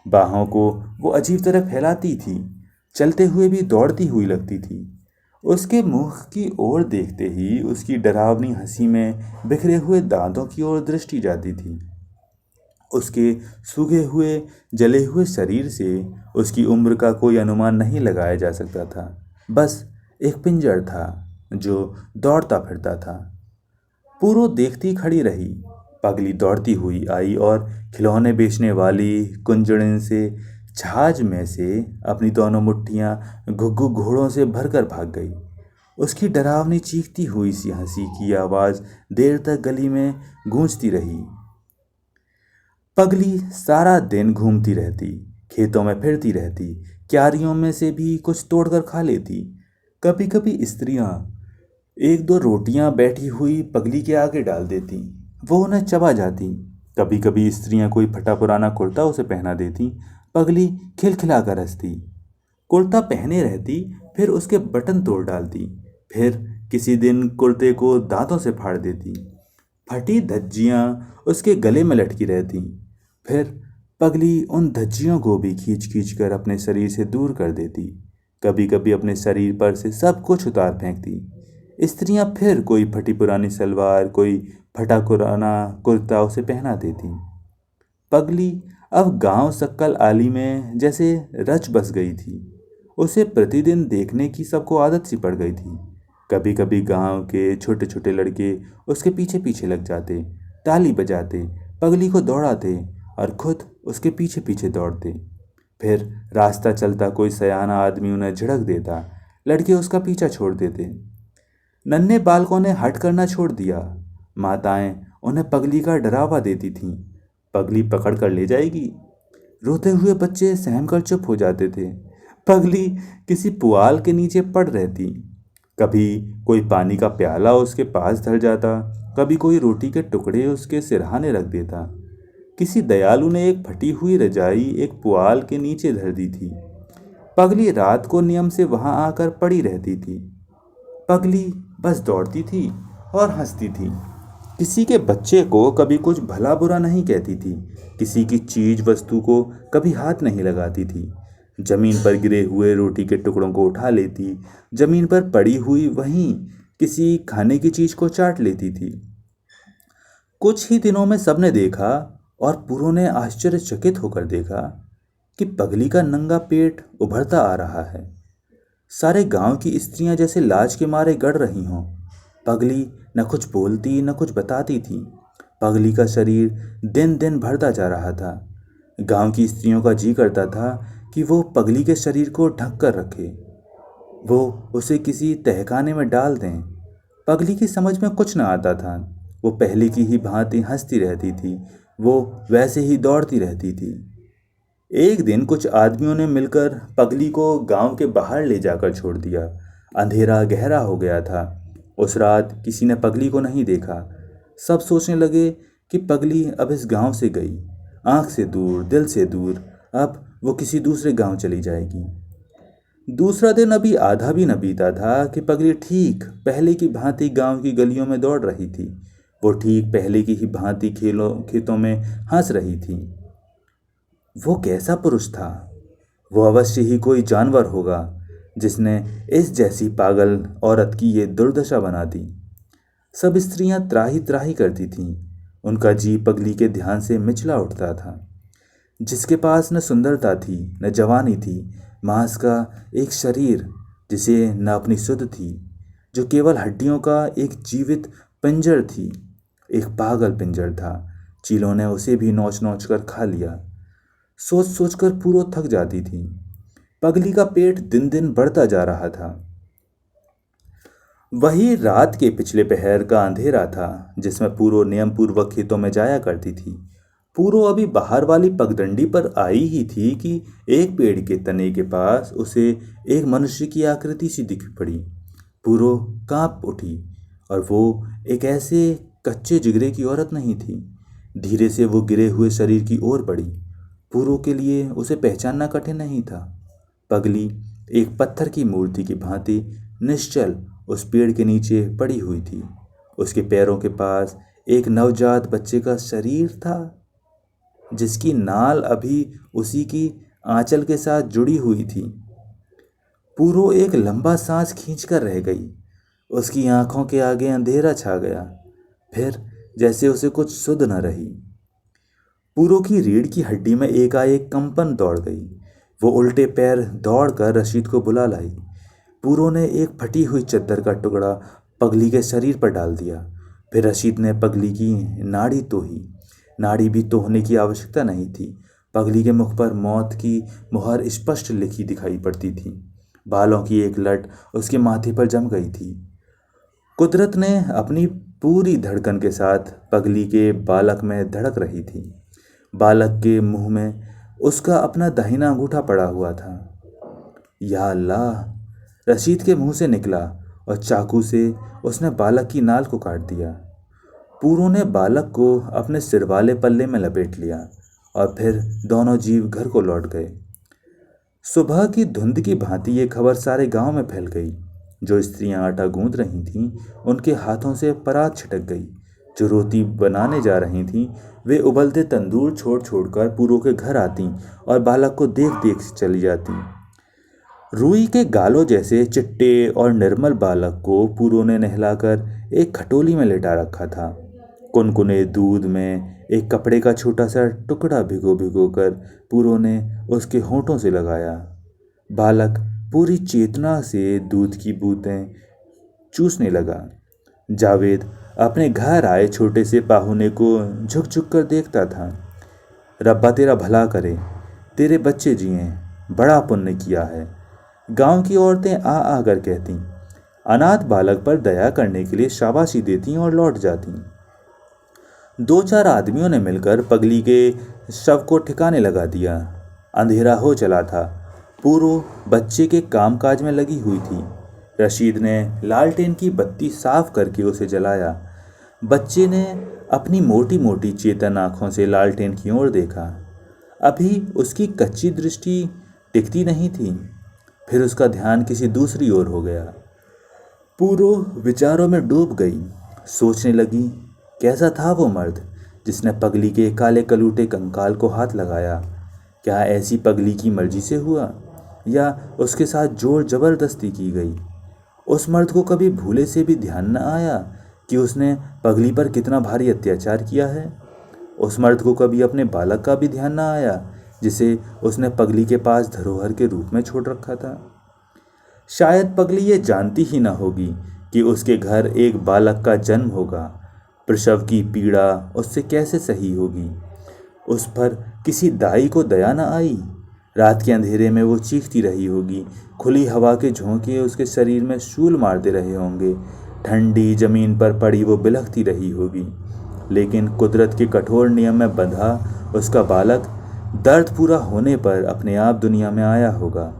बाहों को वो अजीब तरह फैलाती थी, चलते हुए भी दौड़ती हुई लगती थी। उसके मुख की ओर देखते ही उसकी डरावनी हंसी में बिखरे हुए दांतों की ओर दृष्टि जाती थी। उसके सूखे हुए जले हुए शरीर से उसकी उम्र का कोई अनुमान नहीं लगाया जा सकता था। बस एक पिंजर था जो दौड़ता फिरता था। पूरो देखती खड़ी रही। पगली दौड़ती हुई आई और खिलौने बेचने वाली कुंजड़िन से जहाज में से अपनी दोनों मुट्ठियां घुग्गू घोड़ों से भरकर भाग गई। उसकी डरावनी चीखती हुई सी हंसी की आवाज देर तक गली में गूंजती रही। पगली सारा दिन घूमती रहती, खेतों में फिरती रहती, क्यारियों में से भी कुछ तोड़कर खा लेती। कभी कभी स्त्रियां एक दो रोटियां बैठी हुई पगली के आगे डाल देती, वो उन्हें चबा जाती। कभी कभी स्त्रियां कोई फटा पुराना कुर्ता उसे पहना देती, पगली खिलखिलाकर हंसती। कुर्ता पहने रहती, फिर उसके बटन तोड़ डालती, फिर किसी दिन कुर्ते को दांतों से फाड़ देती। फटी धज्जियां उसके गले में लटकी रहती, फिर पगली उन धज्जियों को भी खींच खींच कर अपने शरीर से दूर कर देती। कभी कभी अपने शरीर पर से सब कुछ उतार फेंकती। स्त्रियां फिर कोई फटी पुरानी सलवार, कोई फटा पुराना कुर्ता उसे पहना देती। पगली अब गांव सक्कल आली में जैसे रच बस गई थी। उसे प्रतिदिन देखने की सबको आदत सी पड़ गई थी। कभी कभी गांव के छोटे छोटे लड़के उसके पीछे पीछे लग जाते, ताली बजाते, पगली को दौड़ाते और खुद उसके पीछे पीछे दौड़ते। फिर रास्ता चलता कोई सयाना आदमी उन्हें झिड़क देता, लड़के उसका पीछा छोड़ देते। नन्हे बालकों ने हट करना छोड़ दिया। माताएं उन्हें पगली का डरावा देती थीं, पगली पकड़ कर ले जाएगी। रोते हुए बच्चे सहम कर चुप हो जाते थे। पगली किसी पुआल के नीचे पड़ रहती। कभी कोई पानी का प्याला उसके पास धर जाता, कभी कोई रोटी के टुकड़े उसके सिरहाने रख देता। किसी दयालु ने एक फटी हुई रजाई एक पुआल के नीचे धर दी थी। पगली रात को नियम से वहां आकर पड़ी रहती थी। पगली बस दौड़ती थी और हंसती थी। किसी के बच्चे को कभी कुछ भला बुरा नहीं कहती थी, किसी की चीज वस्तु को कभी हाथ नहीं लगाती थी। जमीन पर गिरे हुए रोटी के टुकड़ों को उठा लेती, जमीन पर पड़ी हुई वहीं किसी खाने की चीज को चाट लेती थी। कुछ ही दिनों में सबने देखा और पूरों ने आश्चर्यचकित होकर देखा कि पगली का नंगा पेट उभरता आ रहा है। सारे गांव की स्त्रियां जैसे लाज के मारे गड़ रही हों। पगली न कुछ बोलती न कुछ बताती थी। पगली का शरीर दिन दिन बढ़ता जा रहा था। गांव की स्त्रियों का जी करता था कि वो पगली के शरीर को ढक कर रखे, वो उसे किसी तहखाने में डाल दें। पगली की समझ में कुछ न आता था। वो पहले की ही भांति हंसती रहती थी, वो वैसे ही दौड़ती रहती थी। एक दिन कुछ आदमियों ने मिलकर पगली को गांव के बाहर ले जाकर छोड़ दिया। अंधेरा गहरा हो गया था। उस रात किसी ने पगली को नहीं देखा। सब सोचने लगे कि पगली अब इस गांव से गई, आंख से दूर, दिल से दूर, अब वो किसी दूसरे गांव चली जाएगी। दूसरा दिन अभी आधा भी न बीता था कि पगली ठीक पहले की भांति गांव की गलियों में दौड़ रही थी। वो ठीक पहले की ही भांति खेतों में हंस रही थी। वो कैसा पुरुष था? वो अवश्य ही कोई जानवर होगा जिसने इस जैसी पागल औरत की ये दुर्दशा बना दी। सब स्त्रियां त्राही त्राही करती थीं। उनका जी पगली के ध्यान से मिचला उठता था, जिसके पास न सुंदरता थी न जवानी थी, मांस का एक शरीर जिसे न अपनी सुध थी, जो केवल हड्डियों का एक जीवित पिंजर थी। एक पागल पिंजर था। चीलों ने उसे भी नोच नोच कर खा लिया। सोच सोच कर पूरो थक जाती थी। पगली का पेट दिन दिन बढ़ता जा रहा था। वही रात के पिछले पहर का अंधेरा था जिसमें पूरो नियम पूर्वक खेतों में जाया करती थी। पूरो अभी बाहर वाली पगडंडी पर आई ही थी कि एक पेड़ के तने के पास उसे एक मनुष्य की आकृति सी दिख पड़ी। पूरो कांप उठी और वो एक ऐसे कच्चे जिगरे की औरत नहीं थी। धीरे से वो गिरे हुए शरीर की ओर बढ़ी। पूरो के लिए उसे पहचानना कठिन नहीं था। पगली एक पत्थर की मूर्ति की भांति निश्चल उस पेड़ के नीचे पड़ी हुई थी। उसके पैरों के पास एक नवजात बच्चे का शरीर था, जिसकी नाल अभी उसी की आंचल के साथ जुड़ी हुई थी। पूरो एक लंबा सांस खींचकर रह गई। उसकी आंखों के आगे अंधेरा छा गया। फिर जैसे उसे कुछ सुध न रही। पूरो की रीढ़ की हड्डी में एकाएक कंपन दौड़ गई। वो उल्टे पैर दौड़कर रशीद को बुला लाई। पूरो ने एक फटी हुई चद्दर का टुकड़ा पगली के शरीर पर डाल दिया। फिर रशीद ने पगली की नाड़ी तोही। नाड़ी भी तोहने की आवश्यकता नहीं थी। पगली के मुख पर मौत की मुहर स्पष्ट लिखी दिखाई पड़ती थी। बालों की एक लट उसके माथे पर जम गई थी। कुदरत ने अपनी पूरी धड़कन के साथ पगली के बालक में धड़क रही थी। बालक के मुंह में उसका अपना दाहिना अंगूठा पड़ा हुआ था। या अल्लाह! रशीद के मुंह से निकला और चाकू से उसने बालक की नाल को काट दिया। पूरो ने बालक को अपने सिर वाले पल्ले में लपेट लिया और फिर दोनों जीव घर को लौट गए। सुबह की धुंध की भांति ये खबर सारे गांव में फैल गई। जो स्त्रियां आटा गूंथ रही थीं, उनके हाथों से परात छिटक गई। जो रोटी बनाने जा रही थीं, वे उबलते तंदूर छोड़ छोड़कर पूरो के घर आती और बालक को देख देख चली जाती। रूई के गालों जैसे चिट्टे और निर्मल बालक को पूरो ने नहलाकर एक खटोली में लेटा रखा था। कुनकुने दूध में एक कपड़े का छोटा सा टुकड़ा भिगो भिगो कर पूरो ने उसके होंठों से लगाया। बालक पूरी चेतना से दूध की बूंदें चूसने लगा। जावेद अपने घर आए छोटे से पाहुने को झुक झुक कर देखता था। रब्बा तेरा भला करे, तेरे बच्चे जिए, बड़ा पुण्य किया है, गांव की औरतें आ आ कर कहती। अनाथ बालक पर दया करने के लिए शाबाशी देती और लौट जाती। दो चार आदमियों ने मिलकर पगली के शव को ठिकाने लगा दिया। अंधेरा हो चला था। पूरो बच्चे के कामकाज में लगी हुई थी। रशीद ने लालटेन की बत्ती साफ करके उसे जलाया। बच्चे ने अपनी मोटी मोटी चेतन आंखों से लालटेन की ओर देखा। अभी उसकी कच्ची दृष्टि टिकती नहीं थी। फिर उसका ध्यान किसी दूसरी ओर हो गया। पूरो विचारों में डूब गई। सोचने लगी, कैसा था वो मर्द जिसने पगली के काले कलूटे कंकाल को हाथ लगाया? क्या ऐसी पगली की मर्जी से हुआ या उसके साथ जोर जबरदस्ती की गई? उस मर्द को कभी भूले से भी ध्यान न आया कि उसने पगली पर कितना भारी अत्याचार किया है? उस मर्द को कभी अपने बालक का भी ध्यान न आया जिसे उसने पगली के पास धरोहर के रूप में छोड़ रखा था? शायद पगली ये जानती ही न होगी कि उसके घर एक बालक का जन्म होगा। प्रसव की पीड़ा उससे कैसे सही होगी? उस पर किसी दाई को दया न आई। रात के अंधेरे में वो चीखती रही होगी। खुली हवा के झोंके उसके शरीर में शूल मारते रहे होंगे। ठंडी जमीन पर पड़ी वो बिलखती रही होगी। लेकिन कुदरत के कठोर नियम में बंधा उसका बालक दर्द पूरा होने पर अपने आप दुनिया में आया होगा,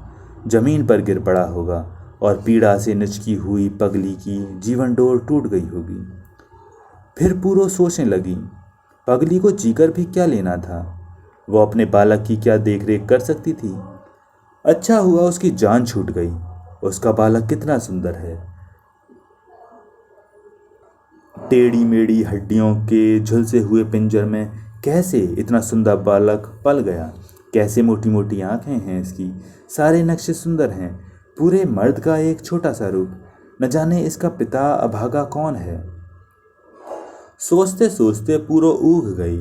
जमीन पर गिर पड़ा होगा और पीड़ा से निचकी हुई पगली की जीवन डोर टूट गई होगी। फिर पूरो सोचने लगी, पगली को जीकर भी क्या लेना था? वो अपने बालक की क्या देखरेख कर सकती थी? अच्छा हुआ उसकी जान छूट गई। उसका बालक कितना सुंदर है। टेढ़ी मेढ़ी हड्डियों के झुलसे हुए पिंजर में कैसे इतना सुंदर बालक पल गया? कैसे मोटी मोटी आंखें हैं इसकी, सारे नक्शे सुंदर हैं। पूरे मर्द का एक छोटा सा रूप। न जाने इसका पिता अभागा कौन है? सोचते सोचते पूरो ऊग गई।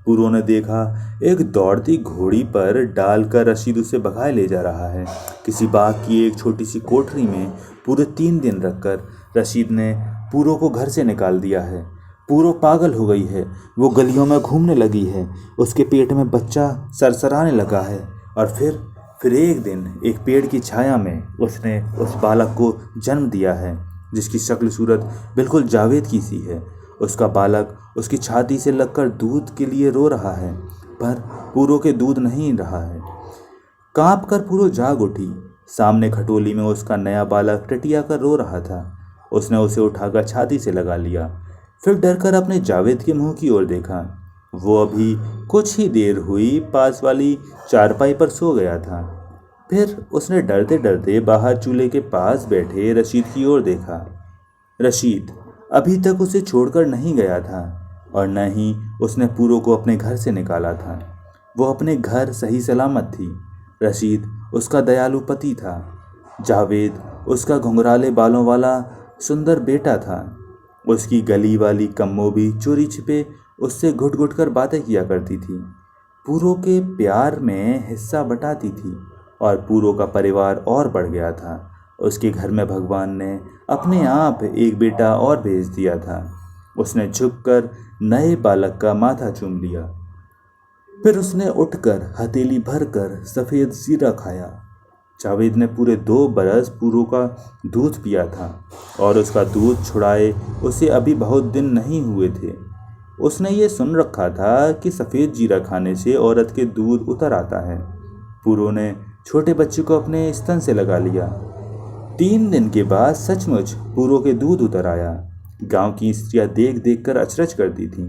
पूरो ने देखा एक दौड़ती घोड़ी पर डालकर रशीद उसे भगाए ले जा रहा है। किसी बाग की एक छोटी सी कोठरी में पूरे 3 दिन रखकर रशीद ने पूरो को घर से निकाल दिया है। पूरो पागल हो गई है। वो गलियों में घूमने लगी है। उसके पेट में बच्चा सरसराने लगा है। और फिर एक दिन एक पेड़ की छाया में उसने उस बालक को जन्म दिया है, जिसकी शक्ल सूरत बिल्कुल जावेद की सी है। उसका बालक उसकी छाती से लगकर दूध के लिए रो रहा है, पर पूरो के दूध नहीं रहा है। कांप कर पूरो जाग उठी। सामने खटोली में उसका नया बालक टटिया कर रो रहा था। उसने उसे उठाकर छाती से लगा लिया। फिर डरकर अपने जावेद के मुंह की ओर देखा। वो अभी कुछ ही देर हुई पास वाली चारपाई पर सो गया था। फिर उसने डरते डरते बाहर चूल्हे के पास बैठे रशीद की ओर देखा। रशीद अभी तक उसे छोड़कर नहीं गया था और न ही उसने पूरो को अपने घर से निकाला था। वो अपने घर सही सलामत थी। रशीद उसका दयालु पति था। जावेद उसका घुंघराले बालों वाला सुंदर बेटा था। उसकी गली वाली कम्मो भी चोरी छिपे उससे घुट घुट कर बातें किया करती थी। पूरो के प्यार में हिस्सा बटाती थी और पूरो का परिवार और बढ़ गया था। उसके घर में भगवान ने अपने आप एक बेटा और भेज दिया था। उसने झुककर नए बालक का माथा चूम लिया। फिर उसने उठकर हथेली भरकर सफ़ेद जीरा खाया। जावेद ने पूरे 2 बरस पूरो का दूध पिया था और उसका दूध छुड़ाए उसे अभी बहुत दिन नहीं हुए थे। उसने ये सुन रखा था कि सफ़ेद जीरा खाने से औरत के दूध उतर आता है। पूरो ने छोटे बच्चे को अपने स्तन से लगा लिया। 3 दिन के बाद सचमुच पूरो के दूध उतर आया। गांव की स्त्रियां देख देख कर अचरज करती थीं।